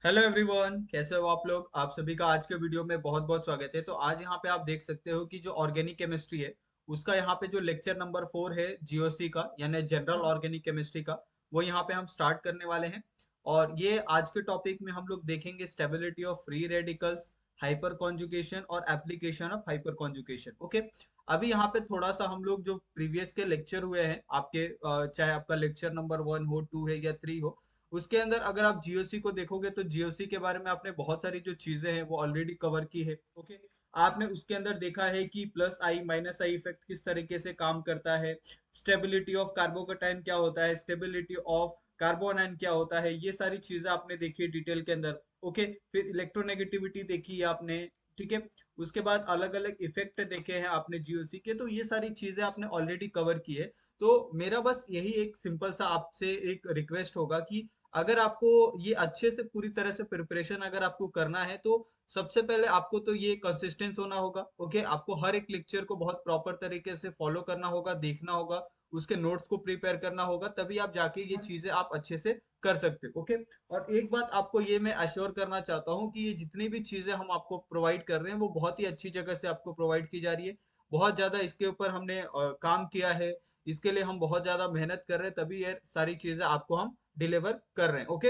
Hello everyone, कैसे हो आप लोग। आप सभी का आज के वीडियो में बहुत बहुत स्वागत है। तो आज यहाँ पे आप देख सकते हो कि जो ऑर्गेनिक केमिस्ट्री है उसका यहाँ पे जो लेक्चर नंबर 4 है जीओसी का, यानी जनरल ऑर्गेनिक केमिस्ट्री का, वो यहाँ पे हम स्टार्ट करने वाले हैं। और ये आज के टॉपिक में हम लोग देखेंगे stability of free radicals, hyperconjugation और application of hyperconjugation. Okay, अभी यहाँ पे थोड़ा सा हम लोग जो प्रीवियस के लेक्चर हुए हैं आपके, चाहे आपका लेक्चर नंबर 1 हो, 2 है या 3 हो, उसके अंदर अगर आप जीओसी को देखोगे तो जीओसी के बारे में आपने बहुत सारी जो चीजें हैं वो ऑलरेडी कवर की है। ओके, आपने उसके अंदर देखा है कि plus I minus I effect किस तरीके से काम करता है, स्टेबिलिटी ऑफ कार्बोकटाइन क्या होता है, स्टेबिलिटी ऑफ कार्बोनाइन क्या होता है, ये सारी चीजें आपने देखी है डिटेल के अंदर। ओके, फिर इलेक्ट्रोनेगेटिविटी देखी है आपने। ठीक है, उसके बाद अलग अलग इफेक्ट देखे हैं आपने जीओसी के, तो ये सारी चीजें आपने ऑलरेडी कवर की है। तो मेरा बस यही एक सिंपल सा आपसे एक रिक्वेस्ट होगा कि अगर आपको ये अच्छे से पूरी तरह से प्रिपरेशन अगर आपको करना है तो सबसे पहले आपको तो ये कंसिस्टेंस होना होगा। ओके, आपको हर एक लेक्चर को बहुत प्रॉपर तरीके से फॉलो करना होगा, देखना होगा, उसके नोट्स को प्रिपेयर करना होगा, तभी आप जाके ये चीजें आप अच्छे से कर सकते हो। ओके, और एक बात आपको ये मैं अश्योर करना चाहता हूँ कि ये जितनी भी चीजें हम आपको प्रोवाइड कर रहे हैं वो बहुत ही अच्छी जगह से आपको प्रोवाइड की जा रही है। बहुत ज्यादा इसके ऊपर हमने काम किया है, इसके लिए हम बहुत ज्यादा मेहनत कर रहे हैं, तभी ये सारी चीजें आपको हम डिलीवर कर रहे हैं। ओके,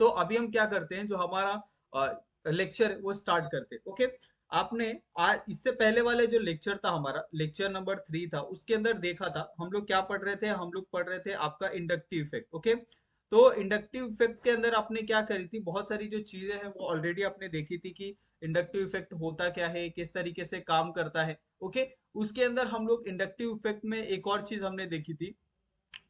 तो अभी हम क्या करते हैं, जो हमारा लेक्चर है वो स्टार्ट करते हैं। ओके, आपने आज इससे पहले वाले जो लेक्चर था, हमारा लेक्चर नंबर 3 था, उसके अंदर देखा था हम लोग क्या पढ़ रहे थे, हम लोग पढ़ रहे थे आपका इंडक्टिव इफेक्ट। ओके, तो इंडक्टिव इफेक्ट के अंदर आपने क्या करी थी, बहुत सारी जो चीजें हैं वो ऑलरेडी आपने देखी थी कि इंडक्टिव इफेक्ट होता क्या है, किस तरीके से काम करता है। ओके, उसके अंदर हम लोग इंडक्टिव इफेक्ट में एक और चीज हमने देखी थी,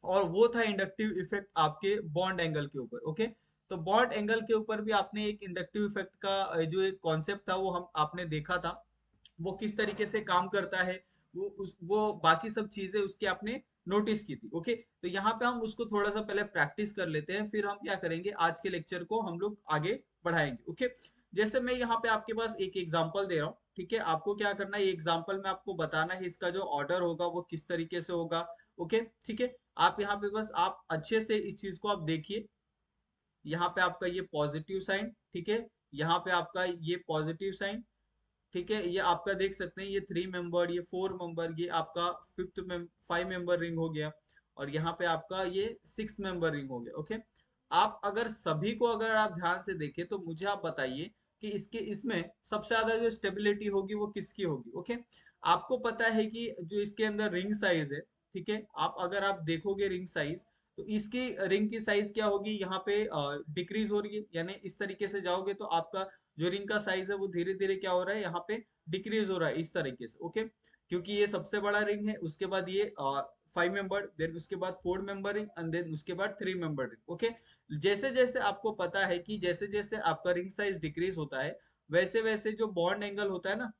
और वो था इंडक्टिव इफेक्ट आपके बॉन्ड एंगल के ऊपर। ओके, तो बॉन्ड एंगल के ऊपर भी आपने एक इंडक्टिव इफेक्ट का जो एक कॉन्सेप्ट था वो हम आपने देखा था, वो किस तरीके से काम करता है, वो बाकी सब चीजें उसकी आपने नोटिस की थी। ओके, तो यहाँ पे हम उसको थोड़ा सा पहले प्रैक्टिस कर लेते हैं, फिर हम क्या करेंगे, आज के लेक्चर को हम लोग आगे बढ़ाएंगे। ओके, जैसे मैं यहाँ पे आपके पास एक एग्जांपल दे रहा हूँ, ठीक है, आपको क्या करना है, ये एग्जांपल में आपको बताना है इसका जो ऑर्डर होगा वो किस तरीके से होगा। ओके, ठीक है, आप यहाँ पे बस आप अच्छे से इस चीज को आप देखिए। यहाँ पे आपका ये पॉजिटिव साइन, ठीक है, यहाँ पे आपका ये पॉजिटिव साइन, ठीक है, ये आपका देख सकते हैं, ये 3 मेंबर, ये 4 मेंबर, ये आपका फिफ्थ में 5 मेंबर रिंग हो गया, और यहाँ पे आपका ये 6 मेंबर रिंग हो गया। ओके, आप अगर सभी को अगर आप ध्यान से देखें तो मुझे आप बताइए कि इसके इसमें सबसे ज्यादा जो स्टेबिलिटी होगी वो किसकी होगी। ओके, आपको पता है कि जो इसके अंदर रिंग साइज है, ठीक है, आप अगर आप देखोगे रिंग साइज, तो इसकी रिंग की साइज क्या होगी, यहाँ पे डिक्रीज हो रही है, यानी इस तरीके से जाओगे तो आपका जो रिंग का साइज है वो धीरे धीरे क्या हो रहा है, यहाँ पे डिक्रीज हो रहा है इस तरीके से। ओके, क्योंकि ये सबसे बड़ा रिंग है, उसके बाद ये 5 मेंबर, देन उसके बाद 4 मेंबर रिंग, एंड देन उसके बाद 3 मेंबर रिंग। ओके, जैसे जैसे आपको पता है कि जैसे जैसे आपका रिंग साइज डिक्रीज होता है, वैसे वैसे जो बॉन्ड एंगल होता है ना,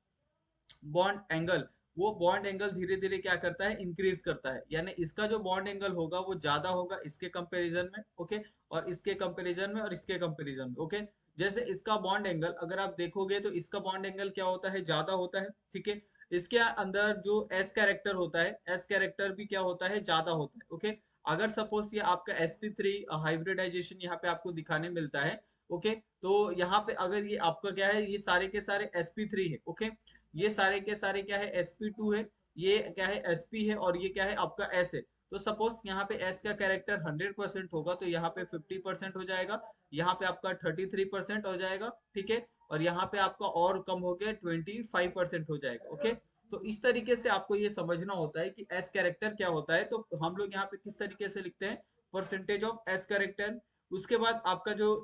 बॉन्ड एंगल, वो बॉन्ड एंगल धीरे धीरे क्या करता है, इंक्रीज करता है, यानी इसका जो बॉन्ड एंगल होगा वो ज्यादा होगा इसके कंपैरिजन में। ओके, और इसके कंपैरिजन में और इसके कंपैरिजन में। ओके, जैसे इसका बॉन्ड एंगल अगर आप देखोगे तो इसका बॉन्ड एंगल क्या होता है, ज्यादा होता है। ठीक है, इसके अंदर जो एस कैरेक्टर होता है, एस कैरेक्टर भी क्या होता है, ज्यादा होता है। ओके, अगर सपोज ये आपका sp3 हाइब्रिडाइजेशन यहाँ पे आपको दिखाने मिलता है, ओके, तो यहाँ पे अगर ये आपका क्या है, ये सारे के सारे sp3 है। ओके, ये सारे के सारे क्या है, sp2 है, ये क्या है, sp है, और ये क्या है आपका s है। तो सपोज यहाँ पे s का कैरेक्टर 100% होगा तो यहाँ पे 50% हो जाएगा, यहाँ पे आपका 33% हो जाएगा, ठीक है, और यहाँ पे आपका और कम हो गया 25% हो जाएगा। ओके, तो इस तरीके से आपको ये समझना होता है कि एस कैरेक्टर क्या होता है। तो हम लोग यहाँ पे किस तरीके से लिखते हैं, परसेंटेज ऑफ एस कैरेक्टर। उसके बाद आपका जो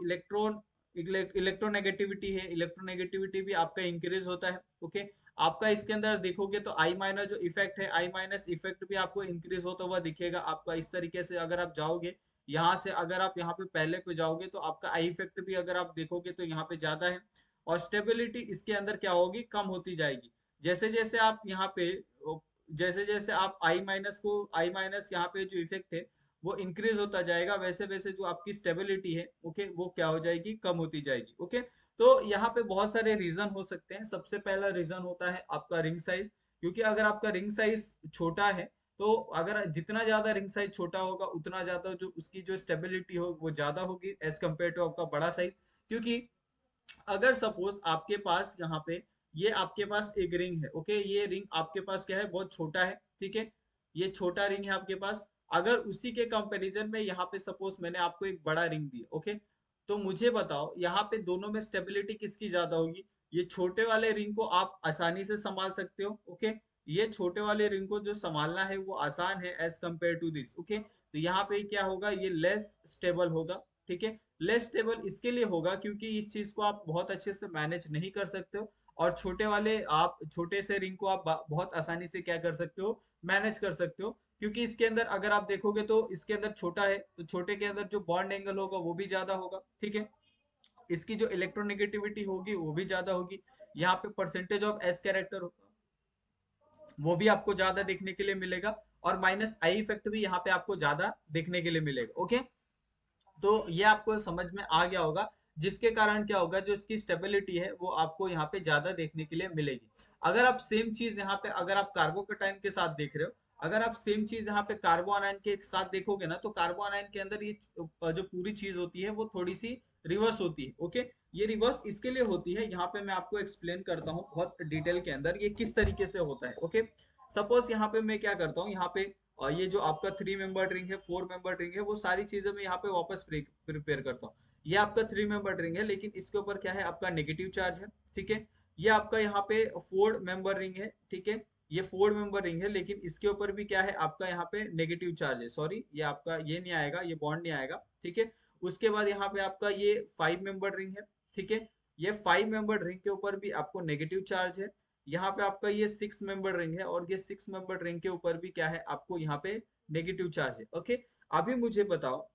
इलेक्ट्रोनेगेटिविटी है, इलेक्ट्रोनेगेटिविटी भी आपका इंक्रीज होता है। ओके, आपका इसके अंदर देखोगे तो आई माइनस जो इफेक्ट है, आई माइनस इफेक्ट भी आपको इंक्रीज होता हुआ दिखेगा आपका इस तरीके से। अगर आप जाओगे यहाँ से, अगर आप यहाँ पे पहले पे जाओगे तो आपका आई इफेक्ट भी अगर आप देखोगे तो यहाँ पे ज्यादा है, और स्टेबिलिटी इसके अंदर क्या होगी, कम होती जाएगी। जैसे जैसे आप यहाँ पे, जैसे जैसे आप आई माइनस यहाँ पे जो इफेक्ट है वो इंक्रीज होता जाएगा, वैसे वैसे जो आपकी स्टेबिलिटी है, ओके, वो क्या हो जाएगी, कम होती जाएगी। ओके, तो यहाँ पे बहुत सारे रीजन हो सकते हैं। सबसे पहला रीजन होता है आपका रिंग साइज, क्योंकि अगर आपका रिंग साइज छोटा है तो अगर जितना ज्यादा रिंग साइज छोटा होगा उतना ज्यादा जो उसकी जो स्टेबिलिटी हो वो ज्यादा होगी एज कम्पेयर टू आपका बड़ा साइज। क्योंकि अगर सपोज आपके पास यहाँ पे ये आपके पास एक रिंग है, ओके, ये रिंग आपके पास क्या है, बहुत छोटा है, ठीक है, ये छोटा रिंग है आपके पास। अगर उसी के कंपैरिजन में यहाँ पे सपोज मैंने आपको एक बड़ा रिंग दिया, ओके, तो मुझे बताओ यहाँ पे दोनों में स्टेबिलिटी किसकी ज्यादा होगी? ये छोटे वाले रिंग को आप आसानी से संभाल सकते हो, ओके, ये छोटे वाले रिंग को जो संभालना है वो आसान है as compare to this, okay. तो यहाँ पे क्या होगा, ये लेस स्टेबल होगा, ठीक है। लेस स्टेबल इसके लिए होगा क्योंकि इस चीज को आप बहुत अच्छे से मैनेज नहीं कर सकते हो, और छोटे वाले आप छोटे से रिंग को आप बहुत आसानी से क्या कर सकते हो, मैनेज कर सकते हो। क्योंकि इसके अंदर अगर आप देखोगे तो इसके अंदर छोटा है, तो छोटे के अंदर जो बॉन्ड एंगल होगा वो भी ज्यादा होगा, ठीक है। इसकी जो इलेक्ट्रोनेगेटिविटी होगी वो भी ज्यादा होगी। यहाँ पे परसेंटेज ऑफ एस कैरेक्टर होगा, वो भी आपको ज्यादा देखने के लिए मिलेगा। और माइनस आई इफेक्ट भी यहाँ पे आपको ज्यादा देखने के लिए मिलेगा, ओके। तो ये आपको समझ में आ गया होगा, जिसके कारण क्या होगा, जो इसकी स्टेबिलिटी है वो आपको यहाँ पे ज्यादा देखने के लिए मिलेगी। अगर आप सेम चीज यहाँ पे अगर आप कार्बोकेटाइन के साथ देख रहे हो, अगर आप सेम चीज यहाँ पे कार्बो आनायन के साथ देखोगे ना, तो कार्बो आनायन के अंदर ये जो पूरी चीज होती है वो थोड़ी सी रिवर्स होती है, ओके। ये रिवर्स इसके लिए होती है, यहाँ पे मैं आपको एक्सप्लेन करता हूँ बहुत डिटेल के अंदर ये किस तरीके से होता है, ओके। सपोज यहाँ पे मैं क्या करता हूँ, यहाँ पे ये जो आपका 3 मेंबर रिंग है, 4 मेंबर रिंग है, वो सारी चीजें मैं यहाँ पे वापस प्रिपेयर करता हूँ। ये आपका 3 मेंबर रिंग है, लेकिन इसके ऊपर क्या है, आपका नेगेटिव चार्ज है, ठीक है। ये आपका यहाँ पे 4 मेंबर रिंग है, ठीक है। ये 4 मेंबर रिंग है, लेकिन इसके ऊपर भी क्या है, आपका यहाँ पे नेगेटिव चार्ज है, सॉरी, ये आपका ये नहीं आएगा, ये बॉन्ड नहीं आएगा, ठीक है। उसके बाद यहाँ पे आपका ये 5 मेंबर रिंग है, ठीक है। ये 5 मेंबर रिंग के ऊपर भी आपको नेगेटिव चार्ज है। यहाँ पे आपका ये 6 मेंबर रिंग है, और ये 6 मेंबर रिंग के ऊपर भी क्या है, आपको यहाँ पे नेगेटिव चार्ज है, ओके। अभी मुझे बताओ,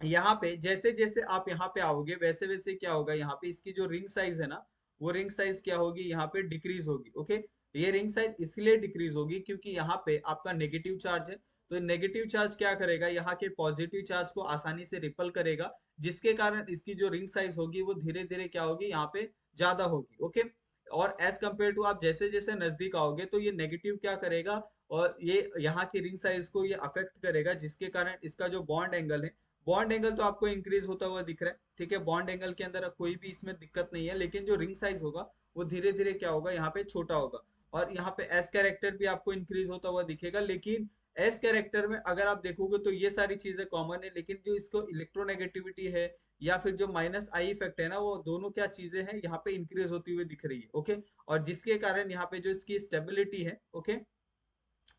यहाँ पे जैसे जैसे आप यहाँ पे आओगे वैसे वैसे क्या होगा, यहाँ पे इसकी जो रिंग साइज है ना, वो रिंग साइज क्या होगी, यहाँ पे डिक्रीज होगी, ओके। ये रिंग साइज इसलिए डिक्रीज होगी क्योंकि यहाँ पे आपका नेगेटिव चार्ज है। तो नेगेटिव चार्ज क्या करेगा, यहाँ के पॉजिटिव चार्ज को आसानी से रिपल करेगा, जिसके कारण इसकी जो रिंग साइज होगी वो धीरे धीरे क्या होगी, यहाँ पे ज्यादा होगी, ओके। और एज कंपेयर टू आप जैसे जैसे नजदीक आओगे तो ये नेगेटिव क्या करेगा, और ये यहाँ की रिंग साइज को ये अफेक्ट करेगा, जिसके कारण इसका जो बॉन्ड एंगल है, बॉन्ड एंगल तो आपको इंक्रीज होता हुआ दिख रहा है, ठीक है। बॉन्ड एंगल के अंदर कोई भी इसमें दिक्कत नहीं है, लेकिन जो रिंग साइज होगा वो धीरे धीरे क्या होगा, यहाँ पे छोटा होगा। और यहाँ पे एस कैरेक्टर भी आपको इंक्रीज होता हुआ दिखेगा, लेकिन एस कैरेक्टर में अगर आप देखोगे तो ये सारी चीजें कॉमन है, लेकिन जो इसको इलेक्ट्रोनेगेटिविटी है या फिर जो माइनस आई इफेक्ट है ना, वो दोनों क्या चीजें हैं, यहाँ पे इंक्रीज होती हुई दिख रही है, ओके। और जिसके कारण यहाँ पे जो इसकी स्टेबिलिटी है, ओके,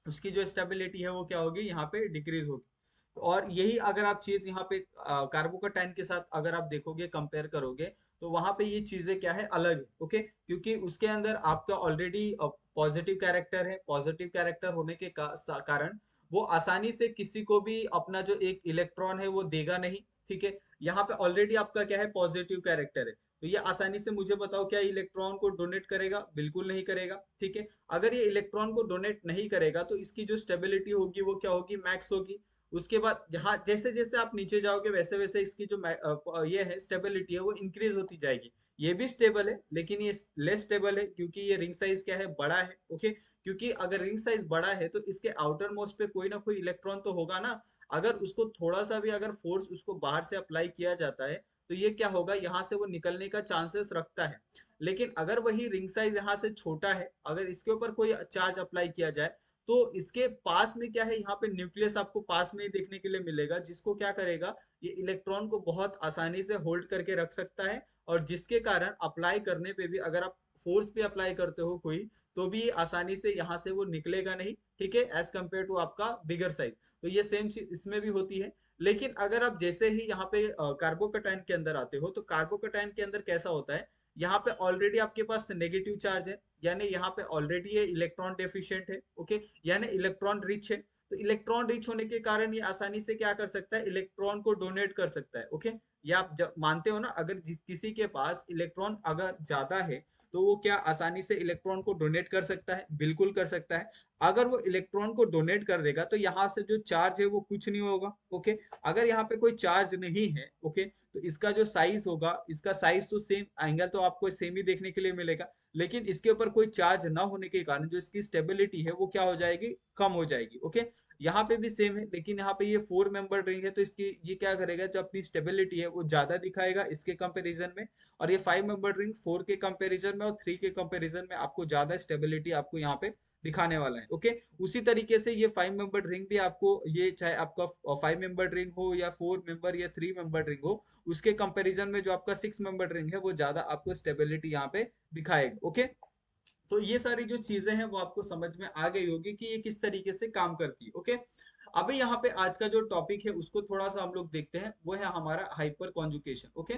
उसकी जो स्टेबिलिटी है वो क्या होगी, यहाँ पे डिक्रीज होगी। और यही अगर आप चीज यहाँ पे कार्बोकेटाइन के साथ अगर आप देखोगे, कंपेयर करोगे, तो वहां पे ये चीजें क्या है, अलग है, ओके। क्योंकि उसके अंदर आपका ऑलरेडी पॉजिटिव कैरेक्टर है, पॉजिटिव कैरेक्टर होने के कारण वो आसानी से किसी को भी अपना जो एक इलेक्ट्रॉन है वो देगा नहीं, ठीक है। यहाँ पे ऑलरेडी आपका क्या है, पॉजिटिव कैरेक्टर है, तो ये आसानी से मुझे बताओ क्या इलेक्ट्रॉन को डोनेट करेगा? बिल्कुल नहीं करेगा, ठीक है। अगर ये इलेक्ट्रॉन को डोनेट नहीं करेगा तो इसकी जो स्टेबिलिटी होगी वो क्या होगी, मैक्स होगी। उसके बाद यहाँ जैसे जैसे आप नीचे जाओगे वैसे वैसे इसकी जो ये है स्टेबिलिटी है वो इंक्रीज होती जाएगी। ये भी स्टेबल है, लेकिन ये लेस स्टेबल है क्योंकि ये रिंग साइज क्या है, बड़ा है, ओके। क्योंकि अगर रिंग साइज बड़ा है तो इसके आउटर मोस्ट पे कोई ना कोई इलेक्ट्रॉन तो होगा ना। अगर उसको थोड़ा सा भी अगर फोर्स उसको बाहर से अप्लाई किया जाता है तो ये क्या होगा, यहाँ से वो निकलने का चांसेस रखता है। लेकिन अगर वही रिंग साइज यहाँ से छोटा है, अगर इसके ऊपर कोई चार्ज अप्लाई किया जाए तो इसके पास में क्या है, यहाँ पे न्यूक्लियस आपको पास में ही देखने के लिए मिलेगा, जिसको क्या करेगा, ये इलेक्ट्रॉन को बहुत आसानी से होल्ड करके रख सकता है। और जिसके कारण अप्लाई करने पे भी अगर आप फोर्स पे अप्लाई करते हो कोई, तो भी आसानी से यहाँ से वो निकलेगा नहीं, ठीक है, एज कंपेयर टू आपका बिगर साइज। तो ये सेम चीज इसमें भी होती है। लेकिन अगर आप जैसे ही यहाँ पे कार्बोकेटाइन के अंदर आते हो, तो कार्बोकेटाइन के अंदर कैसा होता है, यहाँ पे ऑलरेडी आपके पास नेगेटिव चार्ज है, यानी यहाँ पे ऑलरेडी ये इलेक्ट्रॉन डेफिशिएंट है, ओके, यानी इलेक्ट्रॉन रिच है। तो इलेक्ट्रॉन रिच होने के कारण ये आसानी से क्या कर सकता है, इलेक्ट्रॉन को डोनेट कर सकता है, ओके। ये आप मानते हो ना, अगर किसी के पास इलेक्ट्रॉन अगर ज्यादा है तो वो क्या आसानी से इलेक्ट्रॉन को डोनेट कर सकता है? बिल्कुल कर सकता है। अगर वो इलेक्ट्रॉन को डोनेट कर देगा तो यहाँ से जो चार्ज है वो कुछ नहीं होगा, ओके। अगर यहाँ पे कोई चार्ज नहीं है, ओके, तो इसका जो साइज होगा, इसका साइज तो सेम, एंगल तो आपको सेम ही देखने के लिए मिलेगा, लेकिन इसके ऊपर कोई चार्ज ना होने के कारण जो इसकी स्टेबिलिटी है वो क्या हो जाएगी, कम हो जाएगी, ओके। यहाँ पे भी सेम है, लेकिन यहाँ पे ये 4 मेंबर रिंग है तो इसकी ये क्या करेगा, जो अपनी स्टेबिलिटी है वो ज्यादा दिखाएगा इसके कंपैरिजन में। और ये 5 मेंबर रिंग 4 के कंपैरिजन में और 3 के कंपैरिजन में आपको ज्यादा स्टेबिलिटी आपको यहाँ पे दिखाने वाला है। ओके, उसी तरीके से ये 5 मेंबर रिंग भी आपको, ये चाहे आपका 5 मेंबर रिंग हो या 4 मेंबर या 3 मेंबर रिंग हो, उसके कंपैरिजन में जो आपका 6 मेंबर रिंग है वो ज्यादा आपको स्टेबिलिटी यहाँ पे दिखाएगा। ओके, तो ये सारी जो चीजें हैं वो आपको समझ में आ गई होगी कि ये किस तरीके से काम करती है। ओके, अभी यहाँ पे आज का जो टॉपिक है उसको थोड़ा सा हम लोग देखते हैं, वो है हमारा हाइपर कॉन्जुकेशन। ओके,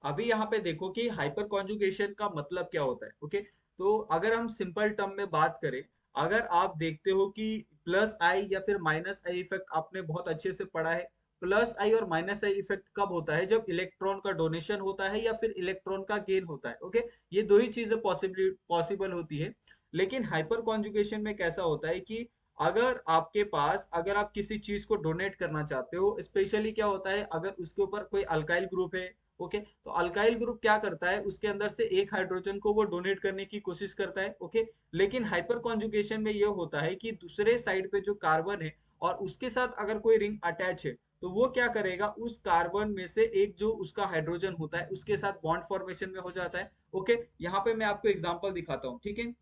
अभी यहाँ पे देखो कि हाइपर कॉन्जुगेशन का मतलब क्या होता है। ओके, तो अगर हम सिंपल टर्म में बात करें, अगर आप देखते हो कि प्लस आई या फिर माइनस आई इफेक्ट आपने बहुत अच्छे से पढ़ा है। प्लस आई और माइनस आई इफेक्ट कब होता है, जब इलेक्ट्रॉन का डोनेशन होता है या फिर इलेक्ट्रॉन का गेन होता है। ओके, ये दो ही चीजें पॉसिबल होती है। लेकिन हाइपर कॉन्जुगेशन में कैसा होता है कि अगर आपके पास, अगर आप किसी चीज को डोनेट करना चाहते हो, स्पेशली क्या होता है अगर उसके ऊपर कोई अल्काइल ग्रुप है। ओके, तो अल्काइल ग्रुप क्या करता है, उसके अंदर से एक हाइड्रोजन को वो डोनेट करने की कोशिश करता है। ओके, लेकिन हाइपर कॉन्जुगेशन में ये होता है कि दूसरे साइड पे जो कार्बन है और उसके साथ अगर कोई रिंग अटैच है, तो वो क्या करेगा, उस कार्बन में से एक जो उसका हाइड्रोजन होता है उसके साथ बॉन्ड फॉर्मेशन में हो जाता है। ओके, यहाँ पे मैं आपको एग्जांपल दिखाता हूँ। ठीक है,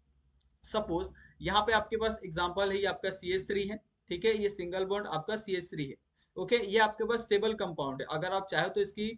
सपोज यहाँ पे आपके पास एग्जांपल है, ये आपका CH3 है। ठीक है, ये सिंगल बॉन्ड आपका CH3 है। ओके, ये आपके पास स्टेबल कंपाउंड है, अगर आप चाहे तो इसकी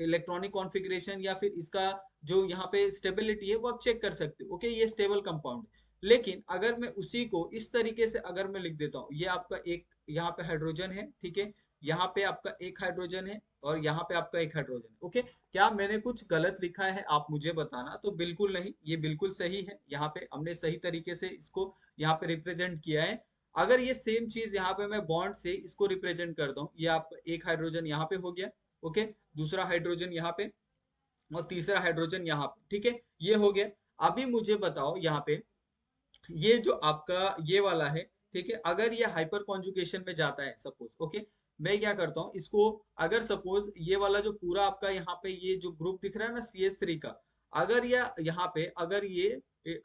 इलेक्ट्रॉनिक कॉन्फ़िगरेशन या फिर इसका जो यहाँ पे स्टेबिलिटी है वो आप चेक कर सकते हो। ओके, ये स्टेबल कंपाउंड है। लेकिन अगर मैं उसी को इस तरीके से अगर मैं लिख देता हूँ, ये आपका एक यहाँ पे हाइड्रोजन है। ठीक है, यहाँ पे आपका एक हाइड्रोजन है और यहाँ पे आपका एक हाइड्रोजन है। ओके, क्या मैंने कुछ गलत लिखा है आप मुझे बताना। तो बिल्कुल नहीं, ये बिल्कुल सही है, यहाँ पे हमने सही तरीके से इसको यहाँ पे रिप्रेजेंट किया है। अगर ये सेम चीज यहाँ पे मैं बॉन्ड से इसको रिप्रेजेंट करता हूँ, ये आप एक हाइड्रोजन यहाँ पे हो गया। ओके, दूसरा हाइड्रोजन यहाँ पे और तीसरा हाइड्रोजन यहाँ पे। ठीक है, ये हो गया। अभी मुझे बताओ यहाँ पे, ये जो आपका ये वाला है, ठीक है, अगर ये हाइपर कॉन्जुगेशन में जाता है सपोज। ओके, मैं क्या करता हूँ इसको, अगर सपोज ये वाला जो पूरा आपका यहाँ पे ये जो ग्रुप दिख रहा है ना CH3 का, अगर ये यहाँ पे अगर ये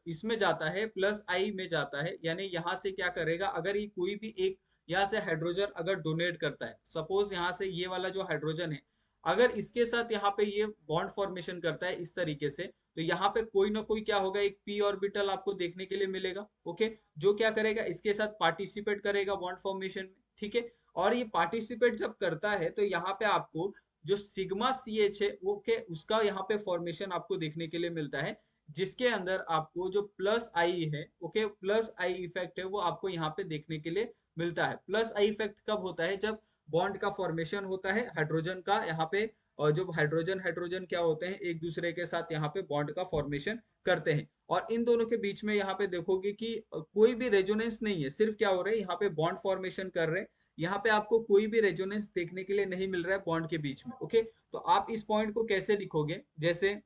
इसमें जाता है, प्लस आई में जाता है, यानी यहाँ से क्या करेगा, अगर ये कोई भी एक यहाँ से हाइड्रोजन अगर डोनेट करता है, सपोज यहाँ से ये वाला जो हाइड्रोजन है अगर इसके साथ यहाँ पे ये बॉन्ड फॉर्मेशन करता है इस तरीके से, तो यहाँ पे कोई ना कोई क्या होगा, एक पी ऑर्बिटल आपको देखने के लिए मिलेगा। ओके, जो क्या करेगा, इसके साथ पार्टिसिपेट करेगा बॉन्ड फॉर्मेशन में। ठीक है, और ये पार्टिसिपेट जब करता है तो यहाँ पे आपको जो सिग्मा CH है वो के उसका यहाँ पे फॉर्मेशन आपको देखने के लिए मिलता है, जिसके अंदर आपको जो प्लस आई है, ओके, प्लस आई इफेक्ट है वो आपको यहाँ पे देखने के लिए मिलता है। प्लस आई इफेक्ट कब होता है, जब बॉन्ड का फॉर्मेशन होता है हाइड्रोजन का यहाँ पे, और जो हाइड्रोजन हाइड्रोजन क्या होते हैं एक दूसरे के साथ यहाँ पे बॉन्ड का फॉर्मेशन करते हैं। और इन दोनों के बीच में यहाँ पे देखोगे कि कोई भी रेजोनेंस नहीं है, सिर्फ क्या हो रहा है यहाँ पे बॉन्ड फॉर्मेशन कर रहे हैं। यहाँ पे आपको कोई भी रेजोनेंस देखने के लिए नहीं मिल रहा है बॉन्ड के बीच में। ओके, तो आप इस पॉइंट को कैसे लिखोगे, जैसे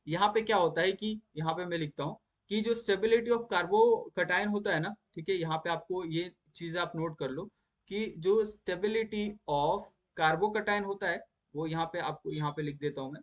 यहाँ पे क्या होता है कि यहाँ पे मैं लिखता हूँ कि जो स्टेबिलिटी ऑफ कार्बोकटायन होता है ना, ठीक है, यहाँ पे आपको ये चीज आप नोट कर लो कि जो स्टेबिलिटी ऑफ कार्बोकटायन होता है वो यहाँ पे आपको यहाँ पे लिख देता हूँ मैं।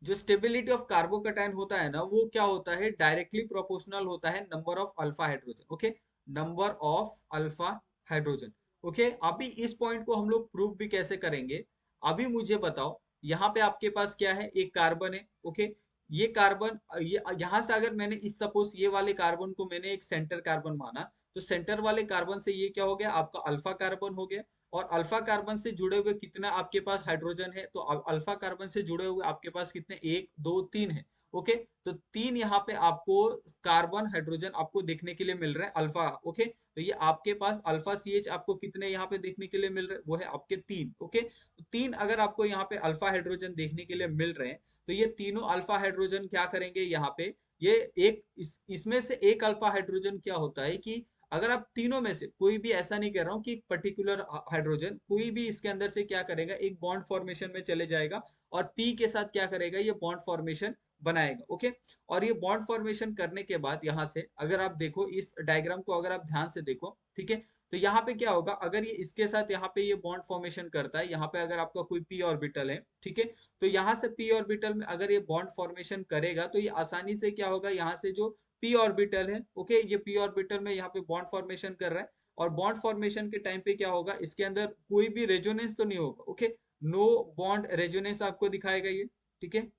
जो स्टेबिलिटी ऑफ कार्बोकटायन होता है ना, वो क्या होता है, डायरेक्टली प्रोपोर्शनल होता है number of alpha hydrogen. Okay, number of alpha hydrogen. Okay, अभी इस पॉइंट को हम लोग प्रूव भी कैसे करेंगे, अभी मुझे बताओ। यहाँ पे आपके पास क्या है, एक कार्बन है। ओके, ये कार्बन, ये यहाँ से अगर मैंने इस सपोज ये वाले कार्बन को मैंने एक सेंटर कार्बन माना, तो सेंटर वाले कार्बन से ये क्या हो गया, आपका अल्फा कार्बन हो गया। और अल्फा कार्बन से जुड़े हुए कितना आपके पास हाइड्रोजन है, तो अल्फा कार्बन से जुड़े हुए आपके पास कितने, एक दो तीन है। ओके, तो तीन यहाँ पे आपको कार्बन हाइड्रोजन आपको देखने के लिए मिल रहा है अल्फा। ओके, तो ये आपके पास अल्फा CH आपको कितने यहाँ पे देखने के लिए मिल रहे हैं, वो है आपके तीन। ओके, तो तीन अगर आपको यहाँ पे अल्फा हाइड्रोजन देखने के लिए मिल रहे हैं, तो ये तीनों अल्फा हाइड्रोजन क्या करेंगे यहाँ पे, ये एक इसमें से एक अल्फा हाइड्रोजन क्या होता है कि अगर आप तीनों में से कोई भी, ऐसा नहीं कह रहा हूँ कि पर्टिकुलर हाइड्रोजन, कोई भी इसके अंदर से क्या करेगा, एक बॉन्ड फॉर्मेशन में चले जाएगा और पी के साथ क्या करेगा, ये बॉन्ड फॉर्मेशन बनाएगा। ओके, और ये बॉन्ड फॉर्मेशन करने के बाद यहाँ से अगर आप देखो इस डायग्राम को, अगर आप ध्यान से देखो, ठीक है, तो यहाँ पे क्या होगा, अगर ये इसके साथ यहाँ पे ये बॉन्ड फॉर्मेशन करता है, यहाँ पे अगर आपका कोई पी ऑर्बिटल है, ठीक है, तो यहाँ से पी ऑर्बिटल में अगर ये बॉन्ड फॉर्मेशन करेगा तो ये आसानी से क्या होगा, यहाँ से जो पी ऑर्बिटल है, ओके, ये पी ऑर्बिटल में यहाँ पे बॉन्ड फॉर्मेशन कर रहा है, और बॉन्ड फॉर्मेशन के टाइम पे क्या होगा, इसके अंदर कोई भी रेजोनेंस तो नहीं होगा, ओके, नो बॉन्ड रेजोनेंस आपको दिखाएगा ये, ठीक है।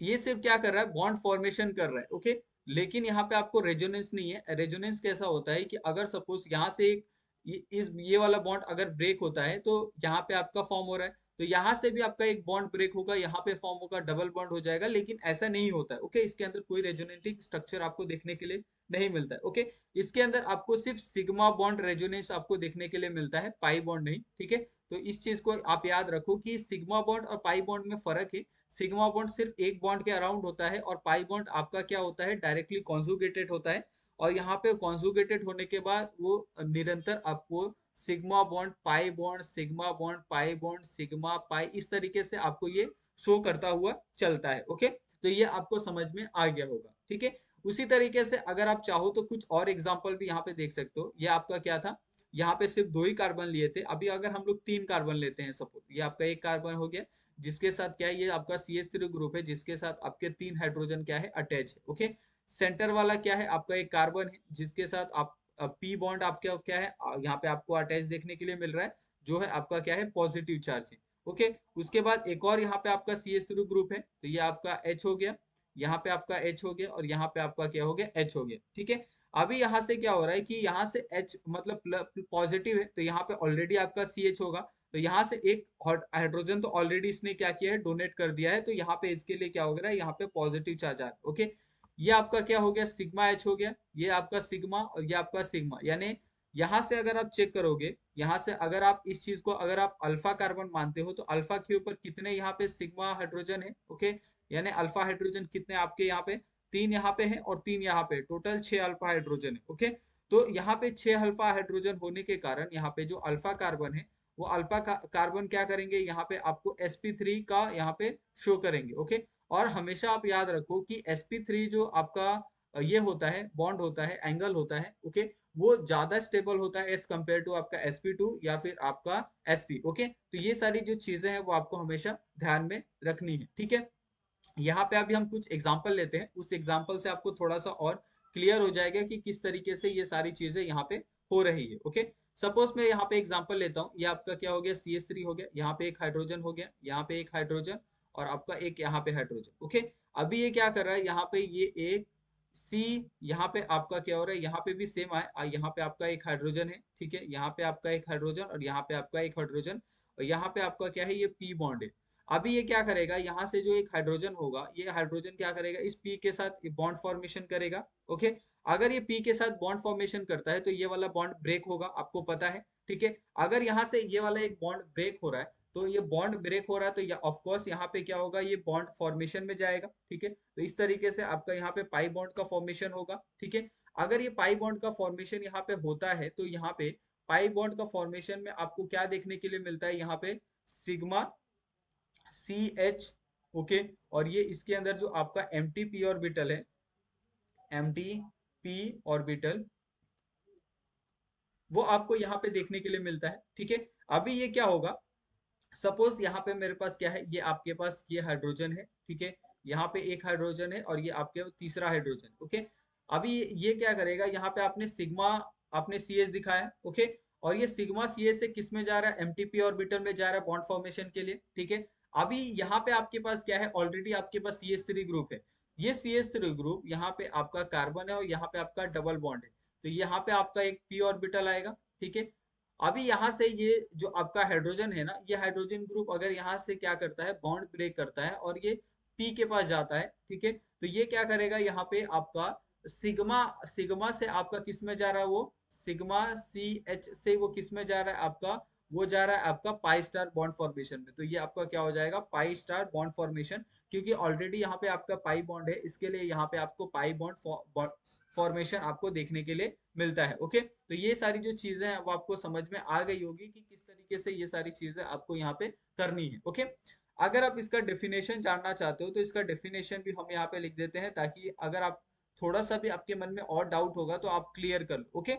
ये सिर्फ क्या कर रहा है, बॉन्ड फॉर्मेशन कर रहा है, ओके, लेकिन यहाँ पे आपको रेजोनेंस नहीं है। रेजोनेंस कैसा होता है कि अगर सपोज यहाँ से एक ये वाला बॉन्ड अगर ब्रेक होता है तो यहाँ पे आपका फॉर्म हो रहा है, तो यहाँ से भी आपका एक बॉन्ड ब्रेक होगा, यहाँ पे फॉर्म होगा, डबल बॉन्ड हो जाएगा, लेकिन ऐसा नहीं होता है, ओके, इसके अंदर कोई रेजोनेटिंग स्ट्रक्चर आपको देखने के लिए नहीं मिलता है, ओके। इसके अंदर आपको सिर्फ सिग्मा बॉन्ड रेजोनेंस आपको देखने के लिए मिलता है, पाई बॉन्ड नहीं, ठीक है। तो इस चीज को आप याद रखो कि सिग्मा बॉन्ड और पाई बॉन्ड में फर्क है। सिग्मा बॉन्ड सिर्फ एक बॉन्ड के अराउंड होता है, और पाई बॉन्ड आपका क्या होता है, डायरेक्टली कॉन्जुगेटेड होता है, और यहाँ पे कॉन्जुगेटेड होने के बाद वो निरंतर आपको sigma bond pi bond, sigma bond pi bond, sigma pi, इस तरीके से आपको ये शो करता हुआ चलता है, ओके। तो ये आपको समझ में आ गया होगा, ठीक है। उसी तरीके से अगर आप चाहो तो कुछ और एग्जाम्पल भी यहाँ पे देख सकते हो। ये आपका क्या था, यहाँ पे सिर्फ 2 ही कार्बन लिए थे, अभी अगर हम लोग 3 कार्बन लेते हैं, सपोज ये आपका एक कार्बन हो गया, जिसके साथ क्या है, ये आपका CH3 ग्रुप है, जिसके साथ आपके 3 हाइड्रोजन क्या है, अटैच है, ओके। सेंटर वाला क्या है, आपका एक कार्बन है, जिसके साथ आप पी बॉन्ड आपका क्या है, यहाँ पे आपको अटैच देखने के लिए मिल रहा है, जो है आपका क्या है, पॉजिटिव चार्ज है, ओके। उसके बाद एक और यहाँ पे आपका CH3 ग्रुप है, तो ये आपका H हो गया, यहाँ पे आपका H हो गया, और यहाँ पे आपका क्या हो गया, H हो गया, ठीक है। अभी यहाँ से क्या हो रहा है कि यहाँ से H मतलब पॉजिटिव है, तो यहाँ पे ऑलरेडी आपका CH होगा, तो यहाँ से एक हाइड्रोजन तो ऑलरेडी इसने क्या किया है, डोनेट कर दिया है, तो यहाँ पे इसके लिए क्या हो गया, यहाँ पे पॉजिटिव चार्ज आ रहा है, ओके। ये आपका क्या हो गया, सिग्मा H हो गया, ये आपका सिग्मा और ये आपका सिग्मा, यानी यहाँ से अगर आप चेक करोगे, यहाँ से अगर आप इस चीज को अगर आप अल्फा कार्बन मानते हो, तो अल्फा के ऊपर कितने यहाँ पे सिग्मा हाइड्रोजन है, ओके, यानी अल्फा हाइड्रोजन कितने आपके यहाँ पे, 3 यहाँ पे है और 3 यहाँ पे, टोटल 6 अल्फा हाइड्रोजन है, ओके। तो यहाँ पे 6 अल्फा हाइड्रोजन होने के कारण यहाँ पे जो अल्फा कार्बन है, वो अल्फा कार्बन क्या करेंगे, यहाँ पे आपको sp3 का यहाँ पे शो करेंगे, ओके। और हमेशा आप याद रखो कि sp3 जो आपका ये होता है, बॉन्ड होता है, एंगल होता है, ओके, वो ज्यादा स्टेबल होता है एज कम्पेयर टू आपका sp2 या फिर आपका sp, ओके। तो ये सारी जो चीजें हैं वो आपको हमेशा ध्यान में रखनी है, ठीक है। यहाँ पे अभी हम कुछ एग्जाम्पल लेते हैं, उस एग्जाम्पल से आपको थोड़ा सा और क्लियर हो जाएगा कि किस तरीके से ये सारी चीजें यहाँ पे हो रही है, ओके। सपोज मैं यहाँ पे एग्जाम्पल लेता हूँ, ये आपका क्या हो गया, CH3 हो गया, यहाँ पे एक हाइड्रोजन हो गया, यहाँ पे एक हाइड्रोजन, और आपका एक यहाँ पे हाइड्रोजन, ओके। अभी ये क्या कर रहा है, यहाँ पे ये एक सी, यहाँ पे आपका क्या हो रहा है, यहाँ पे भी सेम है, यहाँ पे आपका एक हाइड्रोजन है, ठीक है, यहाँ पे आपका एक हाइड्रोजन और यहाँ पे आपका एक हाइड्रोजन, और यहाँ पे आपका क्या है, ये पी बॉन्ड है। अभी ये क्या करेगा, यहाँ से जो एक हाइड्रोजन होगा, ये हाइड्रोजन क्या करेगा, इस पी के साथ बॉन्ड फॉर्मेशन करेगा, ओके। अगर ये पी के साथ बॉन्ड फॉर्मेशन करता है तो ये वाला बॉन्ड ब्रेक होगा, आपको पता है, ठीक है। अगर यहाँ से ये वाला एक बॉन्ड ब्रेक हो रहा है, तो ये बॉन्ड ब्रेक हो रहा है, तो ये ऑफ कोर्स यहाँ पे क्या होगा, ये बॉन्ड फॉर्मेशन में जाएगा, ठीक है। तो इस तरीके से आपका यहाँ पे पाई बॉन्ड का फॉर्मेशन होगा, ठीक है। अगर ये पाई बॉन्ड का फॉर्मेशन यहाँ पे होता है, तो यहाँ पे पाई बॉन्ड का फॉर्मेशन में आपको क्या देखने के लिए मिलता है, यहाँ पे सिग्मा CH, ओके। और ये इसके अंदर जो आपका MT p ऑर्बिटल है, MT p ऑर्बिटल, वो आपको यहाँ पे देखने के लिए मिलता है, ठीक है। अभी ये क्या होगा, सपोज यहाँ पे मेरे पास क्या है, ये आपके पास ये हाइड्रोजन है, ठीक है, यहाँ पे एक हाइड्रोजन है और ये आपके तीसरा हाइड्रोजन, ओके। अभी ये क्या करेगा, यहाँ पे आपने सिग्मा, आपने CH दिखाया, ओके, और ये सिग्मा CH से किस में जा रहा है, MTP ऑर्बिटल में जा रहा है बॉन्ड फॉर्मेशन के लिए, ठीक है। अभी यहाँ पे आपके पास क्या है, ऑलरेडी आपके पास CH3 ग्रुप है, ये CH3 ग्रुप यहाँ पे आपका कार्बन है और यहाँ पे आपका डबल बॉन्ड है, तो यहाँ पे आपका एक p ऑर्बिटल आएगा, ठीक है। अभी यहाँ से ये जो आपका हाइड्रोजन है ना, ये हाइड्रोजन ग्रुप अगर यहाँ से क्या करता है, बॉन्ड ब्रेक करता है और ये पी के पास जाता है, ठीक है, तो ये क्या करेगा, यहाँ पे आपका सिग्मा, सिग्मा से आपका किस में जा रहा है, वो सिग्मा CH से वो किस में जा रहा है आपका, वो जा रहा है आपका पाई स्टार बॉन्ड फॉर्मेशन में, तो ये आपका क्या हो जाएगा, पाई स्टार बॉन्ड फॉर्मेशन, क्योंकि ऑलरेडी यहाँ पे आपका पाई बॉन्ड है, इसके लिए यहाँ पे आपको पाई बॉन्ड फॉर्मेशन आपको देखने के लिए मिलता है, ओके। तो ये सारी जो चीजें हैं वो आपको समझ में आ गई होगी कि किस तरीके से ये सारी चीजें आपको यहाँ पे करनी है, ओके। अगर आप इसका डेफिनेशन जानना चाहते हो तो इसका डेफिनेशन भी हम यहाँ पे लिख देते हैं, ताकि अगर आप थोड़ा सा भी आपके मन में और डाउट होगा तो आप क्लियर कर लो, ओके।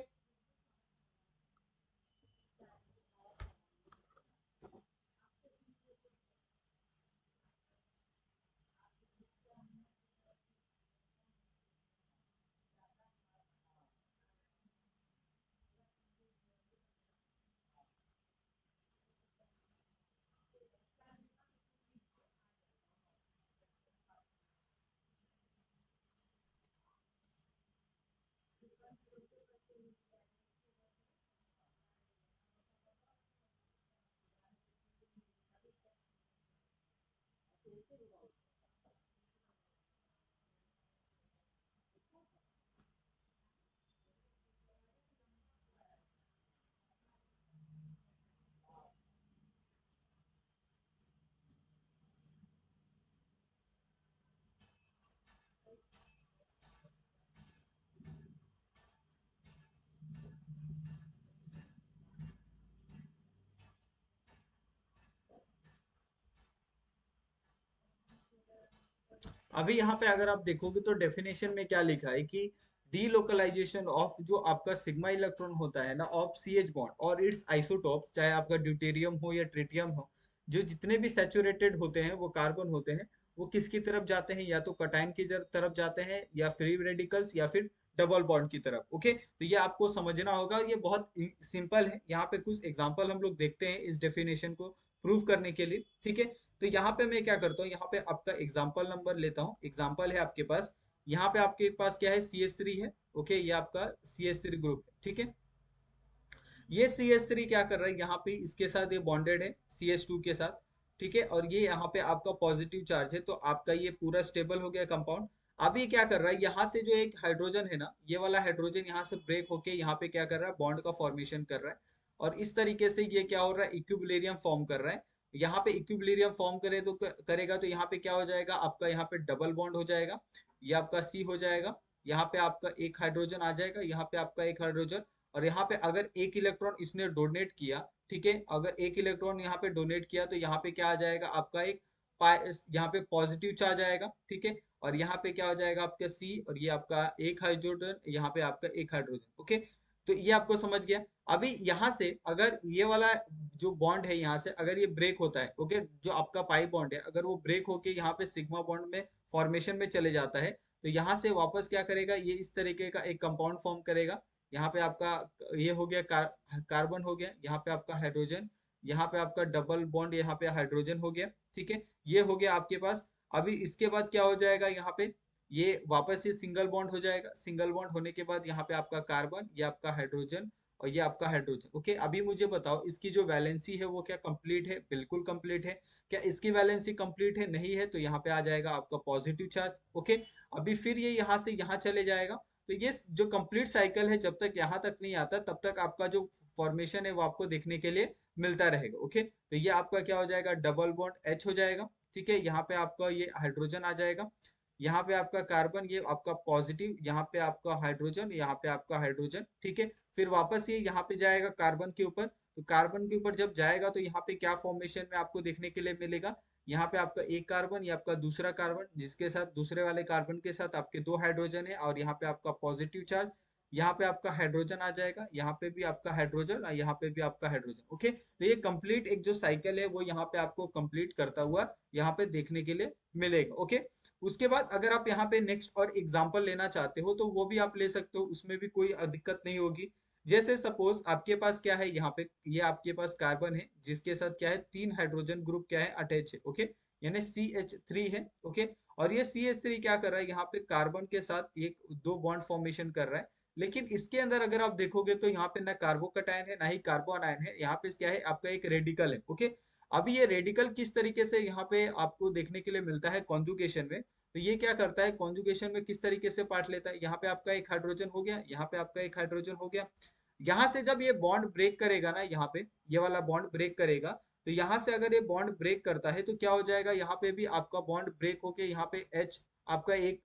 अभी यहाँ पे अगर आप देखोगे तो डेफिनेशन में क्या लिखा है कि डीलोकलाइजेशन ऑफ जो आपका सिग्मा इलेक्ट्रॉन होता है ना ऑफ सी एच बॉन्ड और इट्स आइसोटोप्स, चाहे आपका ड्यूटेरियम हो या ट्रिटियम हो, जो जितने भी सैचुरेटेड होते हैं वो कार्बन होते हैं, वो किसकी तरफ जाते हैं, या तो कटायन की तरफ जाते हैं, या फ्री रेडिकल्स, या फिर डबल बॉन्ड की तरफ। ओके, तो ये आपको समझना होगा, ये बहुत सिंपल है। यहाँ पे कुछ एग्जांपल हम लोग देखते हैं इस डेफिनेशन को प्रूव करने के लिए। ठीक है, तो यहाँ पे मैं क्या करता हूँ, यहाँ पे आपका एग्जाम्पल नंबर लेता हूँ। एग्जाम्पल है आपके पास, यहाँ पे आपके पास क्या है, सी एच थ्री है। ओके, ये आपका सी एच थ्री ग्रुप है। ठीक है, ये सी एच थ्री क्या कर रहा है, यहाँ पे इसके साथ ये बॉन्डेड है सी एच टू के साथ। ठीक है, और ये यहाँ पे आपका पॉजिटिव चार्ज है, तो आपका ये पूरा स्टेबल हो गया कंपाउंड। अब ये क्या कर रहा है, यहाँ से जो एक हाइड्रोजन है ना, ये वाला हाइड्रोजन यहाँ से ब्रेक होके यहाँ पे क्या कर रहा है, बॉन्ड का फॉर्मेशन कर रहा है। और इस तरीके से ये क्या हो रहा है, इक्विलिब्रियम फॉर्म कर रहा है। यहाँ पे इक्विलिब्रियम फॉर्म करेगा तो यहाँ पे क्या हो जाएगा आपका, यहाँ पे डबल बॉन्ड हो जाएगा, ये आपका सी हो जाएगा। यहाँ पे आपका एक हाइड्रोजन आ जाएगा, यहाँ पे आपका एक हाइड्रोजन। और यहाँ पे अगर एक इलेक्ट्रॉन इसने डोनेट किया, ठीक है, अगर एक इलेक्ट्रॉन यहाँ पे डोनेट किया तो यहाँ पे क्या आ जाएगा आपका एक यहाँ पे पॉजिटिव चार्ज आएगा। ठीक है, और यहाँ पे क्या हो जाएगा आपका सी, और ये आपका एक हाइड्रोजन, यहाँ पे आपका एक हाइड्रोजन। ओके, तो ये आपको समझ गया। अभी यहाँ से अगर ये वाला जो बॉन्ड है यहाँ से अगर ये ब्रेक होता है, ओके, जो आपका पाई बॉन्ड है अगर वो ब्रेक होके यहाँ पे सिग्मा बॉन्ड में फॉर्मेशन में चले जाता है, तो यहाँ से वापस क्या करेगा, ये इस तरीके का एक कंपाउंड फॉर्म करेगा। यहाँ पे आपका ये हो गया कार्बन हो गया, यहाँ पे आपका हाइड्रोजन, यहाँ पे आपका डबल बॉन्ड, यहाँ पे हाइड्रोजन हो गया। ठीक है, ये हो गया आपके पास। अभी इसके बाद क्या हो जाएगा, यहाँ पे ये वापस ये सिंगल बॉन्ड हो जाएगा। सिंगल बॉन्ड होने के बाद यहाँ पे आपका कार्बन, ये आपका हाइड्रोजन, और ये आपका हाइड्रोजन। ओके, अभी मुझे बताओ इसकी जो वैलेंसी है वो क्या कंप्लीट है, बिल्कुल कंप्लीट है। क्या इसकी वैलेंसी कंप्लीट है, नहीं है, तो यहाँ पे आ जाएगा आपका पॉजिटिव चार्ज। ओके, अभी फिर ये यहाँ से यहाँ चले जाएगा। तो ये जो कंप्लीट साइकिल है, जब तक यहाँ तक नहीं आता तब तक आपका जो फॉर्मेशन है वो आपको देखने के लिए मिलता रहेगा। ओके, तो ये आपका क्या हो जाएगा, डबल बॉन्ड एच हो जाएगा। ठीक है, यहाँ पे आपका ये हाइड्रोजन आ जाएगा, यहाँ पे आपका कार्बन, ये आपका पॉजिटिव, यहाँ पे आपका हाइड्रोजन, यहाँ पे आपका हाइड्रोजन। ठीक है, फिर वापस ये यहाँ पे जाएगा कार्बन के ऊपर। तो कार्बन के ऊपर जब जाएगा तो यहाँ पे क्या फॉर्मेशन में आपको देखने के लिए मिलेगा, यहाँ पे आपका एक कार्बन, ये आपका दूसरा कार्बन, जिसके साथ दूसरे वाले कार्बन के साथ आपके दो हाइड्रोजन है, और यहाँ पे आपका पॉजिटिव चार्ज। यहाँ पे आपका हाइड्रोजन आ जाएगा, यहाँ पे भी आपका हाइड्रोजन, और यहाँ पे भी आपका हाइड्रोजन। ओके, तो ये कंप्लीट एक जो साइकिल है वो यहाँ पे आपको कंप्लीट करता हुआ यहाँ पे देखने के लिए मिलेगा। ओके, उसके बाद अगर आप यहाँ पे नेक्स्ट और एग्जांपल लेना चाहते हो तो वो भी आप ले सकते हो, उसमें भी कोई दिक्कत नहीं होगी। जैसे सपोज आपके पास क्या है, यहाँ पे ये आपके पास कार्बन है जिसके साथ क्या है, तीन हाइड्रोजन ग्रुप क्या है, अटैच है। ओके, यानी सी एच थ्री है। ओके, और ये सी एच थ्री क्या कर रहा है, यहाँ पे कार्बन के साथ एक दो बॉन्ड फॉर्मेशन कर रहा है। लेकिन इसके अंदर अगर आप देखोगे तो यहाँ पे ना कार्बोकटायन है ना ही कार्बोनायन है, यहाँ पे क्या है आपका एक रेडिकल है। ओके, अभी ये रेडिकल किस तरीके से यहाँ पे आपको देखने के लिए मिलता है कॉन्जुगेशन में, तो ये क्या करता है कॉन्जुगेशन में किस तरीके से पार्ट लेता है, यहाँ पे आपका एक हाइड्रोजन हो गया, यहाँ पे आपका एक हाइड्रोजन हो गया। यहाँ से जब ये बॉन्ड ब्रेक करेगा ना, यहाँ पे ये वाला बॉन्ड ब्रेक करेगा, तो यहाँ से अगर ये बॉन्ड ब्रेक करता है तो क्या हो जाएगा, यहाँ पे भी आपका बॉन्ड ब्रेक होके यहाँ पे H आपका एक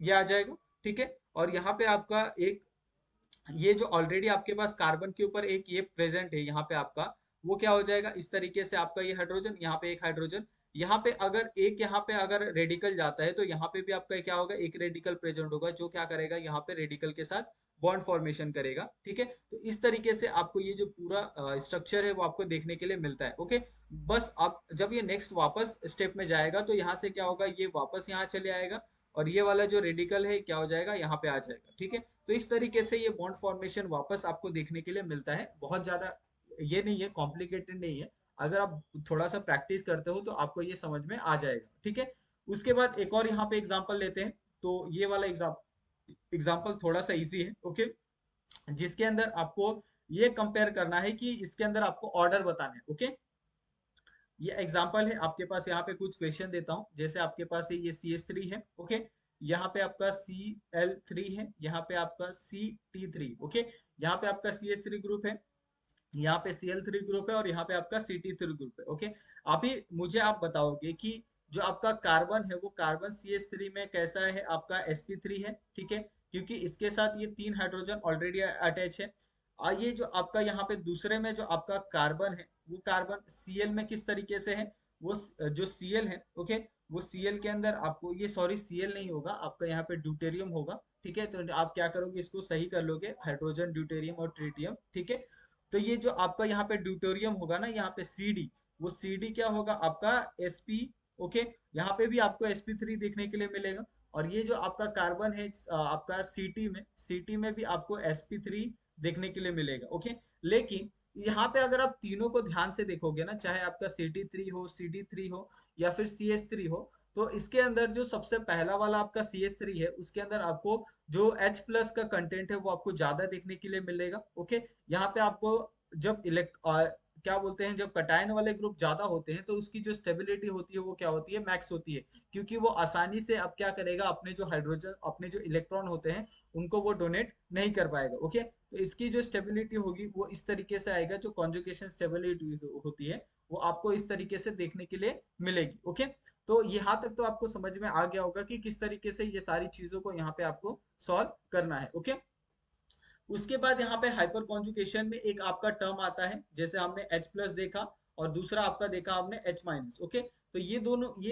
ये आ जाएगा। ठीक है, और यहाँ पे आपका एक ये जो ऑलरेडी आपके पास कार्बन के ऊपर एक ये प्रेजेंट है यहाँ पे आपका, वो क्या हो जाएगा इस तरीके से, आपका ये हाइड्रोजन, यहाँ पे एक हाइड्रोजन। यहाँ पे अगर एक यहाँ पे अगर रेडिकल जाता है तो यहाँ पे भी आपका क्या होगा, एक रेडिकल प्रेजेंट होगा जो क्या करेगा, यहाँ पे रेडिकल के साथ बॉन्ड फॉर्मेशन करेगा। ठीक है, तो इस तरीके से आपको ये जो पूरा स्ट्रक्चर है वो आपको देखने के लिए मिलता है। ओके, बस आप जब ये नेक्स्ट वापस स्टेप में जाएगा तो यहाँ से क्या होगा, ये वापस यहाँ चले आएगा, और ये वाला जो रेडिकल है क्या हो जाएगा, यहाँ पे आ जाएगा। ठीक है, तो इस तरीके से ये बॉन्ड फॉर्मेशन वापस आपको देखने के लिए मिलता है। बहुत ज्यादा ये नहीं है, कॉम्प्लिकेटेड नहीं है। अगर आप थोड़ा सा प्रैक्टिस करते हो तो आपको ये समझ में आ जाएगा। ठीक है, उसके बाद एक और यहाँ पे एग्जांपल लेते हैं। तो ये वाला एग्जांपल थोड़ा सा इजी है। ओके, जिसके अंदर आपको ये कंपेयर करना है कि इसके अंदर आपको ऑर्डर बताना है। ओके, ये एग्जांपल है आपके पास, यहाँ पे कुछ क्वेश्चन देता हूँ। जैसे आपके पास ये CH3 है, ओके, यहाँ पे आपका Cl3 है, यहाँ पे आपका Ct3, ओके, यहाँ पे आपका CH3 ग्रुप है, यहाँ पे Cl3 ग्रुप है, और यहाँ पे आपका Ct3 ग्रुप है, ओके। अभी मुझे आप बताओगे कि जो आपका कार्बन है वो कार्बन CH3 में कैसा है, आपका sp3 है, ठीक है, क्योंकि इसके साथ ये 3 हाइड्रोजन ऑलरेडी अटैच है। और ये जो आपका यहाँ पे दूसरे में जो आपका कार्बन है वो कार्बन Cl में किस तरीके से है, वो जो Cl है, ओके, वो Cl के अंदर आपको ये, सॉरी Cl नहीं होगा आपका, यहाँ पे ड्यूटेरियम होगा, ठीक है। तो आप क्या करोगे, इसको सही कर लोगे, हाइड्रोजन, ड्यूटेरियम और ट्रिटियम, ठीक है। तो ये जो आपका यहाँ पे ड्यूटेरियम होगा ना, यहाँ पे Cd, वो Cd क्या होगा आपका Sp, ओके। यहाँ पे भी आपको sp3 देखने के लिए मिलेगा। और ये जो आपका कार्बन है आपका Ct में भी आपको sp3 देखने के लिए मिलेगा, ओके। लेकिन यहाँ पे अगर आप तीनों को ध्यान से देखोगे ना, चाहे आपका Ct3 हो, CD3 हो, या फिर CH3 हो, तो इसके अंदर जो सबसे पहला वाला आपका CH3 है, उसके अंदर आपको जो H प्लस का कंटेंट है वो आपको ज्यादा देखने के लिए मिलेगा, ओके। यहाँ पे आपको जब क्या बोलते हैं, जब कटायन वाले ग्रुप ज्यादा होते हैं तो उसकी जो स्टेबिलिटी होती है वो क्या होती है, मैक्स होती है, क्योंकि वो आसानी से अब क्या करेगा, अपने जो हाइड्रोजन, अपने जो इलेक्ट्रॉन होते हैं उनको वो डोनेट नहीं कर पाएगा, ओके। तो इसकी जो स्टेबिलिटी होगी वो इस तरीके से आएगा, जो कॉन्जुगेशन स्टेबिलिटी होती है वो आपको इस तरीके से देखने के लिए मिलेगी, ओके। तो यहाँ तक तो आपको समझ में आ गया होगा कि किस तरीके से ये सारी चीजों को यहाँ पे आपको सॉल्व करना है, ओके। उसके बाद यहाँ पे हाइपर कॉन्जुगेशन में एक आपका टर्म आता है, जैसे हमने H प्लस देखा और दूसरा आपका देखा हमने H माइनस, ओके। तो ये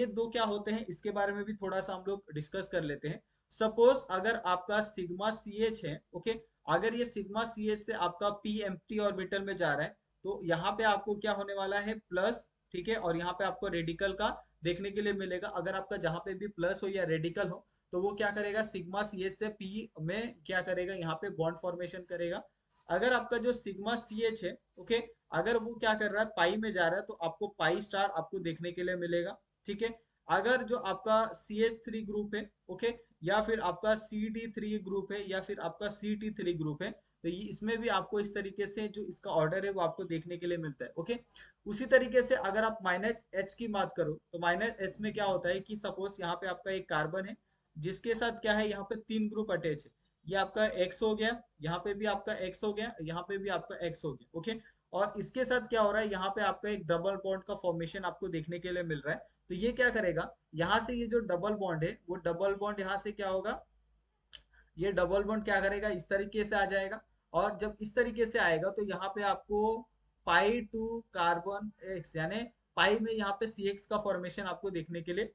दो क्या होते हैं, इसके बारे में भी थोड़ा सा हम लोग डिस्कस कर लेते हैं। सपोज अगर आपका सिग्मा सी एच है, ओके, अगर ये सिग्मा सी एच से आपका पी एम्प्टी ऑर्बिटल में जा रहा है, तो यहाँ पे आपको क्या होने वाला है, प्लस, ठीक है, और यहाँ पे आपको रेडिकल का देखने के लिए मिलेगा। अगर आपका जहाँ पे भी प्लस हो या रेडिकल हो, तो वो क्या करेगा, सिग्मा सी एच से पी में क्या करेगा, यहाँ पे बॉन्ड फॉर्मेशन करेगा। अगर आपका जो सिग्मा सी एच है, ओके, अगर वो क्या कर रहा है, पाई में जा रहा है, तो आपको पाई स्टार आपको देखने के लिए मिलेगा, ठीक है। अगर जो आपका सी एच थ्री ग्रुप है, ओके, या फिर आपका सी डी थ्री ग्रुप है, या फिर आपका सी टी थ्री ग्रुप है, तो ये इसमें भी आपको इस तरीके से जो इसका ऑर्डर है वो आपको देखने के लिए मिलता है, ओके। उसी तरीके से अगर आप माइनस एच की बात करो, तो माइनस एच में क्या होता है कि सपोज यहाँ पे आपका एक कार्बन है जिसके साथ क्या है, यहाँ पे 3 ग्रुप अटैच है। ये आपका एक्स हो गया, यहाँ पे भी आपका एक्स हो गया, यहाँ पे भी आपका एक्स हो गया, ओके। और इसके साथ क्या हो रहा है, यहाँ पे आपका एक डबल बॉन्ड का फॉर्मेशन आपको देखने के लिए मिल रहा है। तो ये क्या करेगा, यहाँ से ये जो डबल बॉन्ड है, वो डबल बॉन्ड यहाँ से क्या होगा, ये डबल बॉन्ड क्या करेगा, इस तरीके से आ जाएगा। और जब इस तरीके से आएगा तो यहाँ पे आपको पाई टू कार्बन एक्स, यानी पाई में यहाँ पे सी एक्स का फॉर्मेशन आपको देखने के लिए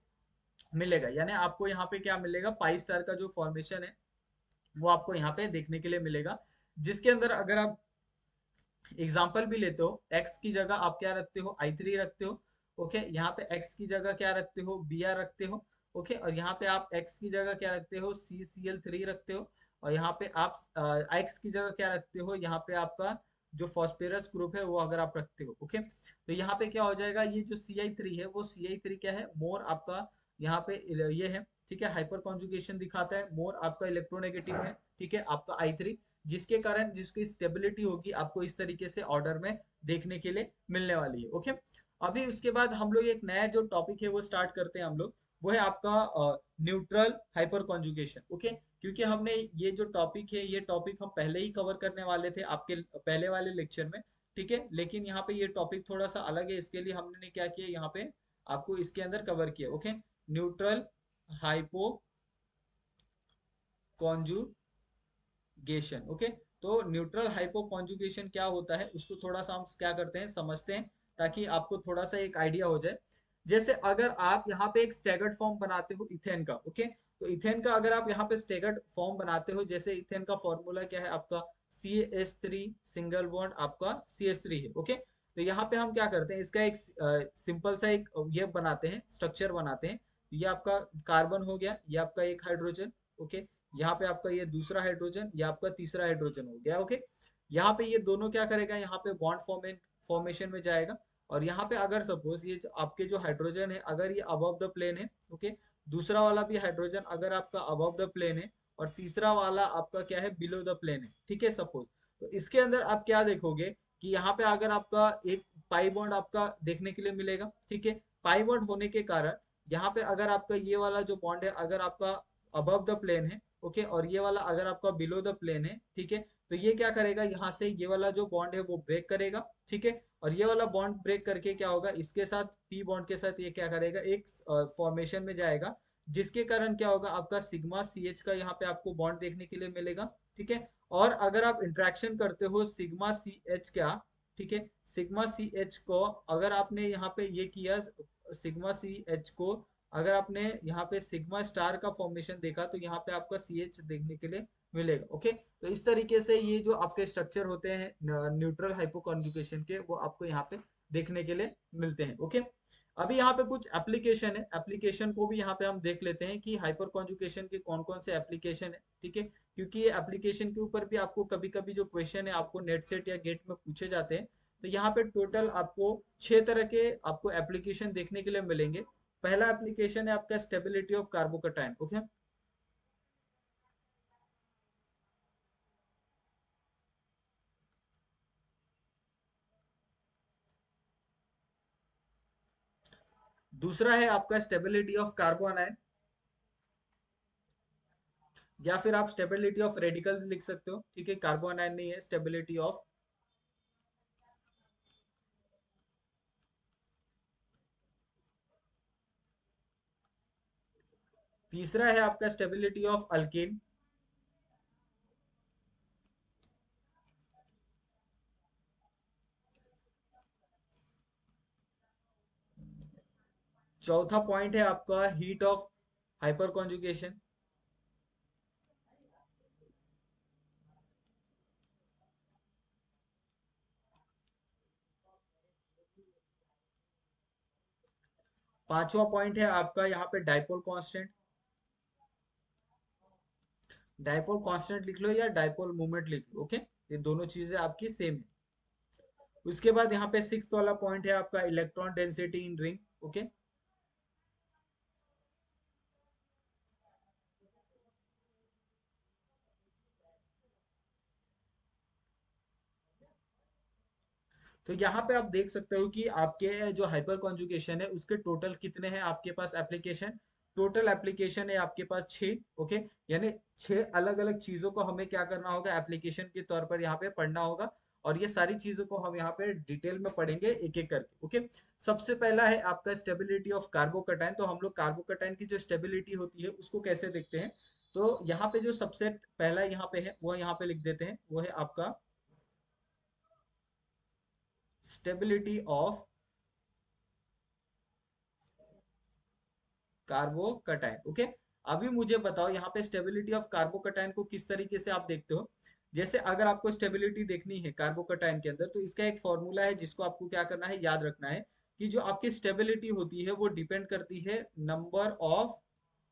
मिलेगा। यानी आपको यहाँ पे क्या मिलेगा, पाई स्टार का जो फॉर्मेशन है वो आपको यहाँ पे देखने के लिए मिलेगा। जिसके अंदर अगर आप एग्जाम्पल भी लेते हो, एक्स की जगह आप क्या रखते हो, आई3 रखते हो, ओके। यहाँ पे एक्स की जगह क्या रखते हो, Br रखते हो, ओके। और यहाँ पे आप एक्स की जगह क्या रखते हो, CCl3 रखते हो। और यहाँ पे आप एक्स की जगह क्या रखते हो, यहाँ पे आपका जो फॉस्फेरस ग्रुप है वो अगर आप रखते हो, ओके। तो यहाँ पे क्या हो जाएगा, ये जो CI3 है वो CI3 क्या है, मोर आपका यहाँ पे ये है, ठीक है, हाइपर कॉन्जुगेशन दिखाता है, मोर आपका इलेक्ट्रोनेगेटिव है, ठीक है, आपका I3, जिसके कारण जिसकी स्टेबिलिटी होगी आपको इस तरीके से ऑर्डर में देखने के लिए मिलने वाली है, ओके। अभी उसके बाद हम लोग एक नया जो टॉपिक है वो स्टार्ट करते हैं हम लोग, वो है आपका न्यूट्रल हाइपर कॉन्जुगेशन, ओके। क्योंकि हमने ये जो टॉपिक है, ये टॉपिक हम पहले ही कवर करने वाले थे आपके पहले वाले लेक्चर में, ठीक है। लेकिन यहाँ पे ये टॉपिक थोड़ा सा अलग है, इसके लिए हमने क्या किया, यहाँ पे आपको इसके अंदर कवर किया, okay. Neutral hypo conjugation, okay. तो न्यूट्रल हाइपो कॉन्जुगेशन क्या होता है उसको थोड़ा सा हम क्या करते हैं, समझते हैं, ताकि आपको थोड़ा सा एक आइडिया हो जाए। जैसे अगर आप यहाँ पे एक स्टेगर्ड फॉर्म बनाते हो इथेन का, ओके, तो इथेन का अगर आप यहाँ पे स्टेगर्ड फॉर्म बनाते हो, जैसे इथेन का फॉर्मूला क्या है आपका, CH3 सिंगल बॉन्ड आपका CH3 है, ओके। तो यहाँ पे हम क्या करते हैं, इसका एक सिंपल सा एक ये बनाते हैं, स्ट्रक्चर बनाते हैं। ये आपका कार्बन हो गया, ये आपका एक हाइड्रोजन, ओके, यहाँ पे आपका ये दूसरा हाइड्रोजन, ये आपका तीसरा हाइड्रोजन हो गया, ओके। यहाँ पे ये दोनों क्या करेगा, यहाँ पे बॉन्ड फॉर्मेशन में जाएगा। और यहाँ पे अगर सपोज ये आपके जो हाइड्रोजन है अगर ये अबव द प्लेन है, ओके, दूसरा वाला भी हाइड्रोजन अगर आपका अबव द प्लेन है, और तीसरा वाला आपका क्या है, बिलो द प्लेन है, ठीक है, सपोज। तो इसके अंदर आप क्या देखोगे कि यहाँ पे अगर आपका एक पाई बॉन्ड आपका देखने के लिए मिलेगा, ठीक है। पाई बॉन्ड होने के कारण यहाँ पे अगर आपका ये वाला जो बॉन्ड है अगर आपका अबव द प्लेन है, ओके, और ये वाला अगर आपका बिलो द प्लेन है, ठीक है, तो ये क्या करेगा, यहाँ से ये वाला जो बॉन्ड है वो ब्रेक करेगा, ठीक है। और ये वाला बॉन्ड ब्रेक करके क्या होगा, इसके साथ पी बॉन्ड के साथ ये क्या करेगा, एक फॉर्मेशन में जाएगा, जिसके कारण क्या होगा, आपका सिग्मा सी एच का यहाँ पे आपको बॉन्ड देखने के लिए मिलेगा, ठीक है। और अगर आप इंट्रैक्शन करते हो सिग्मा सी एच क्या, ठीक है, सिग्मा सी एच को अगर आपने यहाँ पे ये किया, सिग्मा सी एच को अगर आपने यहाँ पे सिग्मा स्टार का फॉर्मेशन देखा तो यहाँ पे आपका सी एच देखने के लिए मिलेगा, ओके। तो इस तरीके से ये जो आपके स्ट्रक्चर होते हैं न्यूट्रल हाइपोकॉन्जुगेशन के, वो आपको यहाँ पे देखने के लिए मिलते हैं, ओके। अभी यहाँ पे कुछ एप्लीकेशन है, एप्लीकेशन को भी यहाँ पे हम देख लेते हैं कि हाइपर कॉन्जुगेशन के कौन कौन से एप्लीकेशन है, ठीक है। क्योंकि ये एप्लीकेशन के ऊपर भी आपको कभी कभी जो क्वेश्चन है आपको नेट सेट या गेट में पूछे जाते हैं। तो यहाँ पे टोटल आपको 6 तरह के आपको एप्लीकेशन देखने के लिए मिलेंगे। पहला एप्लीकेशन है आपका स्टेबिलिटी ऑफ कार्बोकैटायन, ओके। दूसरा है आपका स्टेबिलिटी ऑफ कार्बोनाइन, या फिर आप स्टेबिलिटी ऑफ रेडिकल लिख सकते हो, ठीक है, कार्बोनाइन नहीं है, स्टेबिलिटी ऑफ। तीसरा है आपका स्टेबिलिटी ऑफ अल्केन। चौथा पॉइंट है आपका हीट ऑफ हाइपर कॉन्जुगेशन। पांचवा पॉइंट है आपका यहाँ पे डाइपोल कांस्टेंट। डाइपोल कांस्टेंट लिख लो या डाइपोल मोमेंट लिख लो, ओके, ये दोनों चीजें आपकी सेम है। उसके बाद यहाँ पे सिक्स वाला पॉइंट है आपका electron density in ring, okay. तो यहाँ पे आप देख सकते हो कि आपके जो हाइपर कॉन्जुगेशन है उसके टोटल कितने हैं आपके पास एप्लीकेशन। टोटल एप्लीकेशन है आपके पास 6, ओके। यानी 6 अलग अलग चीजों को हमें क्या करना होगा, एप्लीकेशन के तौर पर यहाँ पे पढ़ना होगा। और ये सारी चीजों को हम यहाँ पे डिटेल में पढ़ेंगे एक एक करके, ओके। सबसे पहला है आपका स्टेबिलिटी ऑफ कार्बोकैटायन। तो हम लोग कार्बोकैटायन की जो स्टेबिलिटी होती है उसको कैसे देखते हैं, तो यहाँ पे जो सबसे पहला यहाँ पे है वो यहाँ पे लिख देते हैं, वो है आपका स्टेबिलिटी ऑफ कार्बोकैटायन, ओके। अभी मुझे बताओ यहाँ पे स्टेबिलिटी ऑफ कार्बोकैटायन को किस तरीके से आप देखते हो। जैसे अगर आपको स्टेबिलिटी देखनी है कार्बोकैटायन के अंदर, तो इसका एक फॉर्मूला है जिसको आपको क्या करना है, याद रखना है कि जो आपकी स्टेबिलिटी होती है वो डिपेंड करती है नंबर ऑफ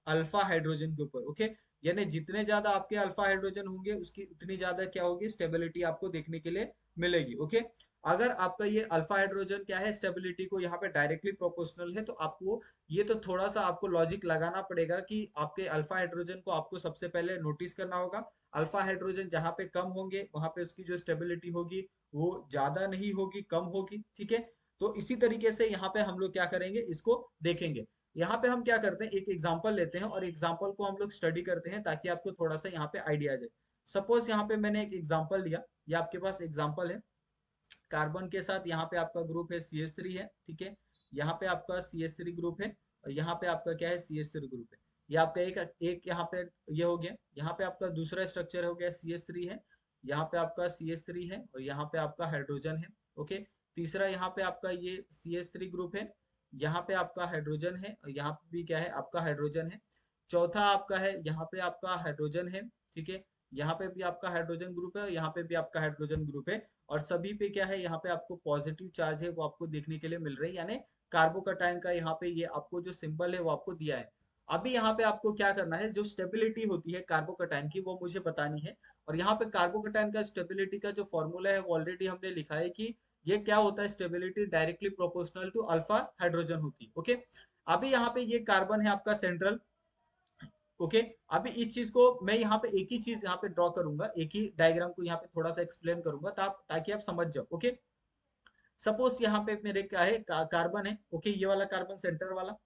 अल्फा हाइड्रोजन के ऊपर, ओके। यानी जितने ज्यादा आपके अल्फा हाइड्रोजन होंगे उसकी उतनी ज्यादा क्या होगी, स्टेबिलिटी आपको देखने के लिए मिलेगी, ओके। अगर आपका ये अल्फा हाइड्रोजन क्या है, स्टेबिलिटी को यहाँ पे डायरेक्टली प्रोपोर्शनल है, तो आपको ये तो थोड़ा सा आपको लॉजिक लगाना पड़ेगा कि आपके अल्फा हाइड्रोजन को आपको सबसे पहले नोटिस करना होगा। अल्फा हाइड्रोजन जहाँ पे कम होंगे वहां पे उसकी जो स्टेबिलिटी होगी वो ज्यादा नहीं होगी, कम होगी, ठीक है। तो इसी तरीके से यहाँ पे हम लोग क्या करेंगे, इसको देखेंगे। यहाँ पे हम क्या करते हैं, एक एग्जांपल लेते हैं और एग्जांपल को हम लोग स्टडी करते हैं ताकि आपको थोड़ा सा यहाँ पे आइडिया आ जाए। सपोज यहाँ पे मैंने एक एग्जांपल लिया, ये आपके पास एग्जांपल है। कार्बन के साथ यहाँ पे आपका ग्रुप है CH3 है, ठीक है। यहाँ पे आपका CH3 ग्रुप है और यहाँ पे आपका क्या है, CH3 ग्रुप है। ये आपका एक एक यहाँ पे ये हो गया। यहाँ पे आपका दूसरा स्ट्रक्चर हो गया, CH3 है। यहाँ पे आपका CH3 है और यहाँ पे आपका हाइड्रोजन है, ओके। तीसरा यहाँ पे आपका ये CH3 ग्रुप है, यहाँ पे आपका हाइड्रोजन है और यहाँ पे भी क्या है, आपका हाइड्रोजन है। चौथा आपका है, यहाँ पे आपका हाइड्रोजन है, ठीक है। यहाँ पे भी आपका हाइड्रोजन ग्रुप है और यहाँ पे भी आपका हाइड्रोजन ग्रुप है। और सभी पे क्या है, यहाँ पे आपको पॉजिटिव चार्ज है वो आपको देखने के लिए मिल रही है। यानी कार्बोकैटायन का यहाँ पे ये आपको जो सिंबल है वो आपको दिया है। अभी यहाँ पे आपको क्या करना है, जो स्टेबिलिटी होती है कार्बोकैटायन की वो मुझे बतानी है। और यहाँ पे कार्बोकैटायन का स्टेबिलिटी का जो फॉर्मूला है वो ऑलरेडी हमने लिखा है कि ये क्या होता है, stability directly proportional to alpha hydrogen होती है, ओके। अभी यहाँ पे ये कार्बन है आपका सेंट्रल, ओके। अभी इस चीज को मैं यहाँ पे एक ही चीज यहाँ पे ड्रॉ करूंगा, एक ही डायग्राम को यहाँ पे थोड़ा सा एक्सप्लेन करूंगा ताकि आप समझ जाओ, ओके। सपोज यहाँ पे मेरे क्या है, कार्बन है, ओके, ये वाला कार्बन सेंटर वाला।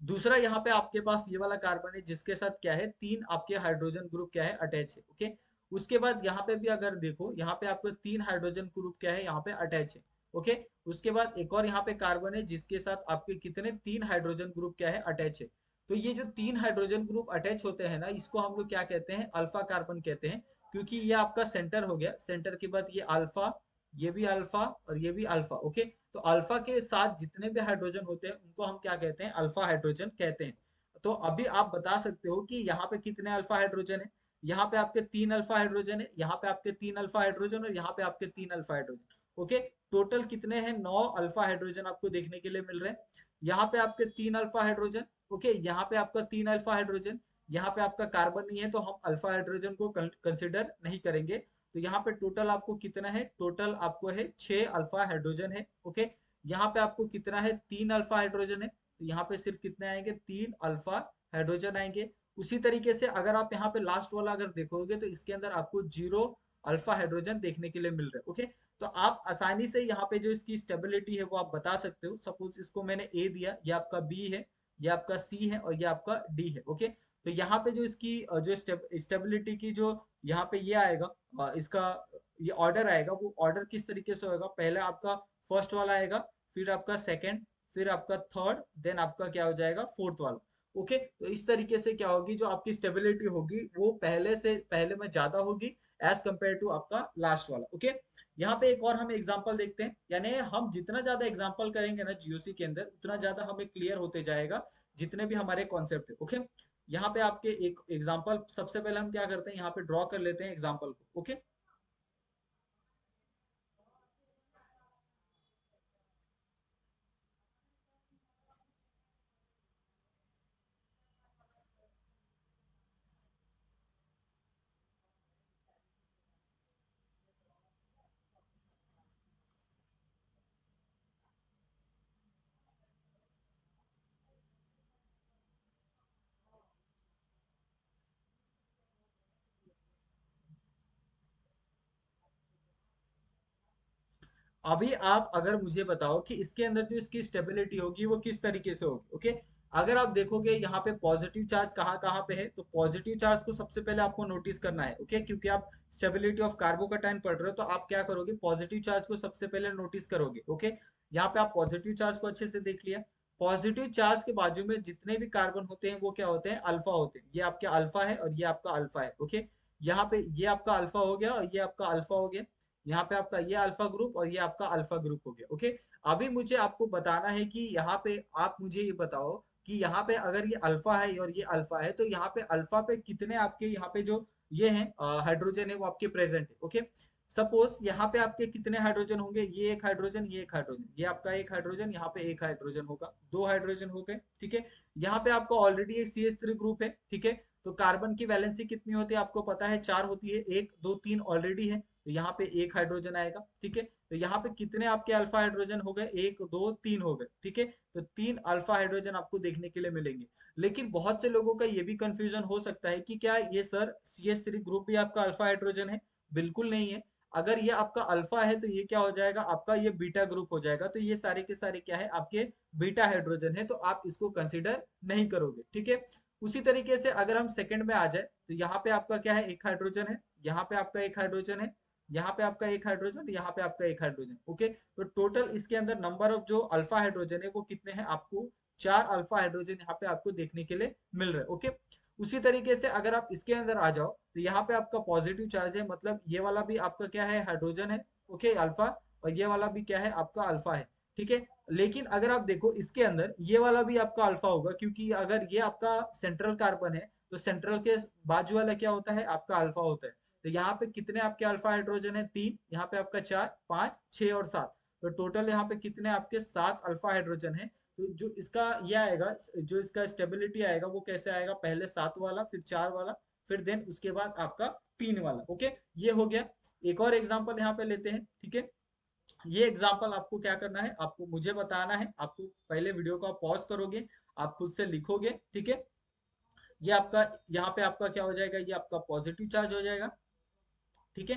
दूसरा यहाँ पे आपके पास ये वाला कार्बन है जिसके साथ क्या है, तीन आपके हाइड्रोजन ग्रुप क्या है, अटैच है, ओके। उसके बाद यहाँ पे भी अगर देखो, यहाँ पे आपको तीन हाइड्रोजन ग्रुप क्या है, यहाँ पे अटैच है, ओके। उसके बाद एक और यहाँ पे कार्बन है जिसके साथ आपके कितने, तीन हाइड्रोजन ग्रुप क्या है, अटैच है। तो ये जो तीन हाइड्रोजन ग्रुप अटैच होते हैं ना, इसको हम लोग क्या कहते हैं, अल्फा कार्बन कहते हैं। क्योंकि ये आपका सेंटर हो गया, सेंटर के बाद ये अल्फा, ये भी अल्फा और ये भी अल्फा, ओके। तो अल्फा के साथ जितने भी हाइड्रोजन होते हैं उनको हम क्या कहते हैं, अल्फा हाइड्रोजन कहते हैं। तो अभी आप बता सकते हो कि यहाँ पे कितने अल्फा हाइड्रोजन है। यहाँ पे आपके तीन अल्फा हाइड्रोजन है, यहाँ पे आपके तीन अल्फा हाइड्रोजन और यहाँ पे आपके तीन अल्फा हाइड्रोजन, ओके। टोटल कितने हैं, 9 अल्फा हाइड्रोजन आपको देखने के लिए मिल रहे हैं। यहाँ पे आपके तीन अल्फा हाइड्रोजन, ओके, यहाँ पे आपका तीन अल्फा हाइड्रोजन। यहाँ पे आपका कार्बन नहीं है तो हम अल्फा हाइड्रोजन को कंसिडर नहीं करेंगे। तो यहाँ पे टोटल आपको कितना है, टोटल आपको है 6 अल्फा हाइड्रोजन है, ओके। यहाँ पे आपको कितना है, तीन अल्फा हाइड्रोजन है, तो यहाँ पे सिर्फ कितने आएंगे, तीन अल्फा हाइड्रोजन आएंगे। उसी तरीके से अगर आप यहाँ पे लास्ट वाला अगर देखोगे तो इसके अंदर आपको जीरो अल्फा हाइड्रोजन देखने के लिए मिल रहा है, ओके। तो आप आसानी से यहाँ पे जो इसकी स्टेबिलिटी है वो आप बता सकते हो। सपोज इसको मैंने ए दिया, ये आपका बी है, ये आपका सी है और ये आपका डी है, ओके। तो यहाँ पे जो इसकी जो स्टेबिलिटी की जो यहाँ पे ये आएगा, इसका ये ऑर्डर आएगा, वो ऑर्डर किस तरीके से होगा, पहले आपका फर्स्ट वाला आएगा, फिर आपका सेकंड, फिर आपका थर्ड, देन आपका क्या हो जाएगा, फोर्थ वाला, ओके। तो इस तरीके से क्या होगी, जो आपकी स्टेबिलिटी होगी वो पहले से पहले में ज्यादा होगी एज कंपेयर टू आपका लास्ट वाला, ओके। यहाँ पे एक और हम एग्जांपल देखते हैं, यानी हम जितना ज्यादा एग्जांपल करेंगे ना जीओसी के अंदर, उतना ज्यादा हमें क्लियर होते जाएगा जितने भी हमारे कॉन्सेप्ट है, ओके। यहाँ पे आपके एक एग्जांपल, सबसे पहले हम क्या करते हैं, यहाँ पे ड्रॉ कर लेते हैं एग्जांपल को, ओके। अभी आप अगर मुझे बताओ कि इसके अंदर जो इसकी स्टेबिलिटी होगी वो किस तरीके से होगी, ओके। अगर आप देखोगे यहाँ पे पॉजिटिव चार्ज कहाँ कहाँ पे है, तो पॉजिटिव चार्ज को सबसे पहले आपको नोटिस करना है, ओके। क्योंकि आप स्टेबिलिटी ऑफ कार्बोकैटायन पढ़ रहे हो, तो आप क्या करोगे, पॉजिटिव चार्ज को सबसे पहले नोटिस करोगे, ओके। यहाँ पे आप पॉजिटिव चार्ज को अच्छे से देख लिया। पॉजिटिव चार्ज के बाजू में जितने भी कार्बन होते हैं वो क्या होते हैं, अल्फा होते हैं। ये आपके अल्फा है और ये आपका अल्फा है, ओके। यहाँ पे ये आपका अल्फा हो गया और ये आपका अल्फा हो गया। यहाँ पे आपका ये अल्फा ग्रुप और ये आपका अल्फा ग्रुप हो गया, ओके। अभी मुझे आपको बताना है कि यहाँ पे आप मुझे ये बताओ कि यहाँ पे अगर ये अल्फा है और ये अल्फा है, तो यहाँ पे अल्फा पे कितने आपके यहाँ पे जो ये हैं हाइड्रोजन है वो आपके प्रेजेंट है, ओके। सपोज यहाँ पे आपके कितने हाइड्रोजन होंगे, ये एक हाइड्रोजन, ये एक हाइड्रोजन, ये आपका एक हाइड्रोजन, यहाँ पे एक हाइड्रोजन होगा, दो हाइड्रोजन हो गए, ठीक है। यहाँ पे आपका ऑलरेडी एक CH3 ग्रुप है, ठीक है। तो कार्बन की वैलेंसी कितनी होती है आपको पता है, चार होती है, एक दो तीन ऑलरेडी है, तो यहाँ पे एक हाइड्रोजन आएगा, ठीक है। तो यहाँ पे कितने आपके अल्फा हाइड्रोजन हो गए, एक दो तीन हो गए, ठीक है। तो तीन अल्फा हाइड्रोजन आपको देखने के लिए मिलेंगे। लेकिन बहुत से लोगों का ये भी कंफ्यूजन हो सकता है कि क्या ये सर CH3 ग्रुप भी आपका अल्फा हाइड्रोजन है। बिल्कुल नहीं है। अगर ये आपका अल्फा है तो ये क्या हो जाएगा, आपका ये बीटा ग्रुप हो जाएगा। तो ये सारे के सारे क्या है, आपके बीटा हाइड्रोजन है, तो आप इसको कंसिडर नहीं करोगे, ठीक है। उसी तरीके से अगर हम सेकंड में आ जाए, तो यहाँ पे आपका क्या है, एक हाइड्रोजन है, यहाँ पे आपका एक हाइड्रोजन है, यहाँ पे आपका एक हाइड्रोजन, यहाँ पे आपका एक हाइड्रोजन, ओके। तो टोटल इसके अंदर नंबर ऑफ जो अल्फा हाइड्रोजन है वो कितने हैं, आपको चार अल्फा हाइड्रोजन यहाँ पे आपको देखने के लिए मिल रहे हैं, ओके। उसी तरीके से अगर आप इसके अंदर आ जाओ, तो यहाँ पे आपका पॉजिटिव चार्ज है, मतलब ये वाला भी आपका क्या है, हाइड्रोजन है, ओके, अल्फा। और ये वाला भी क्या है, आपका अल्फा है, ठीक है। लेकिन अगर आप देखो इसके अंदर ये वाला भी आपका अल्फा होगा, क्योंकि अगर ये आपका सेंट्रल कार्बन है तो सेंट्रल के बाजू वाला क्या होता है, आपका अल्फा होता है। तो यहाँ पे कितने आपके अल्फा हाइड्रोजन है, तीन, यहाँ पे आपका चार, पांच, छह और सात। तो टोटल यहाँ पे कितने आपके सात अल्फा हाइड्रोजन है। तो जो इसका ये आएगा, जो इसका स्टेबिलिटी आएगा वो कैसे आएगा, पहले सात वाला, फिर चार वाला, फिर देन उसके बाद आपका तीन वाला, ओके। ये हो गया। एक और एग्जांपल यहाँ पे लेते हैं, ठीक है। ये एग्जाम्पल आपको क्या करना है, आपको मुझे बताना है, आपको पहले वीडियो को आप पॉज करोगे, आप खुद से लिखोगे, ठीक है। ये आपका, यहाँ पे आपका क्या हो जाएगा, ये आपका पॉजिटिव चार्ज हो जाएगा, ठीक है।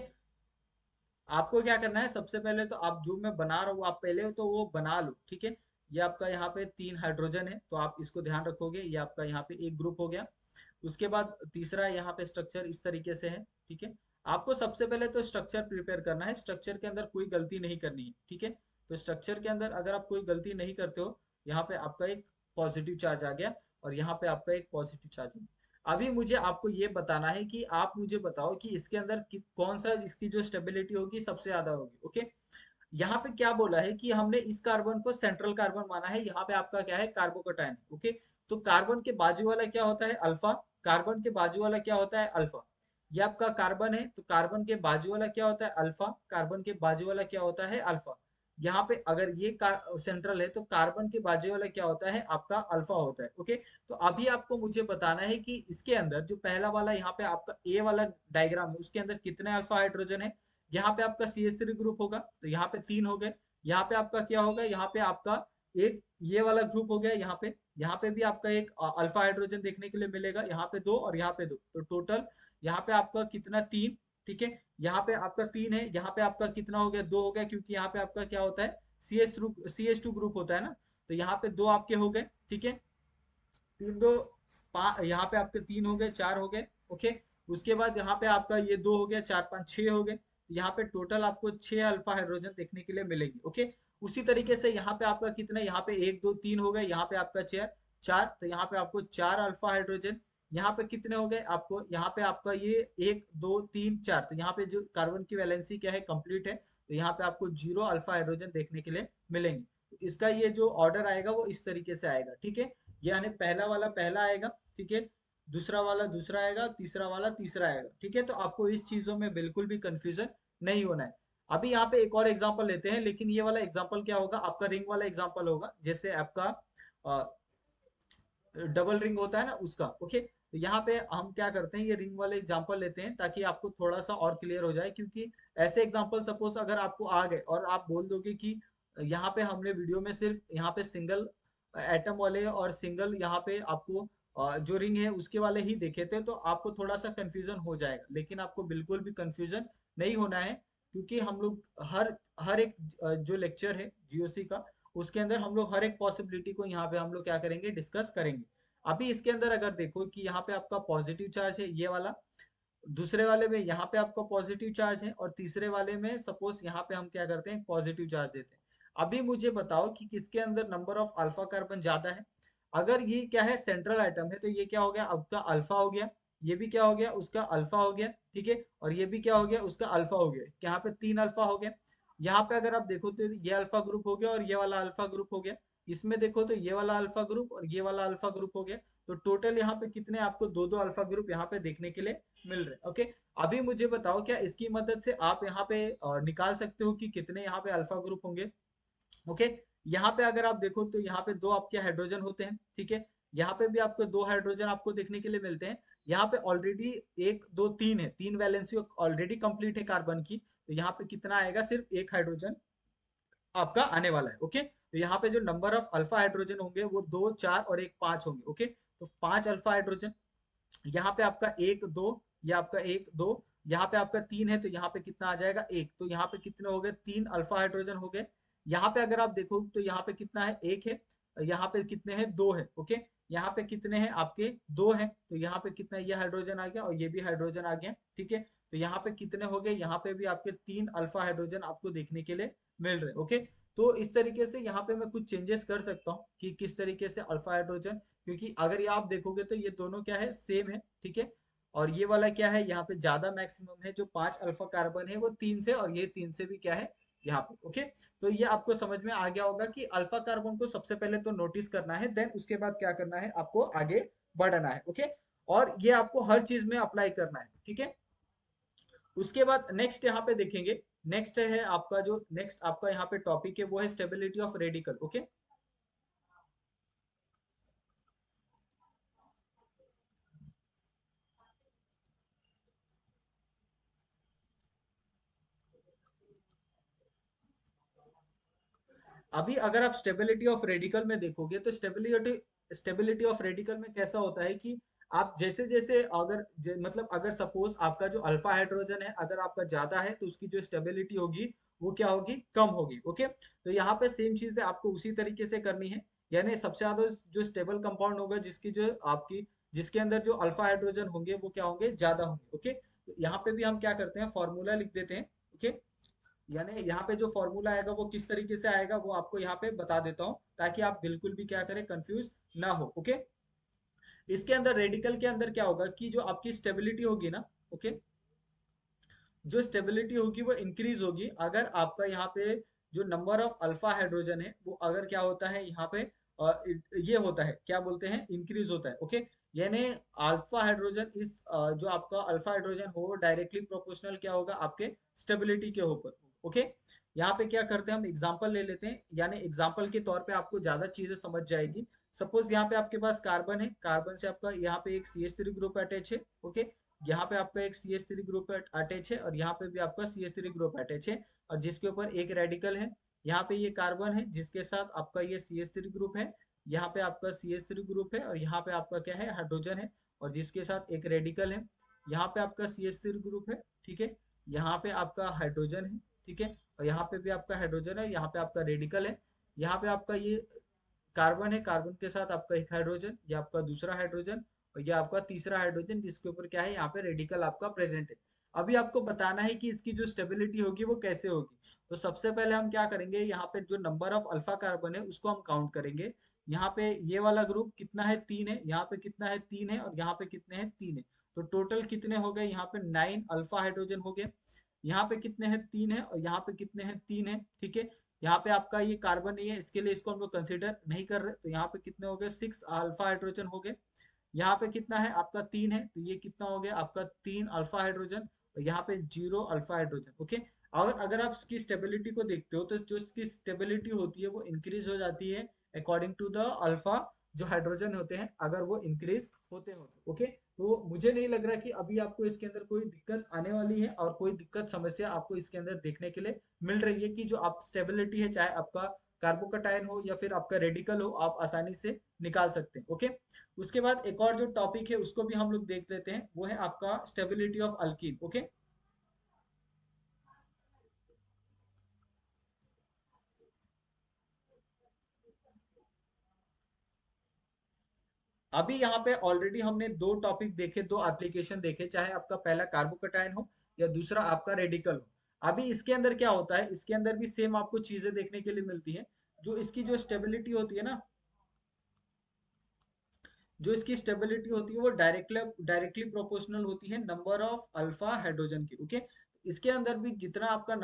आपको क्या करना है, सबसे पहले तो आप जो मैं बना रहा हूँ आप पहले तो वो बना लो, ठीक है। ये आपका यहाँ पे 3 हाइड्रोजन है, तो आप इसको ध्यान रखोगे, ये आपका यहाँ पे एक ग्रुप हो गया। उसके बाद तीसरा यहाँ पे स्ट्रक्चर इस तरीके से है, ठीक है। आपको सबसे पहले तो स्ट्रक्चर प्रिपेयर करना है, स्ट्रक्चर के अंदर कोई गलती नहीं करनी है, ठीक है। तो स्ट्रक्चर के अंदर अगर आप कोई गलती नहीं करते हो, यहाँ पे आपका एक पॉजिटिव चार्ज आ गया और यहाँ पे आपका एक पॉजिटिव चार्ज हो गया। अभी मुझे आपको ये बताना है कि आप मुझे बताओ कि इसके अंदर कौन सा इसकी जो स्टेबिलिटी होगी सबसे ज्यादा होगी, ओके। यहाँ पे क्या बोला है कि हमने इस कार्बन को सेंट्रल कार्बन माना है, यहाँ पे आपका क्या है, कार्बोकटायन, ओके। तो कार्बन के बाजू वाला क्या होता है, अल्फा। कार्बन के बाजू वाला क्या होता है, अल्फा। ये आपका कार्बन है, तो कार्बन के बाजू वाला क्या होता है, अल्फा। कार्बन के बाजू वाला क्या होता है, अल्फा। यहाँ पे अगर ये सेंट्रल है तो कार्बन के बाजू वाला क्या होता है, आपका अल्फा होता है, ओके। तो अभी आपको मुझे बताना है कि इसके अंदर जो पहला वाला यहाँ पे आपका ए वाला डायग्राम है, उसके अंदर कितने अल्फा हाइड्रोजन है। यहाँ पे आपका CH3 ग्रुप होगा, तो यहाँ पे 3 हो गए। यहाँ पे आपका क्या होगा, यहाँ पे आपका एक ये वाला ग्रुप हो गया, यहाँ पे भी आपका एक अल्फा हाइड्रोजन देखने के लिए मिलेगा, यहाँ पे 2 और यहाँ पे 2, तो टोटल यहाँ पे आपका कितना, 3, ठीक है। यहाँ पे आपका 3 है, यहाँ पे आपका कितना हो गया, 2 हो गया, क्योंकि यहाँ पे आपका क्या होता है, CH2 ग्रुप होता है ना। तो यहाँ पे 2 आपके हो गए, ठीक है। तीन दो यहाँ पे आपके 3 हो गए, 4 हो गए, ओके। उसके बाद यहाँ पे आपका ये 2 हो गया, 4 5 6 हो गए। यहाँ पे टोटल आपको 6 अल्फा हाइड्रोजन देखने के लिए मिलेंगे, ओके। उसी तरीके से यहाँ पे आपका कितना, यहाँ पे 1 2 3 हो गए, यहाँ पे आपका 4 4, तो यहाँ पे आपको 4 अल्फा हाइड्रोजन। यहाँ पे कितने हो गए आपको, यहाँ पे आपका ये 1 2 3 4, तो यहाँ पे जो कार्बन की वैलेंसी क्या है, कंप्लीट है। तो यहाँ पे आपको 0 अल्फा हाइड्रोजन देखने के लिए मिलेंगे। तो इसका ये जो ऑर्डर आएगा वो इस तरीके से आएगा, ठीक है। यानी पहला वाला पहला आएगा, ठीक है। दूसरा वाला दूसरा आएगा, तीसरा वाला तीसरा आएगा, ठीक है। तो आपको इस चीजों में बिल्कुल भी कंफ्यूजन नहीं होना है। अभी यहाँ पे एक और एग्जांपल लेते हैं, लेकिन ये वाला एग्जांपल क्या होगा, आपका रिंग वाला एग्जांपल होगा, जैसे आपका डबल रिंग होता है ना उसका, ओके। तो यहाँ पे हम क्या करते हैं, ये रिंग वाले एग्जांपल लेते हैं ताकि आपको थोड़ा सा और क्लियर हो जाए, क्योंकि ऐसे एग्जांपल सपोज अगर आपको आ गए और आप बोल दोगे कि यहाँ पे हमने वीडियो में सिर्फ यहाँ पे सिंगल एटम वाले और सिंगल यहाँ पे आपको जो रिंग है उसके वाले ही देखे थे, तो आपको थोड़ा सा कंफ्यूजन हो जाएगा। लेकिन आपको बिल्कुल भी कंफ्यूजन नहीं होना है, क्योंकि हम लोग हर हर एक जो लेक्चर है जीओसी का, उसके अंदर हम लोग हर एक पॉसिबिलिटी को यहाँ पे हम लोग क्या करेंगे, डिस्कस करेंगे। अभी इसके अंदर अगर देखो कि यहाँ पे आपका पॉजिटिव चार्ज है ये वाला, दूसरे वाले में यहाँ पे आपका पॉजिटिव चार्ज है, और तीसरे वाले में सपोज यहाँ पे हम क्या करते हैं, पॉजिटिव चार्ज देते हैं। अभी मुझे बताओ कि किसके अंदर नंबर ऑफ अल्फा कार्बन ज्यादा है। अगर ये क्या है, सेंट्रल आइटम है, तो ये क्या हो गया, आपका अल्फा हो गया। ये भी क्या हो गया, उसका अल्फा हो गया, ठीक है। और ये भी क्या हो गया, उसका अल्फा हो गया। यहाँ पे 3 अल्फा हो गया। यहाँ पे अगर आप देखो तो ये अल्फा ग्रुप हो गया और ये वाला अल्फा ग्रुप हो गया। इसमें देखो तो ये वाला अल्फा ग्रुप और ये वाला अल्फा ग्रुप हो गया। तो टोटल यहाँ पे कितने आपको दो दो अल्फा ग्रुप यहाँ पे देखने के लिए मिल रहे हैं, ओके। अभी मुझे बताओ, क्या इसकी मदद से आप यहाँ पे निकाल सकते हो कि कितने यहाँ पे अल्फा ग्रुप होंगे, ओके। यहाँ पे अगर आप देखो तो यहाँ पे 2 आपके हाइड्रोजन होते हैं, ठीक है। यहाँ पे भी आपको 2 हाइड्रोजन आपको देखने के लिए मिलते हैं। यहाँ पे ऑलरेडी 1 2 3 है, 3 वैलेंसी ऑलरेडी कंप्लीट है कार्बन की, तो यहाँ पे कितना आएगा, सिर्फ एक हाइड्रोजन आपका आने वाला है, ओके। तो यहाँ पे जो नंबर ऑफ अल्फा हाइड्रोजन होंगे वो 2 4 और एक 5 होंगे, ओके। तो 5 अल्फा हाइड्रोजन। यहाँ पे आपका 1 2, ये आपका 1 2। यहाँ पे आपका 3 है, तो यहाँ पे कितना आ जाएगा, 1। तो यहाँ पे कितने हो गए, 3 अल्फा हाइड्रोजन हो गए। यहाँ पे अगर आप देखो तो यहाँ पे कितना है, 1 है। यहाँ पे कितने हैं, 2 है, ओके। यहाँ पे कितने हैं आपके, 2 है। तो यहाँ पे कितना, ये हाइड्रोजन आ गया और ये भी हाइड्रोजन आ गया, ठीक है। तो यहाँ पे कितने हो गए, यहाँ पे भी आपके 3 अल्फा हाइड्रोजन आपको देखने के लिए मिल रहे, ओके। तो इस तरीके से यहाँ पे मैं कुछ चेंजेस कर सकता हूँ कि किस तरीके से अल्फा हाइड्रोजन, क्योंकि अगर ये आप देखोगे तो ये दोनों क्या है, सेम है, ठीक है। और ये वाला क्या है, यहाँ पे ज्यादा मैक्सिमम है, जो 5 अल्फा कार्बन है वो 3 से, और ये 3 से भी क्या है यहाँ पे, ओके। तो ये आपको समझ में आ गया होगा कि अल्फा कार्बन को सबसे पहले तो नोटिस करना है, देन उसके बाद क्या करना है, आपको आगे बढ़ना है, ओके। और ये आपको हर चीज में अप्लाई करना है, ठीक है। उसके बाद नेक्स्ट यहाँ पे देखेंगे, नेक्स्ट है आपका जो नेक्स्ट आपका यहाँ पे टॉपिक है वो है स्टेबिलिटी ऑफ रेडिकल, ओके। अभी अगर आप स्टेबिलिटी ऑफ रेडिकल में देखोगे तो स्टेबिलिटी स्टेबिलिटी ऑफ रेडिकल में कैसा होता है कि आप जैसे जैसे अगर मतलब अगर सपोज आपका जो अल्फा हाइड्रोजन है अगर आपका ज्यादा है तो उसकी जो स्टेबिलिटी होगी वो क्या होगी, कम होगी। ओके, तो यहाँ पे सेम चीज है, आपको उसी तरीके से करनी है। यानी सबसे ज्यादा जो स्टेबल कंपाउंड होगा जिसकी जो आपकी जिसके अंदर जो अल्फा हाइड्रोजन होंगे वो क्या होंगे, ज्यादा होंगे। ओके, तो यहाँ पे भी हम क्या करते हैं, फॉर्मूला लिख देते हैं। ओके, यानी यहाँ पे जो फॉर्मूला आएगा वो किस तरीके से आएगा वो आपको यहाँ पे बता देता हूँ, ताकि आप बिल्कुल भी क्या करें, कंफ्यूज ना हो। ओके, इसके अंदर रेडिकल के अंदर क्या होगा कि जो आपकी स्टेबिलिटी होगी ना, ओके, जो स्टेबिलिटी होगी वो इंक्रीज होगी अगर आपका यहाँ पे जो नंबर ऑफ अल्फा हाइड्रोजन है वो अगर क्या होता है यहाँ पे ये होता है, क्या बोलते हैं, इंक्रीज होता है। ओके, यानी अल्फा हाइड्रोजन इस जो आपका अल्फा हाइड्रोजन हो डायरेक्टली प्रोपोर्शनल क्या होगा आपके स्टेबिलिटी के ऊपर। ओके, यहाँ पे क्या करते हैं, हम एग्जांपल ले लेते हैं, यानी एग्जांपल के तौर पे आपको ज्यादा चीजें समझ जाएगी। सपोज यहाँ पे आपके पास कार्बन है, कार्बन से आपका यहाँ पे एक CH3 ग्रुप अटैच है। ओके, यहाँ पे आपका एक CH3 ग्रुप अटैच है और यहाँ पे भी आपका CH3 ग्रुप अटैच है, और जिसके ऊपर एक रेडिकल है। यहाँ पे ये कार्बन है जिसके साथ आपका ये CH3 ग्रुप है, यहाँ पे आपका CH3 ग्रुप है, और यहाँ पे आपका क्या है, हाइड्रोजन है, और जिसके साथ एक रेडिकल है। यहाँ पे आपका CH3 ग्रुप है, ठीक है, यहाँ पे आपका हाइड्रोजन है, ठीक है, और यहाँ पे भी आपका हाइड्रोजन है, यहाँ पे आपका रेडिकल है। यहाँ पे आपका ये कार्बन है, कार्बन के साथ आपका एक हाइड्रोजन, ये आपका दूसरा हाइड्रोजन, और ये आपका तीसरा हाइड्रोजन जिसके ऊपर क्या है, यहाँ पे रेडिकल आपका प्रेजेंट है। अभी आपको बताना है कि इसकी जो स्टेबिलिटी होगी वो कैसे होगी। तो सबसे पहले हम क्या करेंगे, यहाँ पे जो नंबर ऑफ अल्फा कार्बन है उसको हम काउंट करेंगे। यहाँ पे ये वाला ग्रुप कितना है, 3 है, यहाँ पे कितना है, 3 है, और यहाँ पे कितने हैं, 3 है। तो टोटल कितने हो गए, यहाँ पे 9 अल्फा हाइड्रोजन हो गए। यहाँ पे कितने हैं, 3 है, और यहाँ पे कितने हैं, 3 है, ठीक है। यहाँ पे आपका ये कार्बन नहीं है, इसके लिए इसको हम लोग कंसिडर नहीं कर रहे, तो यहाँ पे कितने हो गए, 6 अल्फा हाइड्रोजन हो गए। यहाँ पे कितना है आपका, 3 है, तो ये कितना हो गया आपका, 3 अल्फा हाइड्रोजन, और यहाँ पे 0 अल्फा हाइड्रोजन। ओके, अगर अगर आप इसकी स्टेबिलिटी को देखते हो तो जो इसकी स्टेबिलिटी होती है वो इंक्रीज हो जाती है अकॉर्डिंग टू द अल्फा जो हाइड्रोजन होते हैं, अगर वो इंक्रीज होते हो तो। ओके, तो मुझे नहीं लग रहा कि अभी आपको इसके अंदर कोई दिक्कत आने वाली है, और कोई दिक्कत समस्या आपको इसके अंदर देखने के लिए मिल रही है, कि जो आप स्टेबिलिटी है, चाहे आपका कार्बोकटायन हो या फिर आपका रेडिकल हो, आप आसानी से निकाल सकते हैं। ओके, उसके बाद एक और जो टॉपिक है उसको भी हम लोग देख लेते हैं, वो है आपका स्टेबिलिटी ऑफ अल्कीन। ओके, अभी यहाँ पे ऑलरेडी हमने दो टॉपिक देखे, दो एप्लीकेशन देखे, चाहे आपका पहला कार्बोकटायन हो या दूसरा आपका रेडिकल हो। अभी इसके अंदर क्या होता है, इसके अंदर भी सेम आपको चीजें देखने के लिए मिलती है। जो इसकी जो स्टेबिलिटी होती है ना, जो इसकी स्टेबिलिटी होती है वो डायरेक्टली प्रोपोर्शनल होती है नंबर ऑफ अल्फा हाइड्रोजन की। ओके, इसके अंदर भी जितना आपका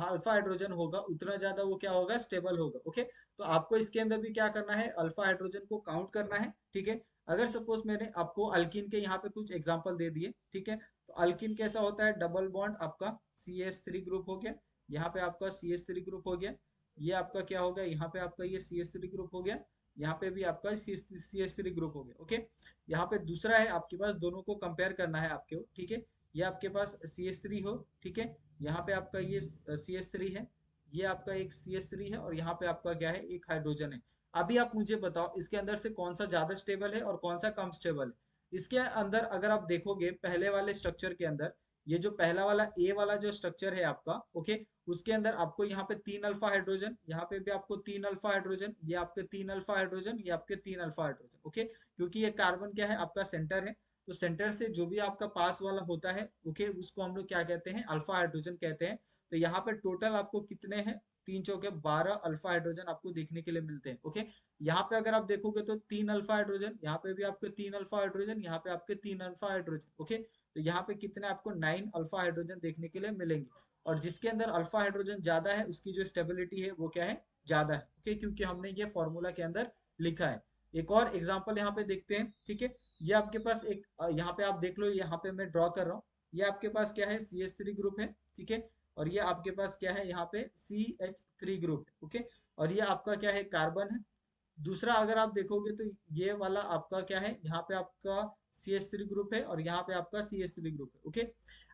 अल्फा हाइड्रोजन होगा उतना ज्यादा वो क्या होगा, स्टेबल होगा। ओके, तो आपको इसके अंदर भी क्या करना है, अल्फा हाइड्रोजन को काउंट करना है, ठीक है। अगर सपोज मैंने आपको अल्कीन के यहाँ पे कुछ एग्जांपल दे दिए, ठीक है, तो अल्कीन कैसा होता है, डबल बॉन्ड आपका CH3 ग्रुप हो गया, यहाँ पे आपका CH3 ग्रुप हो गया, ये आपका क्या हो गया, यहाँ पे आपका ये CH3 ग्रुप हो गया, यहाँ पे भी आपका CH3 ग्रुप हो गया। ओके, यहाँ पे दूसरा है आपके पास, दोनों को कंपेयर करना है आपके, ठीक है। ये आपके पास CH3 हो, ठीक है, यहाँ पे आपका ये CH3 है, ये आपका एक CH3 है, और यहाँ पे आपका क्या है, एक हाइड्रोजन है। अभी आप मुझे बताओ इसके अंदर से कौन सा ज्यादा स्टेबल है और कौन सा कम स्टेबल है। इसके अंदर अगर आप देखोगे पहले वाले स्ट्रक्चर के अंदर, ये जो पहला वाला ए वाला जो स्ट्रक्चर है आपका, ओके, उसके अंदर आपको यहाँ पे 3 अल्फा हाइड्रोजन, यहाँ पे भी आपको 3 अल्फा हाइड्रोजन, ये आपके 3 अल्फा हाइड्रोजन, ये आपके 3 अल्फा हाइड्रोजन। ओके, क्योंकि ये कार्बन क्या है, आपका सेंटर है, तो सेंटर से जो भी आपका पास वाला होता है, ओके, उसको हम लोग क्या कहते हैं, अल्फा हाइड्रोजन कहते हैं। तो यहाँ पे टोटल आपको कितने हैं, 3 चौके 12 अल्फा हाइड्रोजन आपको देखने के लिए मिलते हैं। ओके, यहाँ पे अगर आप देखोगे तो 3 अल्फा हाइड्रोजन, यहाँ पे भी आपके 3 अल्फा हाइड्रोजन, यहाँ पे आपके 3 अल्फा हाइड्रोजन। ओके, तो यहाँ पे कितने आपको 9 अल्फा हाइड्रोजन देखने के लिए मिलेंगे, और जिसके अंदर अल्फा हाइड्रोजन ज्यादा है उसकी जो स्टेबिलिटी है वो क्या है, ज्यादा है। ओके, क्योंकि हमने ये फॉर्मूला के अंदर लिखा है। एक और एग्जांपल यहाँ पे देखते हैं, ठीक है। ये आपके पास एक यहाँ पे आप देख लो, यहाँ पे मैं ड्रॉ कर रहा हूँ, ये आपके पास क्या है, CH3 ग्रुप है, ठीक है, और ये आपके पास क्या है, यहाँ पे CH3 ग्रुप है। ओके, और ये आपका क्या है, कार्बन है। दूसरा अगर आप देखोगे तो ये वाला आपका क्या है, यहाँ पे आपका CH3 ग्रुप है, और यहाँ पे आपका CH3 ग्रुप है। ओके,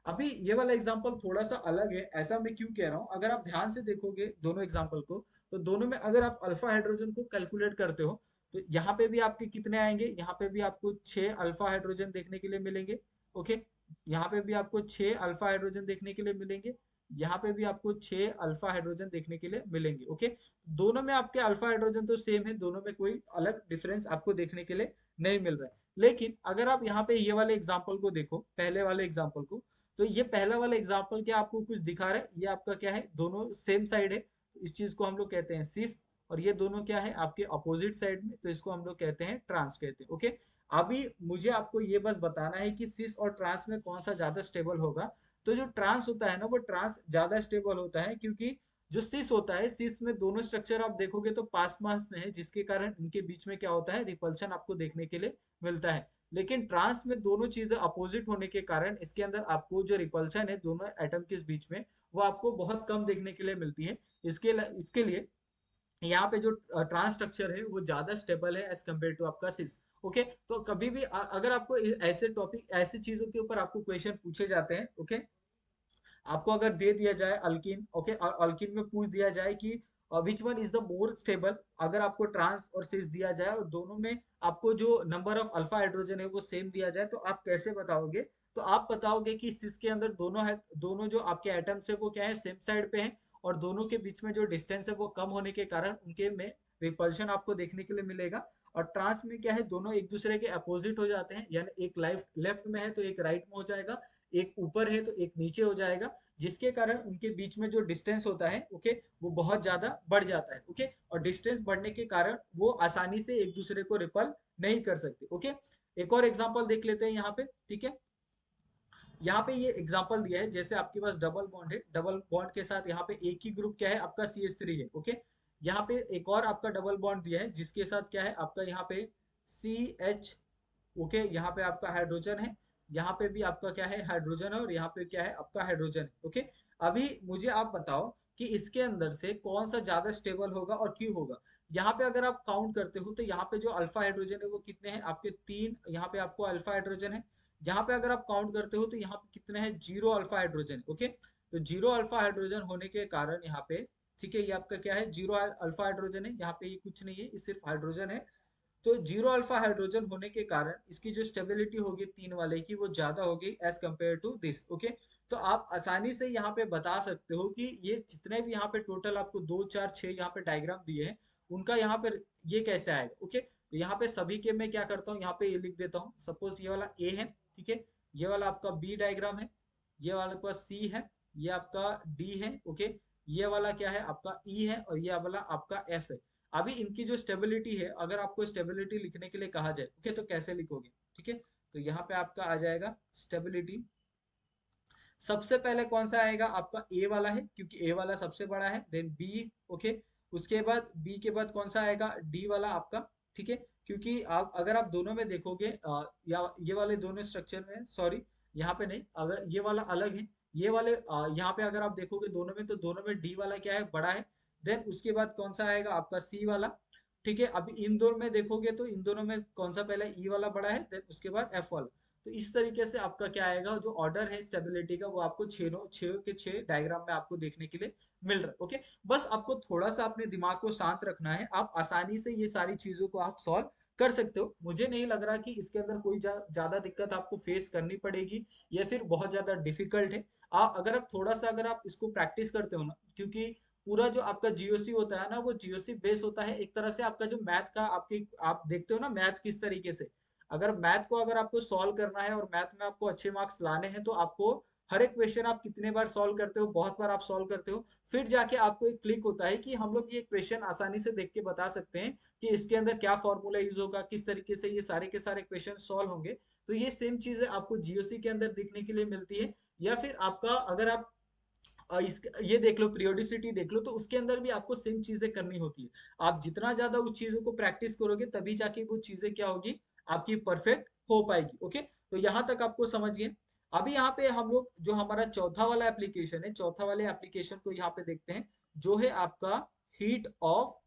अभी ये वाला एग्जांपल थोड़ा सा अलग है, ऐसा मैं क्यों कह रहा हूँ, अगर आप ध्यान से देखोगे दोनों एग्जांपल को, तो दोनों में अगर आप अल्फा हाइड्रोजन को कैलकुलेट करते हो तो यहाँ पे भी आपके कितने आएंगे, यहाँ पे भी आपको 6 अल्फा हाइड्रोजन देखने के लिए मिलेंगे। ओके, यहाँ पे भी आपको 6 अल्फा हाइड्रोजन देखने के लिए मिलेंगे, यहाँ पे भी आपको 6 अल्फा हाइड्रोजन देखने के लिए मिलेंगे। ओके, दोनों में आपके अल्फा हाइड्रोजन तो सेम है, दोनों में कोई अलग डिफरेंस आपको देखने के लिए नहीं मिल रहा है। लेकिन अगर आप यहाँ पे ये वाले एग्जाम्पल को देखो, पहले वाले एग्जाम्पल को, तो ये पहला वाला एग्जाम्पल क्या आपको कुछ दिखा रहा है, ये आपका क्या है, दोनों सेम साइड है, इस चीज को हम लोग कहते हैं सिस। और ये दोनों क्या है आपके अपोजिट साइड में, तो इसको हम लोग कहते हैं ट्रांस कहते हैं। ओके, अभी मुझे आपको ये बस बताना है कि सिस और ट्रांस में कौन सा ज्यादा स्टेबल होगा। तो जो ट्रांस होता है ना, वो ट्रांस ज्यादा स्टेबल होता है, क्योंकि जो सिस होता है, सिस में दोनों स्ट्रक्चर आप देखोगे तो पास पास में है, जिसके कारण इनके बीच में क्या होता है, रिपल्शन आपको देखने के लिए मिलता है। लेकिन ट्रांस में दोनों चीजें अपोजिट होने के कारण इसके अंदर आपको जो रिपल्शन है दोनों एटम के बीच में, वो आपको बहुत कम देखने के लिए मिलती है। इसके लिए यहाँ पे जो ट्रांस स्ट्रक्चर है वो ज्यादा स्टेबल है एज कम्पेयर टू आपका सिस। ओके, तो कभी भी अगर आपको ऐसे टॉपिक, ऐसी चीजों के ऊपर आपको क्वेश्चन पूछे जाते हैं, ओके, आपको अगर दे दिया जाए अल्किन, ओके, और अल्किन में पूछ दिया जाए कि which one is the more stable, अगर आपको ट्रांस और सिस दिया जाए और दोनों में आपको जो नंबर ऑफ अल्फा हाइड्रोजन है वो सेम दिया जाए, तो आप कैसे बताओगे? तो आप बताओगे कि सिस के अंदर दोनों है, दोनों जो आपके एटम्स है वो क्या है, सेम साइड पे है, और दोनों के बीच में जो डिस्टेंस है वो कम होने के कारण उनके में रिपल्शन आपको देखने के लिए मिलेगा। और ट्रांस में क्या है, दोनों एक दूसरे के अपोजिट हो जाते हैं, यानी एक लेफ्ट में है तो एक राइट में हो जाएगा, एक ऊपर है तो एक नीचे हो जाएगा, जिसके कारण उनके बीच में जो डिस्टेंस होता है, ओके, वो बहुत ज्यादा बढ़ जाता है। ओके, और डिस्टेंस बढ़ने के कारण वो आसानी से एक दूसरे को रिपल नहीं कर सकते। ओके, एक और एग्जांपल देख लेते हैं यहाँ पे, ठीक है। यहाँ पे ये एग्जांपल दिया है, जैसे आपके पास डबल बॉन्ड है, डबल बॉन्ड के साथ यहाँ पे एक ही ग्रुप क्या है आपका CH3 है। ओके, यहाँ पे एक और आपका डबल बॉन्ड दिया है जिसके साथ क्या है आपका यहाँ पे CH। ओके, यहाँ पे आपका हाइड्रोजन है, यहाँ पे भी आपका क्या है हाइड्रोजन है, और यहाँ पे क्या है आपका हाइड्रोजन है। ओके, अभी मुझे आप बताओ कि इसके अंदर से कौन सा ज्यादा स्टेबल होगा और क्यों होगा। यहाँ पे अगर आप काउंट करते हो तो यहाँ पे जो अल्फा हाइड्रोजन है वो कितने हैं आपके, 3, यहाँ पे आपको अल्फा हाइड्रोजन है। यहाँ पे अगर आप काउंट करते हो तो यहाँ पे कितने हैं, 0 अल्फा हाइड्रोजन। ओके, तो 0 अल्फा हाइड्रोजन होने के कारण यहाँ पे, ठीक है, ये आपका क्या है, 0 अल्फा हाइड्रोजन है, यहाँ पे ये कुछ नहीं है, ये सिर्फ हाइड्रोजन है। तो 0 अल्फा हाइड्रोजन होने के कारण इसकी जो स्टेबिलिटी होगी 3 वाले की, वो ज्यादा होगी as compare to this. Okay, तो आप आसानी से यहाँ पे बता सकते हो कि ये जितने भी यहाँ पे टोटल आपको 2 4 6 यहाँ पे डायग्राम दिए हैं, उनका यहाँ पे ये कैसे आएगा। ओके, तो यहाँ पे सभी के मैं क्या करता हूँ, यहाँ पे ये लिख देता हूँ, सपोज ये वाला ए है, ठीक है, ये वाला आपका बी डायग्राम है, ये वाला आपका सी है, ये आपका डी है। ओके, ये वाला क्या है आपका ई है, और ये वाला आपका एफ है। अभी इनकी जो स्टेबिलिटी है, अगर आपको स्टेबिलिटी लिखने के लिए कहा जाए, ओके, तो कैसे लिखोगे, ठीक है, तो यहाँ पे आपका आ जाएगा स्टेबिलिटी। सबसे पहले कौन सा आएगा आपका, ए वाला है, क्योंकि ए वाला सबसे बड़ा है, देन बी। ओके, उसके बाद बी के बाद कौन सा आएगा, डी वाला आपका, ठीक है, क्योंकि आप अगर आप दोनों में देखोगे या ये वाले दोनों स्ट्रक्चर में, सॉरी, यहाँ पे नहीं, अगर ये वाला अलग है, ये वाले यहाँ पे अगर आप देखोगे दोनों में, तो दोनों में डी वाला क्या है, बड़ा है। देन उसके बाद कौन सा आएगा आपका, सी वाला। ठीक है, अभी इन दोनों में देखोगे तो इन दोनों में कौन सा पहले, ई वाला बड़ा है, देन उसके बाद एफ वाला। तो इस तरीके से आपका क्या आएगा, जो ऑर्डर है स्टेबिलिटी का, वो आपको छह के छह डायग्राम में आपको देखने के लिए मिल रहा है। ओके, बस आपको थोड़ा सा अपने दिमाग को शांत रखना है, आप आसानी से ये सारी चीजों को आप सॉल्व कर सकते हो। मुझे नहीं लग रहा कि इसके अंदर कोई ज्यादा दिक्कत आपको फेस करनी पड़ेगी या फिर बहुत ज्यादा डिफिकल्ट है। अगर आप थोड़ा सा, अगर आप इसको प्रैक्टिस करते हो ना, क्योंकि पूरा जो आपका जीओसी होता है ना, वो जीओसी बेस होता है एक तरह से आपका जो मैथ का, आपके आप देखते हो ना मैथ किस तरीके से, अगर मैथ को अगर आपको सॉल्व करना है और मैथ में आपको अच्छे मार्क्स लाने हैं, तो आपको हर एक क्वेश्चन आप कितने बार सॉल्व करते हो, बहुत बार आप सॉल्व करते हो, फिर जाके आपको एक क्लिक होता है कि हम लोग ये क्वेश्चन आसानी से देख के बता सकते हैं कि इसके अंदर क्या फॉर्मूला यूज होगा, किस तरीके से ये सारे के सारे क्वेश्चन सॉल्व होंगे। तो ये सेम चीजें आपको जीओसी के अंदर देखने के लिए मिलती है। या फिर आपका, अगर आप ये देख लो, पीरियोडिसिटी देख लो, तो उसके अंदर भी आपको सेम चीजें करनी होती है। आप जितना ज्यादा उस चीजों को प्रैक्टिस करोगे, तभी जाके वो चीजें क्या होगी, आपकी परफेक्ट हो पाएगी। ओके, तो यहाँ तक आपको समझिए। अभी यहाँ पे हम लोग जो हमारा चौथा वाला एप्लीकेशन है, चौथा वाले एप्लीकेशन को यहाँ पे देखते हैं, जो है आपका heat of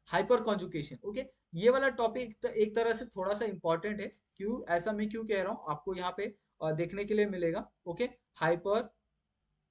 hyper conjugation. Okay, ये वाला टॉपिक एक तरह से थोड़ा सा इंपॉर्टेंट है। क्यों, ऐसा मैं क्यों कह रहा हूँ, आपको यहाँ पे देखने के लिए मिलेगा। Okay, hyper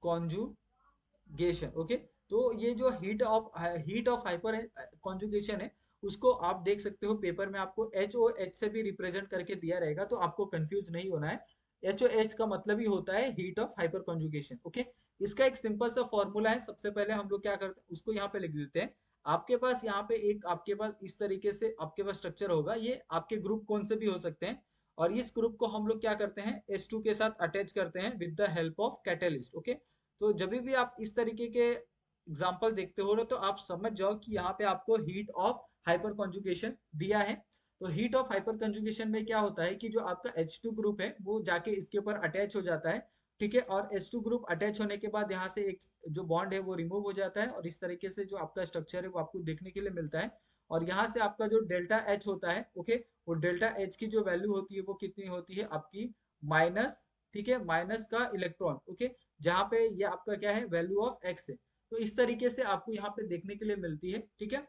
conjugation. ओके, तो ये जो हीट ऑफ हाइपर कॉन्जुगेशन है, उसको आप देख सकते हो पेपर में आपको एच ओ एच से भी रिप्रेजेंट करके दिया रहेगा, तो आपको कंफ्यूज नहीं होना है। एच ओ एच का मतलब ही होता है heat of hyperconjugation. Okay, इसका एक सिंपल सा फॉर्मूला है। सबसे पहले हम लोग क्या करते हैं, उसको यहाँ पे लिख देते हैं। आपके पास यहाँ पे एक, आपके पास इस तरीके से आपके पास स्ट्रक्चर होगा, ये आपके ग्रुप कौन से भी हो सकते हैं, और इस ग्रुप को हम लोग क्या करते हैं, S2 के साथ अटैच करते हैं with the help of catalyst. Okay, तो जब भी आप इस तरीके के एग्जाम्पल देखते हो ना, तो आप समझ जाओ कि यहाँ पे आपको हीट ऑफ हाइपर कॉन्जुगेशन दिया है। तो हीट ऑफ हाइपर कॉन्जुगेशन में क्या होता है कि जो आपका H2 ग्रुप है वो जाके इसके ऊपर अटैच हो जाता है। ठीक है, और H2 ग्रुप अटैच होने के बाद यहाँ से एक जो बॉन्ड है वो रिमूव हो जाता है, और इस तरीके से जो आपका स्ट्रक्चर है वो आपको देखने के लिए मिलता है। और यहाँ से आपका जो डेल्टा एच होता है, ओके, वो डेल्टा एच की जो वैल्यू होती है वो कितनी होती है आपकी, माइनस, ठीक है, माइनस का इलेक्ट्रॉन। ओके, जहाँ पे ये आपका क्या है, वैल्यू ऑफ एक्स है। तो इस तरीके से आपको यहाँ पे देखने के लिए मिलती है। ठीक है,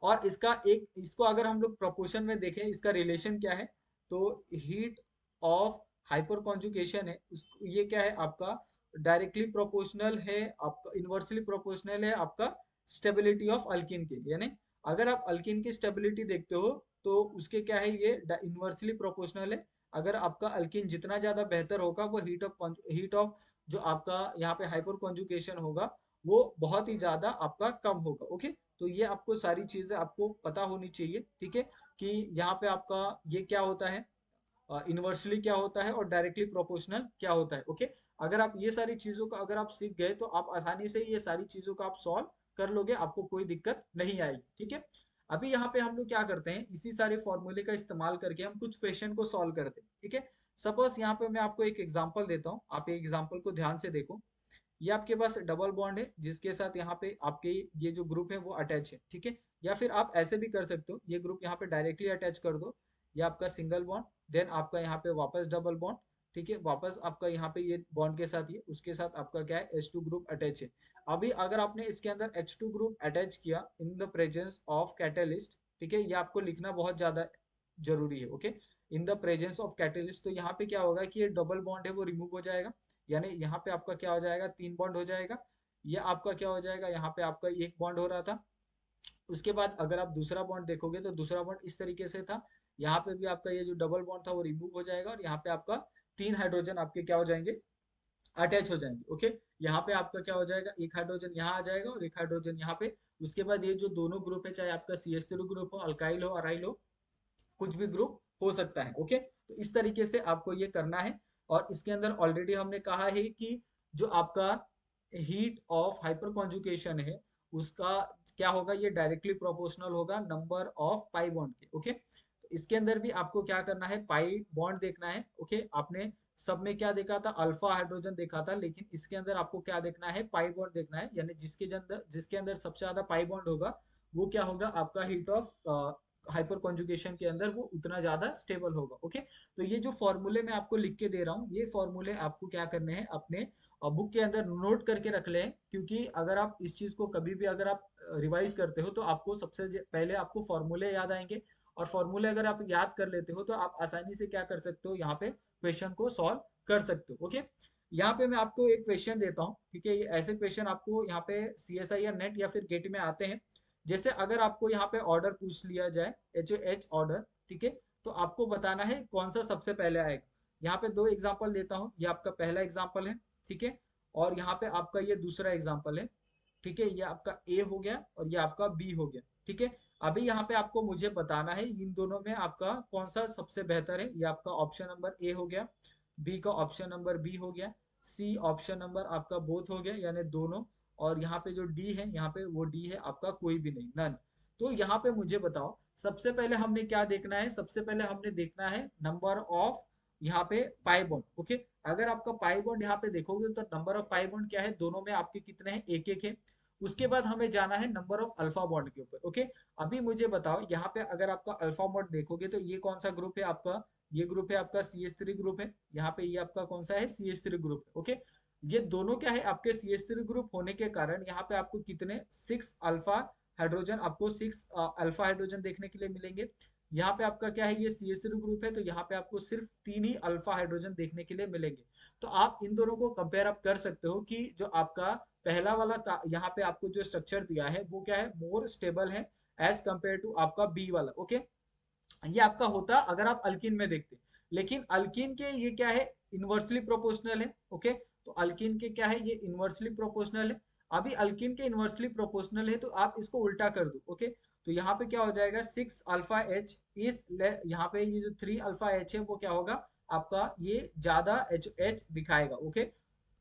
और इसका एक, इसको अगर हम लोग प्रोपोर्शन में देखें, इसका रिलेशन क्या है, तो हीट ऑफ हाइपर कॉन्जुगेशन है उसको, ये क्या है आपका, डायरेक्टली प्रोपोर्शनल है आपका, इनवर्सली प्रोपोर्शनल है आपका स्टेबिलिटी ऑफ अल्किन के। यानी अगर आप अल्किन की स्टेबिलिटी देखते हो तो उसके क्या है, ये इनवर्सली प्रोपोर्शनल है। अगर आपका अल्किन जितना ज्यादा बेहतर होगा, वो हीट ऑफ जो आपका यहाँ पे हाइपर कॉन्जुगेशन होगा वो बहुत ही ज्यादा आपका कम होगा। ओके, तो ये आपको सारी चीजें आपको पता होनी चाहिए। ठीक है, कि यहाँ पे आपका ये क्या होता है, इनवर्सली क्या होता है, और डायरेक्टली प्रोपोर्शनल क्या होता है। ओके, अगर आप ये सारी चीजों का अगर आप सीख गए तो आप आसानी से ये सारी चीजों का आप सॉल्व कर लोगे, आपको कोई दिक्कत नहीं आएगी। ठीक है, अभी यहाँ पे हम लोग क्या करते हैं, इसी सारे फॉर्मूले का इस्तेमाल करके हम कुछ क्वेश्चन को सॉल्व करते हैं। ठीक है, सपोज यहाँ पे मैं आपको एक एग्जांपल देता हूँ, आप एक एग्जांपल को ध्यान से देखो। ये आपके पास डबल बॉन्ड है जिसके साथ यहाँ पे आपके ये जो ग्रुप है वो अटैच है। ठीक है, या फिर आप ऐसे भी कर सकते हो, ये ग्रुप यहाँ पे डायरेक्टली अटैच कर दो, ये आपका सिंगल बॉन्ड, देन आपका यहाँ पे वापस डबल बॉन्ड। ठीक है, वापस आपका यहाँ पे ये बॉन्ड के साथ, ये उसके साथ आपका क्या है, H2 ग्रुप अटैच है। अभी अगर आपने इसके अंदर H2 ग्रुप अटैच किया in the presence of catalyst, ठीक है, ये आपको लिखना बहुत ज्यादा जरूरी है। Okay, in the presence of catalyst, तो यहाँ पे क्या होगा कि ये डबल बॉन्ड है वो रिमूव हो जाएगा, यानी यहाँ पे आपका क्या हो जाएगा, 3 बॉन्ड हो जाएगा। ये आपका क्या हो जाएगा, यहाँ पे आपका एक बॉन्ड हो रहा था। उसके बाद अगर आप दूसरा बॉन्ड देखोगे तो दूसरा बॉन्ड इस तरीके से था, यहाँ पे भी आपका ये जो डबल बॉन्ड था वो रिमूव हो जाएगा, और यहाँ पे आपका 3 हाइड्रोजन आपके क्या हो जाएंगे, अटैच हो जाएंगे। ओके, यहाँ पे आपका क्या हो जाएगा, एक हाइड्रोजन यहाँ आ जाएगा और एक हाइड्रोजन यहाँ पे। उसके बाद ये जो दोनों ग्रुप है, चाहे आपका CH3 ग्रुप हो, अल्काइल हो, अराइल हो, कुछ भी ग्रुप हो सकता है। ओके, तो इस तरीके से आपको ये करना है। और इसके अंदर ऑलरेडी हमने कहा है कि जो आपका हीट ऑफ हाइपर कॉन्जुगेशन है उसका क्या होगा, ये डायरेक्टली प्रोपोर्शनल होगा नंबर ऑफ पाई बॉन्ड के। ओके, तो इसके अंदर भी आपको क्या करना है, पाई बॉन्ड देखना है। ओके, आपने सब में क्या देखा था, अल्फा हाइड्रोजन देखा था, लेकिन इसके अंदर आपको क्या देखना है, पाई बॉन्ड देखना है। यानी जिसके अंदर सबसे ज्यादा पाई बॉन्ड होगा वो क्या होगा, आपका हीट ऑफ हाइपर कॉन्जुगेशन के अंदर वो उतना ज्यादा स्टेबल होगा। ओके, तो ये जो फॉर्मूले मैं आपको लिख के दे रहा हूँ, ये फॉर्मूले आपको क्या करने हैं, अपने बुक के अंदर नोट करके रख लें, क्योंकि अगर आप इस चीज को कभी भी अगर आप रिवाइज करते हो तो आपको सबसे पहले आपको फॉर्मूले याद आएंगे, और फॉर्मूले अगर आप याद कर लेते हो तो आप आसानी से क्या कर सकते हो, यहाँ पे क्वेश्चन को सॉल्व कर सकते हो। ओके, यहाँ पे मैं आपको एक क्वेश्चन देता हूँ। ठीक है, ये ऐसे क्वेश्चन आपको यहाँ पे CSI या नेट या फिर गेट में आते हैं। जैसे अगर आपको यहाँ पे ऑर्डर पूछ लिया जाए, HOH ऑर्डर, ठीक है, तो आपको बताना है कौन सा सबसे पहले आएगा। यहाँ पे 2 एग्जाम्पल देता हूँ, ये आपका पहला एग्जाम्पल है। ठीक है, और यहाँ पे आपका ये दूसरा एग्जाम्पल है। ठीक है, ये आपका ए हो गया और ये आपका बी हो गया। ठीक है, अभी यहाँ पे आपको मुझे बताना है इन दोनों में आपका कौन सा सबसे बेहतर है। ये आपका ऑप्शन नंबर ए हो गया, बी का ऑप्शन नंबर बी हो गया, सी ऑप्शन नंबर आपका बोथ हो गया यानी दोनों, और यहाँ पे जो डी है, यहाँ पे वो डी है आपका कोई भी नहीं, नन। तो यहाँ पे मुझे बताओ, सबसे पहले हमने क्या देखना है, सबसे पहले हमने देखना है नंबर ऑफ यहाँ पे पाई बॉन्ड। ओके, अगर आपका पाई बॉन्ड यहाँ पे देखोगे तो नंबर ऑफ पाई बॉन्ड क्या है, दोनों में आपके कितने हैं, एक एक है। उसके बाद हमें जाना है नंबर ऑफ अल्फा बॉन्ड के ऊपर। ओके, अभी मुझे बताओ यहाँ पे अगर आपका अल्फा बॉन्ड देखोगे तो ये कौन सा ग्रुप है आपका, ये ग्रुप है आपका CH3 ग्रुप है। यहाँ पे ये आपका कौन सा है, CH3 ग्रुप है। ओके, ये दोनों क्या है आपके CH3 ग्रुप होने के कारण यहाँ पे आपको कितने, 6 अल्फा हाइड्रोजन, आपको 6 अल्फा हाइड्रोजन देखने के लिए मिलेंगे। यहाँ पे आपका क्या है, ये CH3 ग्रुप है, तो यहाँ पे आपको सिर्फ 3 ही अल्फा हाइड्रोजन देखने के लिए मिलेंगे। तो आप इन दोनों को कंपेयर अप कर सकते हो कि जो आपका पहला वाला यहाँ पे आपको जो स्ट्रक्चर दिया है वो क्या है, मोर स्टेबल है, एज कंपेयर टू आपका बी वाला। ओके, ये आपका होता अगर आप अल्किन में देखते, लेकिन अल्किन के ये क्या है, इनवर्सली प्रोपोर्शनल है। ओके, तो अल्किन के क्या है, ये इनवर्सली प्रोपोर्शनल है। अभी अल्किन के इनवर्सली प्रोपोर्शनल है तो आप इसको उल्टा कर दो। ओके, तो यहाँ पे क्या हो जाएगा, 6 अल्फा एच इस, यहाँ पे ये जो 3 अल्फा एच है वो क्या होगा आपका, ये ज्यादा एच एच दिखाएगा। ओके,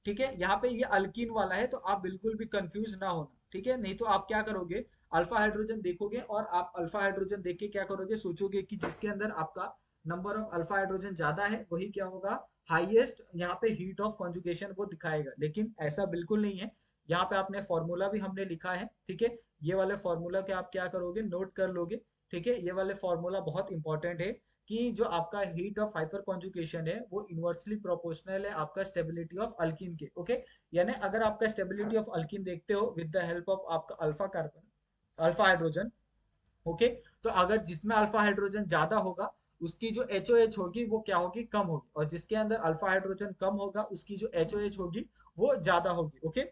ठीक है, यहाँ पे ये अल्कीन वाला है तो आप बिल्कुल भी कंफ्यूज ना होना, ठीक है। नहीं तो आप क्या करोगे, अल्फा हाइड्रोजन देखोगे और आप अल्फा हाइड्रोजन देख के क्या करोगे, सोचोगे कि जिसके अंदर आपका नंबर ऑफ अल्फा हाइड्रोजन ज्यादा है वही क्या होगा, हाईएस्ट यहाँ पे हीट ऑफ कॉन्जुगेशन वो दिखाएगा, लेकिन ऐसा बिल्कुल नहीं है। यहाँ पे आपने फॉर्मूला भी हमने लिखा है, ठीक है। ये वाले फॉर्मूला के आप क्या करोगे, नोट कर लोगे, ठीक है। ये वाले फॉर्मूला बहुत इंपॉर्टेंट है कि जो आपका हीट ऑफ हाइपर कॉन्जुगेशन है वो इनवर्सली प्रोपोर्शनल है आपका स्टेबिलिटी ऑफ अल्किन के। ओके, यानी अगर आपका स्टेबिलिटी ऑफ अल्किन देखते हो विद द हेल्प ऑफ आपका alpha carbon, alpha hydrogen. Okay, तो अगर जिसमें अल्फा हाइड्रोजन ज्यादा होगा उसकी जो एच होगी वो क्या होगी, कम होगी, और जिसके अंदर अल्फा हाइड्रोजन कम होगा उसकी जो एच होगी वो ज्यादा होगी। ओके,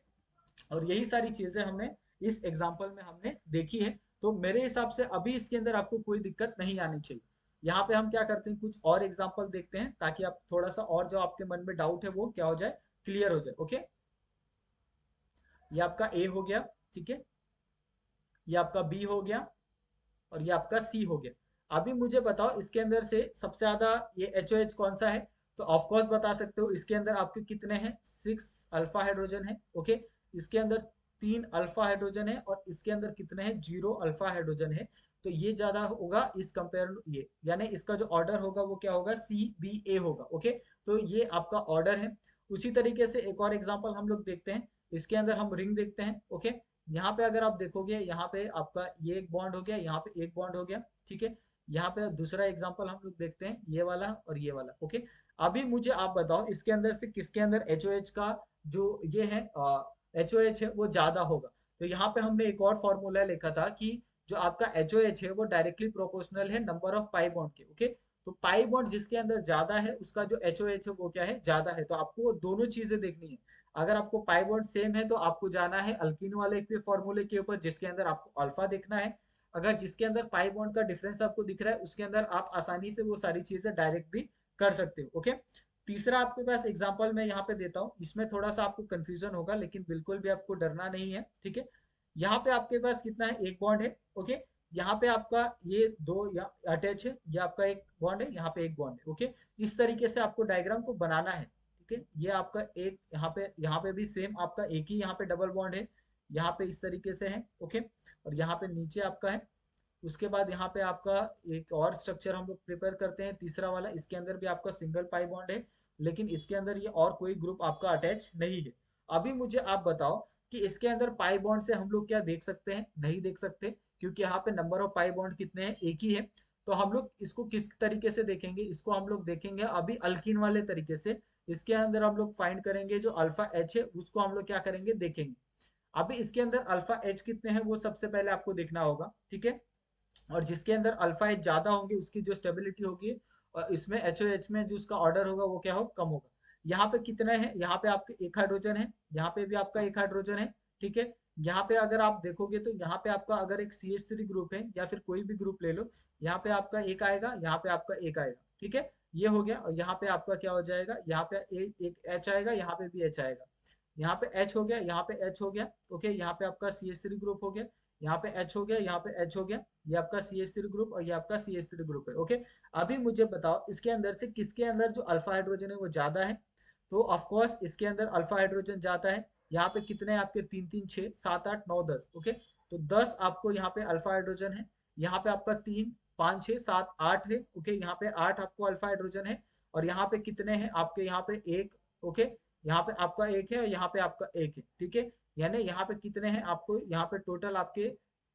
और यही सारी चीजें हमने इस एग्जाम्पल में हमने देखी है। तो मेरे हिसाब से अभी इसके अंदर आपको कोई दिक्कत नहीं आनी चाहिए। यहाँ पे हम क्या करते हैं, कुछ और एग्जाम्पल देखते हैं ताकि आप थोड़ा सा और जो आपके मन में डाउट है वो क्या हो जाए, क्लियर हो जाए। ओके, ये आपका ए हो गया, ठीक है, ये आपका बी हो गया और ये आपका सी हो गया। अभी मुझे बताओ इसके अंदर से सबसे ज्यादा ये एच कौन सा है, तो ऑफ कोर्स बता सकते हो, इसके अंदर आपके कितने हैं, 6 अल्फा हाइड्रोजन है। ओके, इसके अंदर 3 अल्फा हाइड्रोजन है और इसके अंदर कितने हैं, 0 अल्फा हाइड्रोजन है। तो ये ज्यादा होगा इस कंपेयर, ये यानी इसका जो ऑर्डर होगा वो क्या होगा, सी बी ए होगा। ओके, तो ये आपका ऑर्डर है। उसी तरीके से एक और एग्जांपल हम लोग देखते हैं, इसके अंदर हम रिंग देखते हैं। ओके, यहाँ पे अगर आप देखोगे, यहाँ पे आपका ये एक बॉन्ड हो गया, यहाँ पे एक बॉन्ड हो गया, ठीक है। यहाँ पे दूसरा एग्जांपल हम लोग देखते हैं, ये वाला और ये वाला। ओके, अभी मुझे आप बताओ इसके अंदर से किसके अंदर एच का जो ये है एच है वो ज्यादा होगा। तो यहाँ पे हमने एक और फॉर्मूला लिखा था कि जो आपका एच है वो डायरेक्टली प्रोपोर्शनल है नंबर ऑफ पाई बॉन्ड के। ओके, तो पाई बॉन्ड जिसके अंदर ज्यादा है उसका जो एच है वो क्या है, ज्यादा है। तो आपको दोनों चीजें देखनी है। अगर आपको पाई बॉन्ड सेम है तो आपको जाना है अल्कीन वाले के फॉर्मूले के ऊपर जिसके अंदर आपको अल्फा देखना है। अगर जिसके अंदर पाई बॉन्ड का डिफरेंस आपको दिख रहा है उसके अंदर आप आसानी से वो सारी चीजें डायरेक्ट भी कर सकते हो। ओके, तीसरा आपके पास एग्जांपल मैं यहाँ पे देता हूँ, इसमें थोड़ा सा आपको कंफ्यूजन होगा लेकिन बिल्कुल भी आपको डरना नहीं है, ठीक है। यहाँ पे आपके पास कितना है, एक बॉन्ड है। ओके, यहाँ पे आपका ये दो या अटैच है, ये आपका एक बॉन्ड है, यहाँ पे एक बॉन्ड है। ओके, इस तरीके से आपको डायग्राम को बनाना है, ठीक है। ये आपका एक यहाँ पे भी सेम आपका एक ही यहाँ पे डबल बॉन्ड है, यहाँ पे इस तरीके से है। ओके, और यहाँ पे नीचे आपका है। उसके बाद यहाँ पे आपका एक और स्ट्रक्चर हम लोग प्रिपेयर करते हैं, तीसरा वाला, इसके अंदर भी आपका सिंगल पाई बॉन्ड है लेकिन इसके अंदर ये और कोई ग्रुप आपका अटैच नहीं है। अभी मुझे आप बताओ कि इसके अंदर पाई बॉन्ड से हम लोग क्या देख सकते हैं, नहीं देख सकते, क्योंकि यहाँ पे नंबर ऑफ पाई बॉन्ड कितने हैं, एक ही है। तो हम लोग इसको किस तरीके से देखेंगे, इसको हम लोग देखेंगे अभी अल्किन वाले तरीके से। इसके अंदर हम लोग फाइंड करेंगे जो अल्फा एच है उसको हम लोग क्या करेंगे, देखेंगे। अभी इसके अंदर अल्फा एच कितने हैं वो सबसे पहले आपको देखना होगा, ठीक है। और जिसके अंदर अल्फा एच ज्यादा होंगे उसकी जो स्टेबिलिटी होगी और इसमें एच में जो उसका ऑर्डर होगा वो क्या हो, कम होगा। यहाँ पे कितने हैं, यहाँ पे आपके एक हाइड्रोजन है, यहाँ पे भी आपका एक हाइड्रोजन है, ठीक है। यहाँ पे अगर आप देखोगे तो यहाँ पे आपका अगर एक CH3 ग्रुप है या फिर कोई भी ग्रुप ले लो, यहाँ पे आपका एक आएगा, यहाँ पे आपका एक आएगा, ठीक है। ये हो गया, और यहाँ पे आपका क्या हो जाएगा, यहाँ पे एक एच आएगा, यहाँ पे भी एच आएगा, यहाँ पे एच हो गया, यहाँ पे एच हो गया। ओके, यहाँ पे आपका CH3 ग्रुप हो गया, यहाँ पे एच हो गया, यहाँ पे एच हो गया। ये आपका CH3 ग्रुप और ये आपका CH3 ग्रुप है। ओके, अभी मुझे बताओ इसके अंदर से किसके अंदर जो अल्फा हाइड्रोजन है वो ज्यादा है, तो ऑफ कोर्स इसके अंदर अल्फा हाइड्रोजन ज्यादा है। यहाँ पे कितने हैं आपके, 3 3 6 7 8 9 10। ओके, तो 10 आपको यहाँ पे अल्फा हाइड्रोजन है, यहाँ पे आपका 3 5 6 7 8 है। ओके, यहाँ पे 8 आपको अल्फा हाइड्रोजन है, और यहाँ पे कितने हैं आपके, यहाँ पे एक। ओके, यहाँ पे आपका एक है और यहाँ पे आपका एक है, ठीक है। यानी यहाँ पे कितने हैं आपको, यहाँ पे टोटल आपके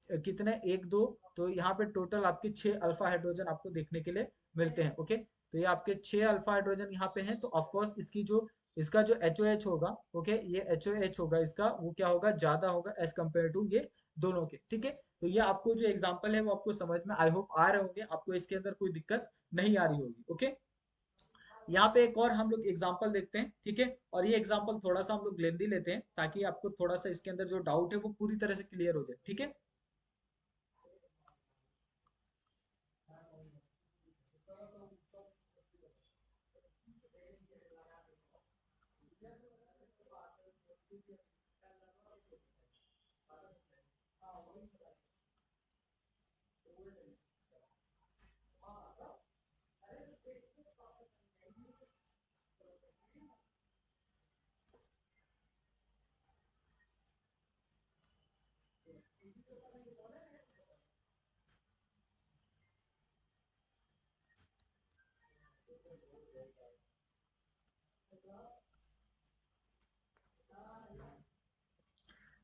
कितने, एक दो, तो यहाँ पे टोटल आपके 6 अल्फा हाइड्रोजन आपको देखने के लिए मिलते हैं। ओके, तो ये आपके 6 अल्फा हाइड्रोजन यहाँ पे हैं, तो ऑफ कोर्स इसकी जो इसका जो एच होगा, ओके, ये एच होगा इसका, वो क्या होगा, ज्यादा होगा एज कम्पेयर टू ये दोनों के, ठीक है। तो ये आपको जो एग्जाम्पल है वो आपको समझ में आई होप आ रहे होंगे, आपको इसके अंदर कोई दिक्कत नहीं आ रही होगी। ओके, यहाँ पे एक और हम लोग एग्जाम्पल देखते हैं, ठीक है। और ये एग्जाम्पल थोड़ा सा हम लोग लेंदी लेते हैं ताकि आपको थोड़ा सा इसके अंदर जो डाउट है वो पूरी तरह से क्लियर हो जाए, ठीक है।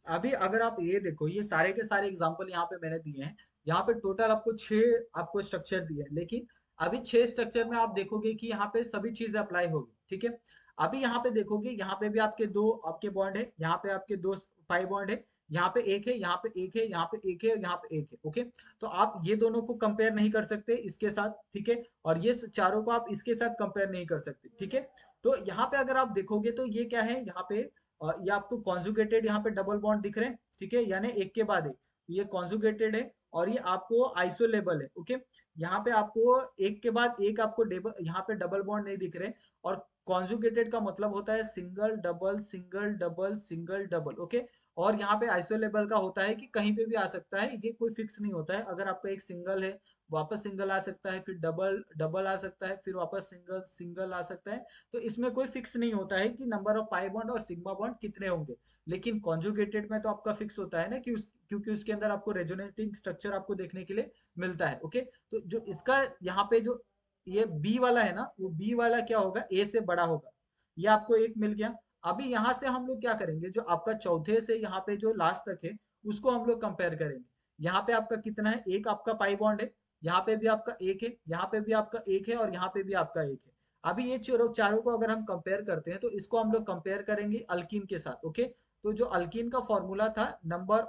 अभी अगर आप ये देखो, ये सारे के सारे एग्जांपल यहाँ पे मैंने दिए हैं। यहाँ पे टोटल आपको 6 स्ट्रक्चर दिए हैं, लेकिन अभी 6 स्ट्रक्चर में आप देखोगे कि यहाँ पे सभी चीजें अप्लाई होगी, ठीक है। अभी यहाँ पे देखोगे, यहाँ पे भी आपके दो आपके बॉन्ड है, यहाँ पे आपके दो पाई बॉन्ड है, यहाँ पे एक है, यहाँ पे एक है, यहाँ पे एक है, यहाँ पे एक है, ओके। तो आप ये दोनों को कंपेयर नहीं कर सकते इसके साथ, ठीक है। और ये चारों को आप इसके साथ कंपेयर नहीं कर सकते, ठीक है। तो यहाँ पे अगर आप देखोगे तो ये क्या है, यहाँ पे ये आपको कॉन्जुगेटेड यहाँ पे डबल बॉन्ड दिख रहे हैं, ठीक है, यानी एक के बाद एक। ये कॉन्जुगेटेड है और ये आपको आइसोलेबल है, ओके। यहाँ पे आपको एक के बाद एक आपको यहाँ पे डबल बॉन्ड नहीं दिख रहे। और कॉन्जुगेटेड का मतलब होता है single double single double single double, okay. और यहाँ पे आइसोलेबल का होता है कि कहीं पे भी आ सकता है, ये कोई फिक्स नहीं होता है। अगर आपका एक सिंगल है, वापस सिंगल आ सकता है, फिर डबल डबल आ सकता है, फिर वापस सिंगल सिंगल आ सकता है। तो इसमें कोई फिक्स नहीं होता है कि नंबर ऑफ पाई बॉन्ड और सिग्मा बॉन्ड कितने होंगे। लेकिन कॉन्जुगेटेड में तो आपका फिक्स होता है ना, कि क्योंकि उसके अंदर आपको रेजोनेटिंग स्ट्रक्चर आपको देखने के लिए मिलता है, ओके। तो जो इसका यहाँ पे जो ये बी वाला है ना, वो बी वाला क्या होगा, ए से बड़ा होगा। ये आपको एक मिल गया। अभी यहाँ से हम लोग क्या करेंगे, जो आपका चौथे से यहाँ पे जो लास्ट तक है, उसको हम लोग कंपेयर करेंगे। यहाँ पे आपका कितना है, एक आपका पाई बॉन्ड है, यहाँ पे भी आपका एक है, यहाँ पे भी आपका एक है, और यहाँ पे भी आपका एक है। अभी ये चारों चारों को अगर हम कंपेयर करते हैं, तो इसको हम लोग कंपेयर करेंगे अल्कीन के साथ, ओके। तो जो अल्कीन का फॉर्मूला था, नंबर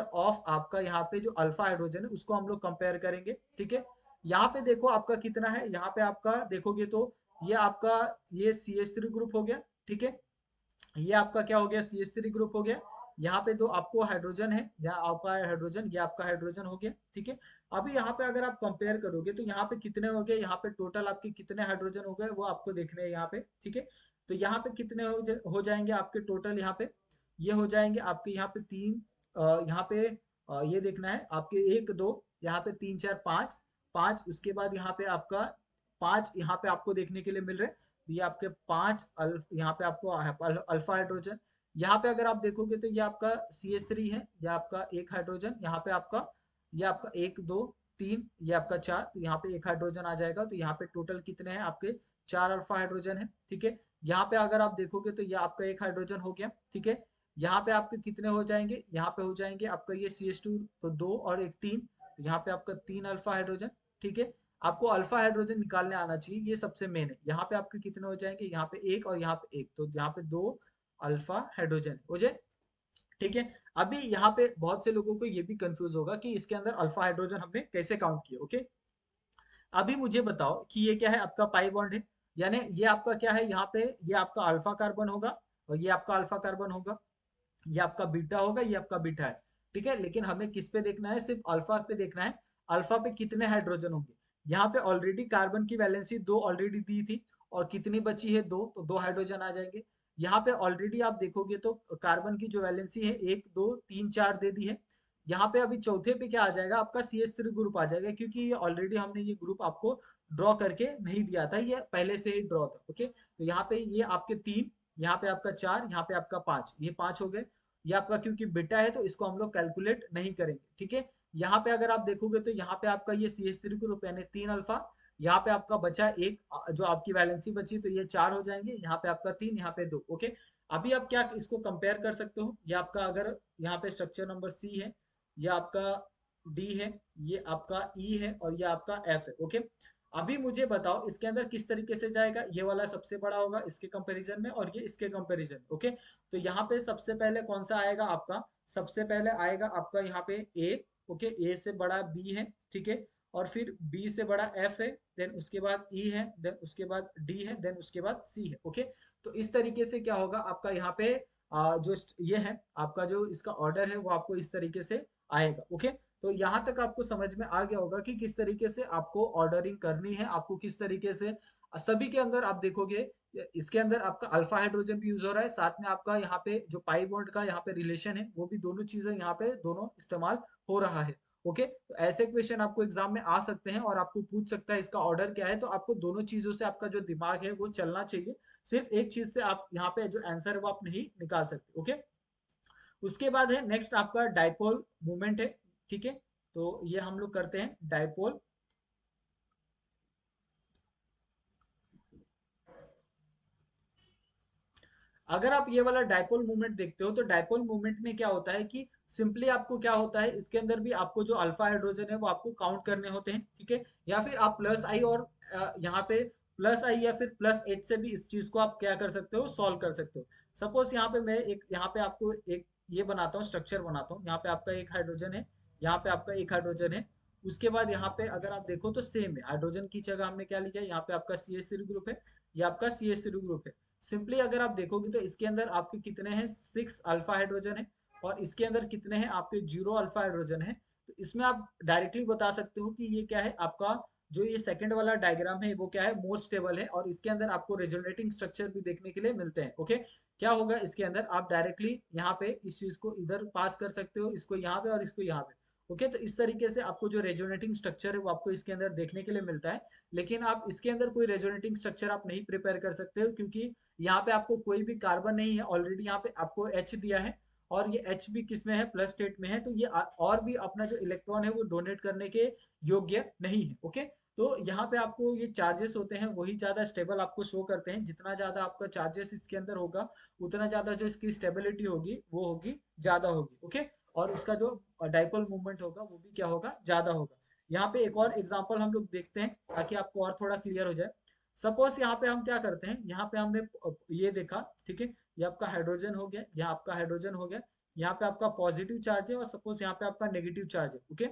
ऑफ आपका यहाँ पे जो अल्फा हाइड्रोजन है, उसको हम लोग कंपेयर करेंगे, ठीक है। यहाँ पे देखो आपका कितना है, यहाँ पे आपका देखोगे तो ये आपका ये CH3 ग्रुप हो गया, ठीक है। ये आपका क्या हो गया, CH3 ग्रुप हो गया। यहाँ पे तो आपको हाइड्रोजन है, यहाँ आपका हाइड्रोजन, ये आपका हाइड्रोजन हो गया, ठीक है। अभी यहाँ पे अगर आप कंपेयर करोगे, तो यहाँ पे कितने हो गए, यहाँ पे टोटल आपके कितने हाइड्रोजन हो गए वो आपको देखने हैं यहाँ पे, ठीक है। तो यहाँ पे कितने हो जाएंगे आपके टोटल, यहाँ पे ये हो जाएंगे आपके यहाँ पे तीन, यहाँ पे ये देखना है आपके एक दो, यहाँ पे तीन चार पाँच, पाँच उसके बाद यहाँ पे आपका पाँच यहाँ पे आपको देखने के लिए मिल रहे हैं। ये आपके पांच यहाँ पे आपको अल्फा हाइड्रोजन। यहाँ पे अगर आप देखोगे तो ये आपका CH3 है, ये आपका एक हाइड्रोजन, यहाँ पे आपका ये आपका एक दो तीन, ये आपका चार, तो यहाँ पे एक हाइड्रोजन आ जाएगा। तो यहाँ पे टोटल कितने हैं आपके, चार अल्फा हाइड्रोजन है, ठीक है। यहाँ पे अगर आप देखोगे तो ये आपका एक हाइड्रोजन हो गया, ठीक है। यहाँ पे आपके कितने हो जाएंगे, यहाँ पे हो जाएंगे आपका ये CH2 तो दो और एक तीन, तो यहाँ पे आपका तीन अल्फा हाइड्रोजन, ठीक है। आपको अल्फा हाइड्रोजन निकालने आना चाहिए, ये सबसे मेन है। यहाँ पे आपके कितने हो जाएंगे, यहाँ पे एक और यहाँ पे एक, तो यहाँ पे दो अल्फा हाइड्रोजन हो जाए, ठीक है। अभी यहाँ पे बहुत से लोगों को ये भी कंफ्यूज होगा कि इसके अंदर अल्फा हाइड्रोजन हमने कैसे काउंट किया, ओके। अभी मुझे बताओ कि ये क्या है, आपका पाई बॉन्ड है, यानी ये आपका क्या है, यहाँ पे ये आपका अल्फा कार्बन होगा, और ये आपका अल्फा कार्बन होगा, ये आपका बीटा होगा, ये आपका बीटा है, ठीक है। लेकिन हमें किस पे देखना है, सिर्फ अल्फा पे देखना है। अल्फा पे कितने हाइड्रोजन होंगे, यहाँ पे ऑलरेडी कार्बन की वैलेंसी दो ऑलरेडी दी थी, और कितनी बची है, दो, तो दो हाइड्रोजन आ जाएंगे। यहाँ पे ऑलरेडी आप देखोगे तो कार्बन की जो वैलेंसी है एक दो तीन चार दे दी है। यहाँ पे अभी चौथे पे क्या आ जाएगा, आपका CH3 ग्रुप आ जाएगा, क्योंकि ये ऑलरेडी हमने ये ग्रुप आपको ड्रॉ करके नहीं दिया था, ये पहले से ही ड्रॉ था, ओके। तो यहाँ पे ये आपके तीन, यहाँ पे आपका चार, यहाँ पे आपका पांच, ये पांच हो गए। ये आपका क्योंकि बेटा है तो इसको हम लोग कैलकुलेट नहीं करेंगे, ठीक है। यहाँ पे अगर आप देखोगे तो यहाँ पे आपका ये CH3 ग्रुप यानी तीन अल्फा, यहाँ पे आपका बचा एक, जो आपकी वैलेंसी बची, तो ये चार हो जाएंगे, यहाँ पे आपका तीन, यहाँ पे दो, ओके। अभी आप क्या इसको कंपेयर कर सकते हो, ये आपका अगर यहाँ पे स्ट्रक्चर नंबर C है, ये आपका D है, ये आपका E है, और ये आपका F है, ओके। अभी मुझे बताओ इसके अंदर किस तरीके से जाएगा, ये वाला सबसे बड़ा होगा इसके कंपैरिजन में, और ये इसके कंपैरिजन, ओके। तो यहाँ पे सबसे पहले कौन सा आएगा आपका, सबसे पहले आएगा आपका यहाँ पे A, ओके। A से बड़ा B है, ठीक है। और फिर B से बड़ा F है, देन उसके बाद E है, देन उसके बाद D है, देन उसके बाद C है, ओके। तो इस तरीके से क्या होगा आपका यहाँ पे जो ये है आपका जो इसका ऑर्डर है वो आपको इस तरीके से आएगा, ओके। तो यहाँ तक आपको समझ में आ गया होगा कि किस तरीके से आपको ऑर्डरिंग करनी है, आपको किस तरीके से सभी के अंदर आप देखोगे इसके अंदर आपका अल्फा हाइड्रोजन भी यूज हो रहा है, साथ में आपका यहाँ पे जो पाई बॉन्ड का यहाँ पे रिलेशन है वो भी, दोनों चीजें यहाँ पे दोनों इस्तेमाल हो रहा है। ओके, तो ऐसे क्वेश्चन आपको एग्जाम में आ सकते हैं और आपको पूछ सकता है इसका ऑर्डर क्या है, तो आपको दोनों चीजों से आपका जो दिमाग है वो चलना चाहिए। सिर्फ एक चीज से आप यहाँ पे जो आंसर है वो आप नहीं निकाल सकते। ओके, उसके बाद है नेक्स्ट आपका डाइपोल मूवमेंट है। ठीक है, तो ये हम लोग करते हैं डाइपोल। अगर आप ये वाला डाइपोल मूवमेंट देखते हो तो डाइपोल मूवमेंट में क्या होता है कि सिंपली आपको क्या होता है, इसके अंदर भी आपको जो अल्फा हाइड्रोजन है वो आपको काउंट करने होते हैं। ठीक है, या फिर आप प्लस आई और यहाँ पे प्लस आई या फिर प्लस एच से भी इस चीज को आप क्या कर सकते हो, सॉल्व कर सकते हो। सपोज यहाँ पे मैं एक, यहाँ पे आपको एक ये बनाता हूँ, स्ट्रक्चर बनाता हूँ। यहाँ पे आपका एक हाइड्रोजन है, यहाँ पे आपका एक हाइड्रोजन है। उसके बाद यहाँ पे अगर आप देखो तो सेम है, हाइड्रोजन की जगह हमने क्या लिखा है, यहाँ पे आपका सी एच थ्री ग्रुप है, ये आपका सी एच थ्री ग्रुप है। सिंपली अगर आप देखोगे तो इसके अंदर आपके कितने हैं, 6 अल्फा हाइड्रोजन है, और इसके अंदर कितने हैं आपके 0 अल्फा हाइड्रोजन है। तो इसमें आप डायरेक्टली बता सकते हो कि ये क्या है आपका, जो ये सेकंड वाला डायग्राम है वो क्या है, मोर स्टेबल है, और इसके अंदर आपको रेजोनेटिंग स्ट्रक्चर भी देखने के लिए मिलते हैं। ओके, क्या होगा इसके अंदर, आप डायरेक्टली यहाँ पे इस चीज को इधर पास कर सकते हो, इसको यहाँ पे और इसको यहाँ पे। ओके, तो इस तरीके से आपको जो रेजोनेटिंग स्ट्रक्चर है वो आपको इसके अंदर देखने के लिए मिलता है। लेकिन आप इसके अंदर कोई रेजोनेटिंग स्ट्रक्चर आप नहीं प्रिपेयर कर सकते हो, क्योंकि यहाँ पे आपको कोई भी कार्बन नहीं है, ऑलरेडी यहाँ पे आपको H दिया है, और ये H भी किस में है, प्लस स्टेट में है, तो ये और भी अपना जो इलेक्ट्रॉन है वो डोनेट करने के योग्य नहीं है। ओके, तो यहाँ पे आपको ये चार्जेस होते हैं वही ज्यादा स्टेबल आपको शो करते हैं, जितना ज्यादा आपका चार्जेस इसके अंदर होगा उतना ज्यादा जो इसकी स्टेबिलिटी होगी वो होगी, ज्यादा होगी। ओके, और उसका जो डाइपोल मूवमेंट होगा वो भी क्या होगा, ज्यादा होगा। यहाँ पे एक और एग्जांपल हम लोग देखते हैं ताकि आपको और थोड़ा क्लियर हो जाए। सपोज यहाँ पे हम क्या करते हैं, यहाँ पे हमने ये देखा, ठीक है, ये आपका हाइड्रोजन हो गया, यहाँ आपका हाइड्रोजन हो गया, यहाँ पे आपका पॉजिटिव चार्ज है, और सपोज यहाँ पे आपका नेगेटिव चार्ज है। ओके,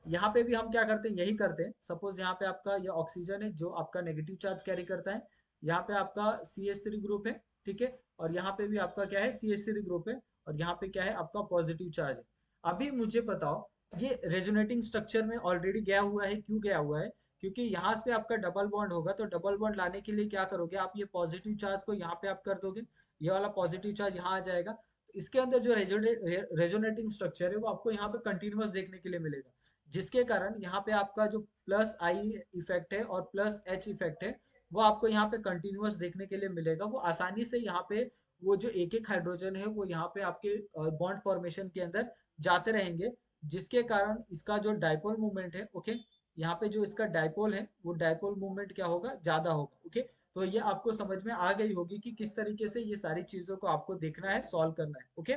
यहाँ पे भी हम क्या करते हैं, यही करते हैं। सपोज यहाँ पे आपका ये ऑक्सीजन है जो आपका नेगेटिव चार्ज कैरी करता है, यहाँ पे आपका सी एच थ्री ग्रुप है, ठीक है, और यहाँ पे भी आपका क्या है, सी एच थ्री ग्रुप है, और यहाँ पे क्या है आपका पॉजिटिव चार्ज है। अभी मुझे बताओ, ये रेजोनेटिंग स्ट्रक्चर में ऑलरेडी गया हुआ है, क्यों गया हुआ है, क्योंकि यहाँ पे आपका डबल बॉन्ड होगा, तो डबल बॉन्ड लाने के लिए क्या करोगे आप, ये पॉजिटिव चार्ज को यहाँ पे आप कर दोगे, ये वाला पॉजिटिव चार्ज यहाँ आ जाएगा, तो इसके अंदर जो रेजोनेटिंग स्ट्रक्चर है वो आपको यहाँ पे कंटिन्यूअस देखने के लिए मिलेगा, जिसके कारण यहाँ पे आपका जो प्लस आई इफेक्ट है और प्लस एच इफेक्ट है वो आपको यहाँ पे कंटिन्यूअस देखने के लिए मिलेगा। वो आसानी से यहाँ पे वो जो एक एक हाइड्रोजन है वो यहाँ पे आपके बॉन्ड फॉर्मेशन के अंदर जाते रहेंगे, जिसके कारण इसका जो डाइपोल मूवमेंट है, ओके, यहाँ पे जो इसका डाइपोल है वो डाइपोल मूवमेंट क्या होगा, ज्यादा होगा। ओके, तो ये आपको समझ में आ गई होगी कि किस तरीके से ये सारी चीजों को आपको देखना है, सॉल्व करना है। ओके,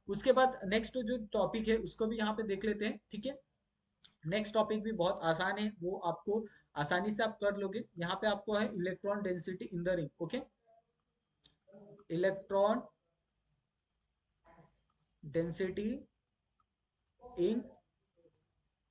उसके बाद नेक्स्ट जो टॉपिक है उसको भी यहाँ पे देख लेते हैं। ठीक है, नेक्स्ट टॉपिक भी बहुत आसान है, वो आपको आसानी से आप कर लोगे। यहाँ पे आपको है electron density in the ring. Okay, electron density in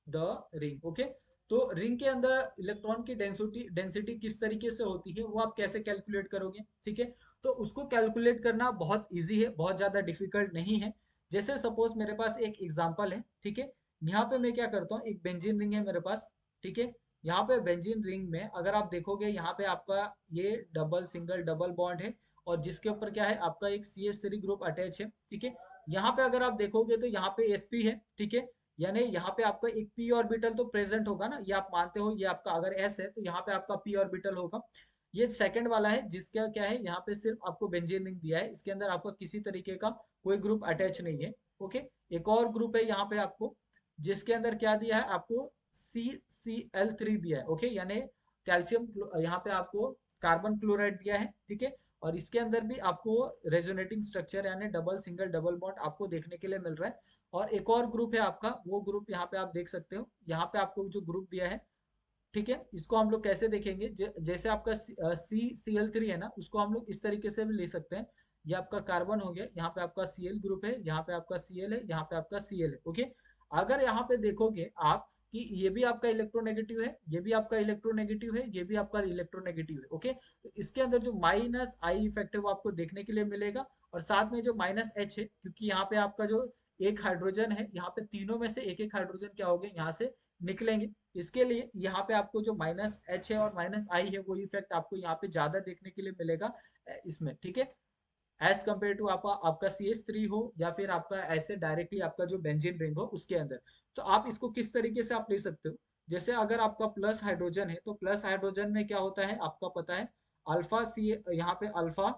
the ring. Okay, तो रिंग के अंदर इलेक्ट्रॉन की डेंसिटी डेंसिटी किस तरीके से होती है वो आप कैसे कैलकुलेट करोगे। ठीक है, तो उसको कैलकुलेट करना बहुत इजी है, बहुत ज्यादा डिफिकल्ट नहीं है। जैसे सपोज मेरे पास एक एग्जांपल है, ठीक है, यहाँ पे मैं क्या करता हूँ, एक बेंजीन रिंग है मेरे पास, ठीक है, यहाँ पे बेंजीन रिंग में अगर आप देखोगे यहाँ पे आपका ये डबल सिंगल डबल बॉन्ड है, और जिसके ऊपर क्या है आपका एक C H three group attach है। ठीक है, यहाँ पे अगर आप देखोगे तो यहाँ पे sp है, ठीक है, यानी यहाँ पे आपका एक p ऑर्बिटल तो प्रेजेंट होगा ना, ये आप मानते हो, ये आपका अगर s है तो यहाँ पे आपका p ऑर्बिटल होगा। ये सेकंड वाला है जिसका क्या है, यहाँ पे सिर्फ आपको बेंजीन रिंग दिया है, इसके अंदर आपका किसी तरीके का कोई ग्रुप अटैच नहीं है। ओके, एक और ग्रुप है यहाँ पे आपको, जिसके अंदर क्या दिया है आपको, CCl3 दिया है। ओके, यानी कैल्शियम, यहाँ पे आपको कार्बन क्लोराइड दिया है। ठीक है, और इसके अंदर भी आपको रेजोनेटिंग स्ट्रक्चर यानी डबल सिंगल डबल बॉन्ड आपको देखने के लिए मिल रहा है। और एक और ग्रुप है आपका, वो ग्रुप यहाँ पे आप देख सकते हो, यहाँ पे आपको जो ग्रुप दिया है, ठीक है, इसको हम लोग कैसे देखेंगे, जैसे आपका CCl3 है ना, उसको हम लोग इस तरीके से भी ले सकते हैं। ये आपका कार्बन हो गया, यहाँ पे आपका Cl ग्रुप है, यहाँ पे आपका Cl है, यहाँ पे आपका Cl है। ओके, अगर यहाँ पे देखोगे आप कि ये भी आपका इलेक्ट्रोनेगेटिव है, ये भी आपका इलेक्ट्रोनेगेटिव है, ये भी आपका इलेक्ट्रोनेगेटिव है। ओके, तो इसके अंदर जो माइनस आई इफेक्ट है वो आपको देखने के लिए मिलेगा, और साथ में जो माइनस एच है, क्योंकि यहाँ पे आपका जो एक हाइड्रोजन है, यहाँ पे तीनों में से एक एक हाइड्रोजन क्या हो गए, यहाँ से निकलेंगे। इसके लिए यहाँ पे आपको जो माइनस एच है और माइनस आई है, वो इफेक्ट आपको यहाँ पे ज्यादा देखने के लिए मिलेगा इसमें, ठीक है, एज कम्पेयर टू आपका आपका CH3 हो, या फिर आपका ऐसे डायरेक्टली आपका जो बेंजीन रिंग हो उसके अंदर। तो आप इसको किस तरीके से आप ले सकते हो, जैसे अगर आपका प्लस हाइड्रोजन है, तो प्लस हाइड्रोजन में क्या होता है आपका पता है, अल्फा सी, यहाँ पे अल्फा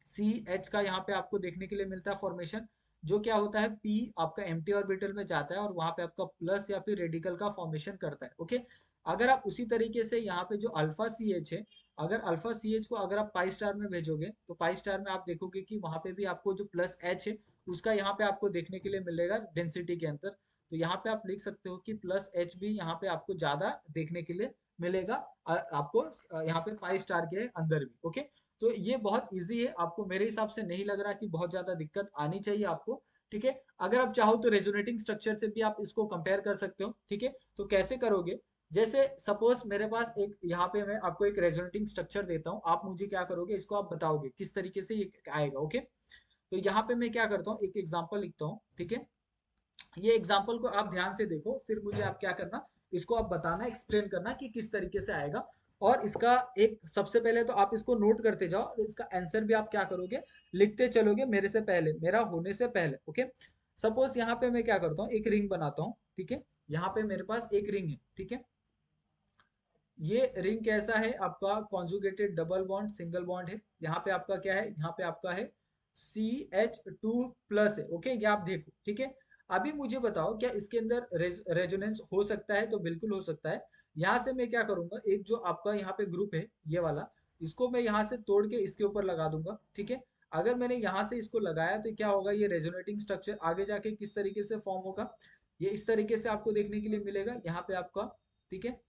CH का यहाँ पे आपको देखने के लिए मिलता है फॉर्मेशन, जो क्या होता है P आपका एम्प्टी ऑर्बिटल में जाता है और वहां पे आपका प्लस या फिर रेडिकल का फॉर्मेशन करता है, ओके। अगर आप उसी तरीके से यहाँ पे जो अल्फा CH है, अगर अल्फा CH को अगर आप पाई स्टार में भेजोगे, तो पाई स्टार में आप देखोगे कि वहां पे भी आपको जो प्लस H है उसका यहाँ पे आपको देखने के लिए मिलेगा डेंसिटी के अंदर। तो यहाँ पे आप लिख सकते हो कि प्लस H भी यहाँ पे आपको ज्यादा देखने के लिए मिलेगा, आपको यहाँ पे पाई स्टार के अंदर भी, ओके। तो ये बहुत इजी है, आपको मेरे हिसाब से नहीं लग रहा कि बहुत ज्यादा दिक्कत आनी चाहिए आपको, ठीक है। अगर आप चाहो तो रेजोनेटिंग स्ट्रक्चर से भी आप इसको कंपेयर कर सकते हो, ठीक है। तो कैसे करोगे, जैसे सपोज मेरे पास एक यहाँ पे मैं आपको एक रेजोनेटिंग स्ट्रक्चर देता हूँ, आप मुझे क्या करोगे, इसको आप बताओगे किस तरीके से ये आएगा, ओके। तो यहाँ पे मैं क्या करता हूँ, एक एग्जांपल लिखता हूँ, ठीक है। ये एग्जाम्पल को आप ध्यान से देखो, फिर मुझे आप क्या करना, इसको आप बताना, एक्सप्लेन करना कि किस तरीके से आएगा। और इसका एक सबसे पहले तो आप इसको नोट करते जाओ, और इसका आंसर भी आप क्या करोगे, लिखते चलोगे मेरे से पहले, मेरा होने से पहले, ओके। सपोज यहाँ पे मैं क्या करता हूँ, एक रिंग बनाता हूँ, ठीक है। यहाँ पे मेरे पास एक रिंग है, ठीक है। ये रिंग कैसा है आपका, conjugated double bond single bond है। यहाँ पे आपका क्या है, यहाँ पे आपका है CH2 प्लस है, ओके, ये आप देखो, ठीक है। अभी मुझे बताओ, क्या इसके अंदर रेजोनेंस हो सकता है, तो बिल्कुल हो सकता है। यहाँ से मैं क्या करूंगा, एक जो आपका यहाँ पे ग्रुप है ये वाला, इसको मैं यहाँ से तोड़ के इसके ऊपर लगा दूंगा, ठीक है। अगर मैंने यहाँ से इसको लगाया तो क्या होगा, ये रेजोनेटिंग स्ट्रक्चर आगे जाके किस तरीके से फॉर्म होगा, ये इस तरीके से आपको देखने के लिए मिलेगा यहाँ पे आपका, ठीक है।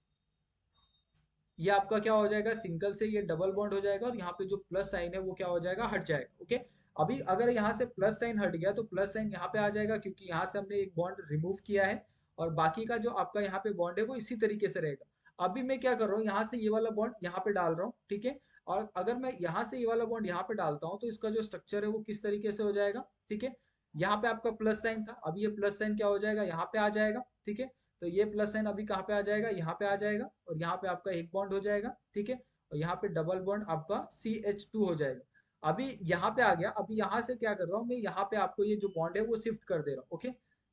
ये आपका क्या हो जाएगा, सिंगल से ये डबल बॉन्ड हो जाएगा, और यहाँ पे जो प्लस साइन है वो क्या हो जाएगा, हट जाएगा, ओके। अभी अगर यहाँ से प्लस साइन हट गया, तो प्लस साइन यहाँ पे आ जाएगा, क्योंकि यहाँ से हमने एक बॉन्ड रिमूव किया है, और बाकी का जो आपका यहाँ पे बॉन्ड है वो इसी तरीके से रहेगा। अभी मैं क्या कर रहा हूँ, यहाँ से ये वाला बॉन्ड यहाँ पे डाल रहा हूँ, ठीक है। और अगर मैं यहाँ से ये वाला बॉन्ड यहाँ पे डालता हूँ, तो इसका जो स्ट्रक्चर है वो किस तरीके से हो जाएगा, ठीक है। यहाँ पे आपका प्लस साइन था, अब ये प्लस साइन क्या हो जाएगा, यहाँ पे आ जाएगा, ठीक है। तो ये प्लस साइन अभी कहाँ पे आ जाएगा, यहाँ पे आ जाएगा, और यहाँ पे आपका एक बॉन्ड हो जाएगा, ठीक है। और यहाँ पे डबल बॉन्ड आपका CH2 हो जाएगा। अभी यहाँ पे आ गया, अभी यहाँ से क्या कर रहा हूँ मैं, यहाँ पे आपको ये जो बॉन्ड है वो शिफ्ट कर दे रहा हूँ, ओके।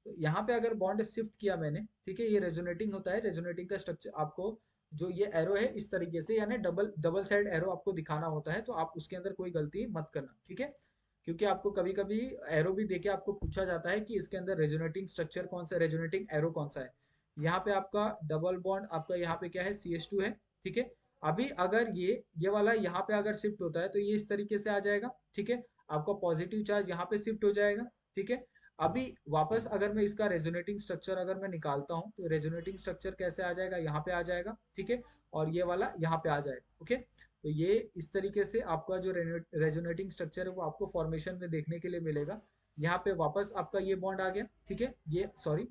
तो यहाँ पे अगर बॉन्ड शिफ्ट किया मैंने, ठीक है, ये रेजोनेटिंग होता है, रेजोनेटिंग का स्ट्रक्चर आपको जो ये एरो है इस तरीके से, यानी डबल डबल साइड एरो आपको दिखाना होता है, तो आप उसके अंदर कोई गलती मत करना, ठीक है। क्योंकि आपको कभी कभी एरो भी देके आपको पूछा जाता है कि इसके अंदर रेजोनेटिंग स्ट्रक्चर कौन सा, रेजोनेटिंग एरो कौन सा है। यहाँ पे आपका डबल बॉन्ड आपका यहाँ पे क्या है, CH2 है, ठीक है। अभी अगर ये वाला यहाँ पे अगर शिफ्ट होता है, तो ये इस तरीके से आ जाएगा, ठीक है। आपका पॉजिटिव चार्ज यहाँ पे शिफ्ट हो जाएगा, ठीक है। अभी वापस अगर मैं इसका रेजोनेटिंग स्ट्रक्चर अगर मैं निकालता हूँ, तो रेजोनेटिंग स्ट्रक्चर कैसे आ जाएगा, यहाँ पे आ जाएगा, ठीक है। और ये वाला यहाँ पे आ जाएगा, ओके। तो ये इस तरीके से आपका जो रेजोनेटिंग स्ट्रक्चर है वो आपको फॉर्मेशन में देखने के लिए मिलेगा। यहाँ पे वापस आपका ये बॉन्ड आ गया, ठीक है, ये सॉरी,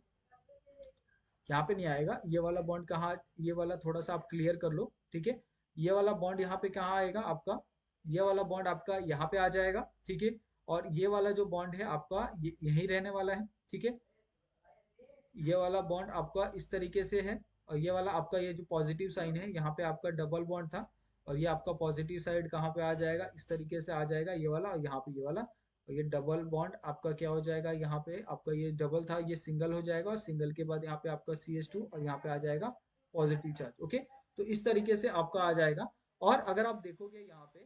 यहाँ पे नहीं आएगा ये वाला बॉन्ड, कहाँ, ये वाला थोड़ा सा आप क्लियर कर लो, ठीक है। ये वाला बॉन्ड यहाँ पे कहाँ आएगा आपका, ये वाला बॉन्ड आपका यहाँ पे आ जाएगा, ठीक है। और ये वाला जो बॉन्ड है आपका ये यहीं रहने वाला है, ठीक है। ये वाला बॉन्ड आपका इस तरीके से है, और ये वाला आपका ये जो पॉजिटिव साइन है, यहाँ पे आपका डबल बॉन्ड था, और ये आपका पॉजिटिव साइड कहाँ पे आ जाएगा, इस तरीके से आ जाएगा ये वाला, और यहाँ पे ये वाला, और ये डबल बॉन्ड आपका क्या हो जाएगा, यहाँ पे आपका ये डबल था ये सिंगल हो जाएगा, और सिंगल के बाद यहाँ पे आपका CH2, और यहाँ पे आ जाएगा पॉजिटिव चार्ज, ओके। तो इस तरीके से आपका आ जाएगा। और अगर आप देखोगे यहाँ पे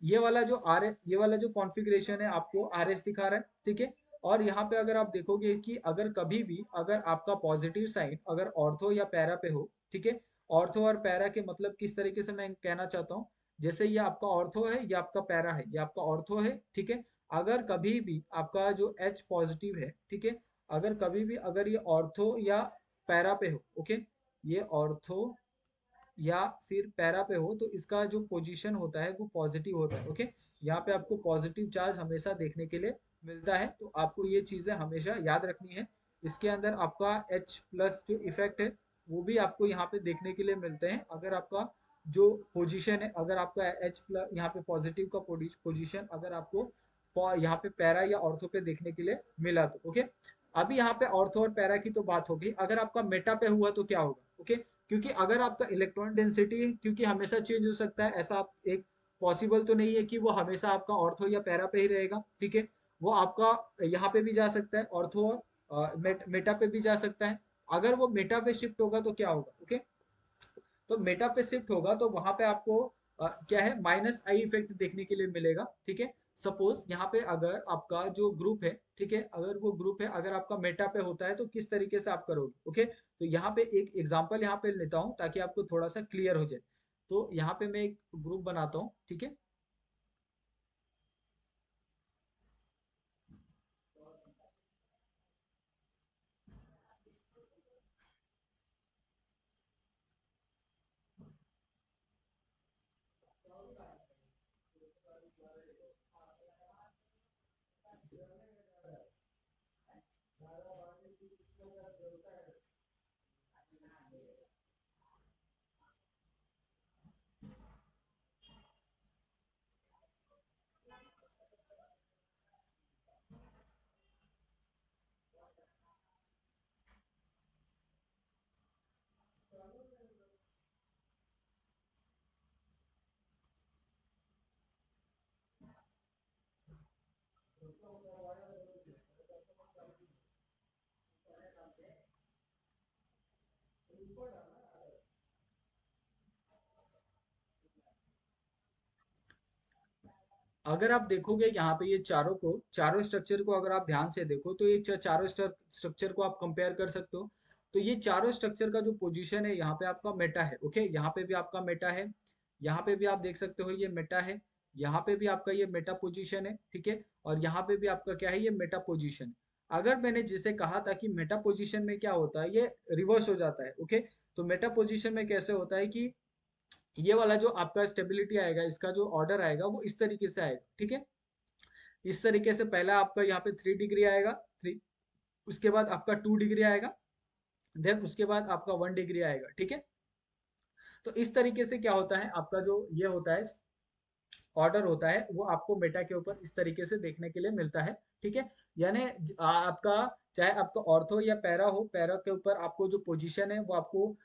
ये वाला जो ये वाला जो कॉन्फ़िगरेशन है आपको RS दिखा रहा है, ठीक है। और यहाँ पे अगर आप देखोगे कि अगर कभी भी अगर आपका पॉजिटिव साइन अगर ऑर्थो या पैरा पे हो, ठीक है। ऑर्थो और पैरा के मतलब किस तरीके से मैं कहना चाहता हूँ, जैसे ये आपका ऑर्थो है, ये आपका पैरा है, ये आपका ऑर्थो है, ठीक है। अगर कभी भी आपका जो H पॉजिटिव है, ठीक है, अगर कभी भी अगर ये ऑर्थो या पैरा पे हो, ओके, ये ऑर्थो या फिर पैरा पे हो, तो इसका जो पोजीशन होता है वो पॉजिटिव होता है, ओके। यहाँ पे आपको पॉजिटिव चार्ज हमेशा देखने के लिए मिलता है, तो आपको ये चीजें हमेशा याद रखनी है। इसके अंदर आपका H प्लस जो इफेक्ट है वो भी आपको यहाँ पे देखने के लिए मिलते हैं, अगर आपका जो पोजीशन है, अगर आपका H प्लस यहाँ पे पॉजिटिव का पोजीशन अगर आपको यहाँ पे पैरा या ऑर्थो पे देखने के लिए मिला तो ओके। अभी यहाँ पे ऑर्थो और पैरा की तो बात हो गई, अगर आपका मेटा पे हुआ तो क्या होगा ओके। क्योंकि अगर आपका इलेक्ट्रॉन डेंसिटी क्योंकि हमेशा चेंज हो सकता है, ऐसा आप एक पॉसिबल तो नहीं है कि वो हमेशा आपका ऑर्थो या पैरा पे ही रहेगा, ठीक है। वो आपका यहाँ पे भी जा सकता है, ऑर्थो और मेटा पे भी जा सकता है। अगर वो मेटा पे शिफ्ट होगा तो क्या होगा ओके। तो मेटा पे शिफ्ट होगा तो वहां पे आपको क्या है माइनस आई इफेक्ट देखने के लिए मिलेगा, ठीक है। सपोज यहाँ पे अगर आपका जो ग्रुप है, ठीक है, अगर वो ग्रुप है अगर आपका मेटा पे होता है तो किस तरीके से आप करोगे ओके। तो यहाँ पे एक एग्जांपल यहाँ पे लेता हूँ ताकि आपको थोड़ा सा क्लियर हो जाए। तो यहाँ पे मैं एक ग्रुप बनाता हूँ, ठीक है। अगर आप देखोगे यहाँ पे ये चारों स्ट्रक्चर को अगर आप ध्यान से देखो तो ये चारों स्ट्रक्चर को आप कंपेयर कर सकते हो। तो ये चारों स्ट्रक्चर का जो पोजीशन है यहाँ पे आपका मेटा है ओके। यहाँ पे भी आपका मेटा है, यहाँ पे भी आप देख सकते हो ये मेटा है, यहाँ पे भी आपका ये मेटा पोजीशन है, ठीक है। और यहाँ पे भी आपका क्या है ये मेटा पोजीशन। अगर मैंने जिसे कहा था कि मेटा पोजीशन में क्या होता है ये रिवर्स हो जाता है ओके। तो मेटा पोजीशन में कैसे होता है कि ये वाला जो आपका स्टेबिलिटी आएगा, इसका जो ऑर्डर आएगा वो इस तरीके से आएगा, ठीक है। इस तरीके से पहला आपका यहाँ पे 3 डिग्री आएगा, 3, उसके बाद आपका 2 डिग्री आएगा, देन उसके बाद आपका 1 डिग्री आएगा, ठीक है। तो इस तरीके से क्या होता है आपका जो ये होता है ऑर्डर होता है वो आपको मेटा के ऊपर इस तरीके से देखने के लिए मिलता है, ठीक है। यानी आपका चाहे आपका ऑर्थो या पैरा हो, पैरा के ऊपर आपको जो पोजीशन है वो आपको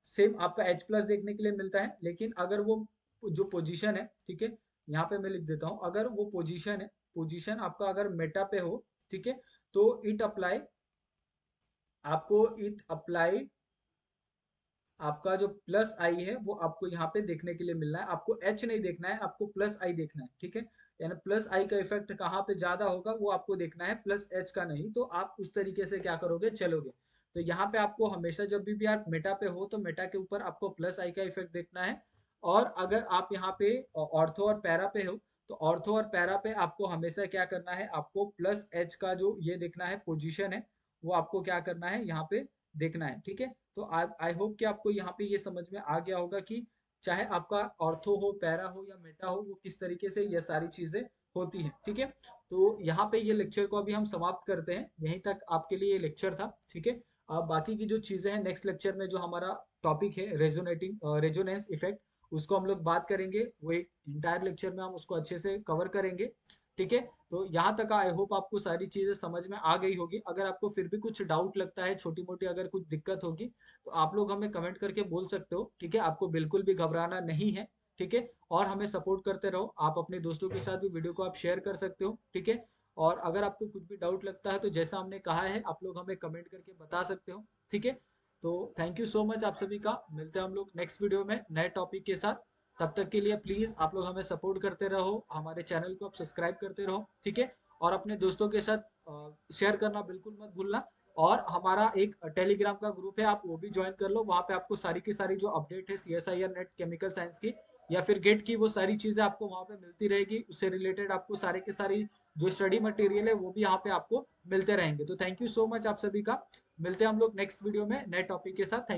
सेम आपका एच प्लस देखने के लिए मिलता है। लेकिन अगर वो जो पोजीशन है, ठीक है, यहाँ पे मैं लिख देता हूँ, अगर वो पोजीशन है, पोजीशन आपका अगर मेटा पे हो, ठीक है, तो इट अप्लाई आपका जो प्लस आई है वो आपको यहाँ पे देखने के लिए मिलना है। आपको एच नहीं देखना है, आपको प्लस आई देखना है, ठीक है। यानी प्लस आई का इफेक्ट कहाँ पे ज्यादा होगा वो आपको देखना है, प्लस एच का नहीं। तो आप उस तरीके से क्या करोगे चलोगे। तो यहाँ पे आपको हमेशा जब भी आप मेटा पे हो तो मेटा के ऊपर आपको प्लस आई का इफेक्ट देखना है। और अगर आप यहाँ पे ऑर्थो और पैरा पे हो तो ऑर्थो और पैरा पे आपको हमेशा क्या करना है, आपको प्लस एच का जो ये देखना है पोजिशन है वो आपको क्या करना है यहाँ पे देखना है, ठीक है। तो आई होप कि आपको यहाँ पे ये समझ में आ गया होगा कि चाहे आपका ऑर्थो हो, पैरा हो या मेटा हो, वो किस तरीके से ये सारी चीजें होती हैं, ठीक है। तो यहाँ पे ये लेक्चर को अभी हम समाप्त करते हैं, यहीं तक आपके लिए ये लेक्चर था, ठीक है। अब बाकी की जो चीजें हैं नेक्स्ट लेक्चर में जो हमारा टॉपिक है रेजोनेंस इफेक्ट, उसको हम लोग बात करेंगे। वो एक इंटायर लेक्चर में हम उसको अच्छे से कवर करेंगे, ठीक है। तो यहाँ तक आई होप आपको सारी चीजें समझ में आ गई होगी। अगर आपको फिर भी कुछ डाउट लगता है, छोटी मोटी अगर कुछ दिक्कत होगी तो आप लोग हमें कमेंट करके बोल सकते हो, ठीक है। आपको बिल्कुल भी घबराना नहीं है, ठीक है। और हमें सपोर्ट करते रहो। आप अपने दोस्तों के साथ भी वीडियो को आप शेयर कर सकते हो, ठीक है। और अगर आपको कुछ भी डाउट लगता है तो जैसा हमने कहा है आप लोग हमें कमेंट करके बता सकते हो, ठीक है। तो थैंक यू सो मच आप सभी का। मिलते हैं हम लोग नेक्स्ट वीडियो में नए टॉपिक के साथ। तब तक के लिए प्लीज आप लोग हमें सपोर्ट करते रहो, हमारे चैनल को आप सब्सक्राइब करते रहो, ठीक है। और अपने दोस्तों के साथ शेयर करना बिल्कुल मत भूलना। और हमारा एक टेलीग्राम का ग्रुप है, आप वो भी ज्वाइन कर लो। वहां पे आपको सारी की सारी जो अपडेट है CSIR नेट केमिकल साइंस की या फिर गेट की, वो सारी चीजें आपको वहां पे मिलती रहेगी। उससे रिलेटेड आपको सारे के सारी जो स्टडी मटेरियल है वो भी यहाँ पे आपको मिलते रहेंगे। तो थैंक यू सो मच आप सभी का। मिलते हैं हम लोग नेक्स्ट वीडियो में नए टॉपिक के साथ।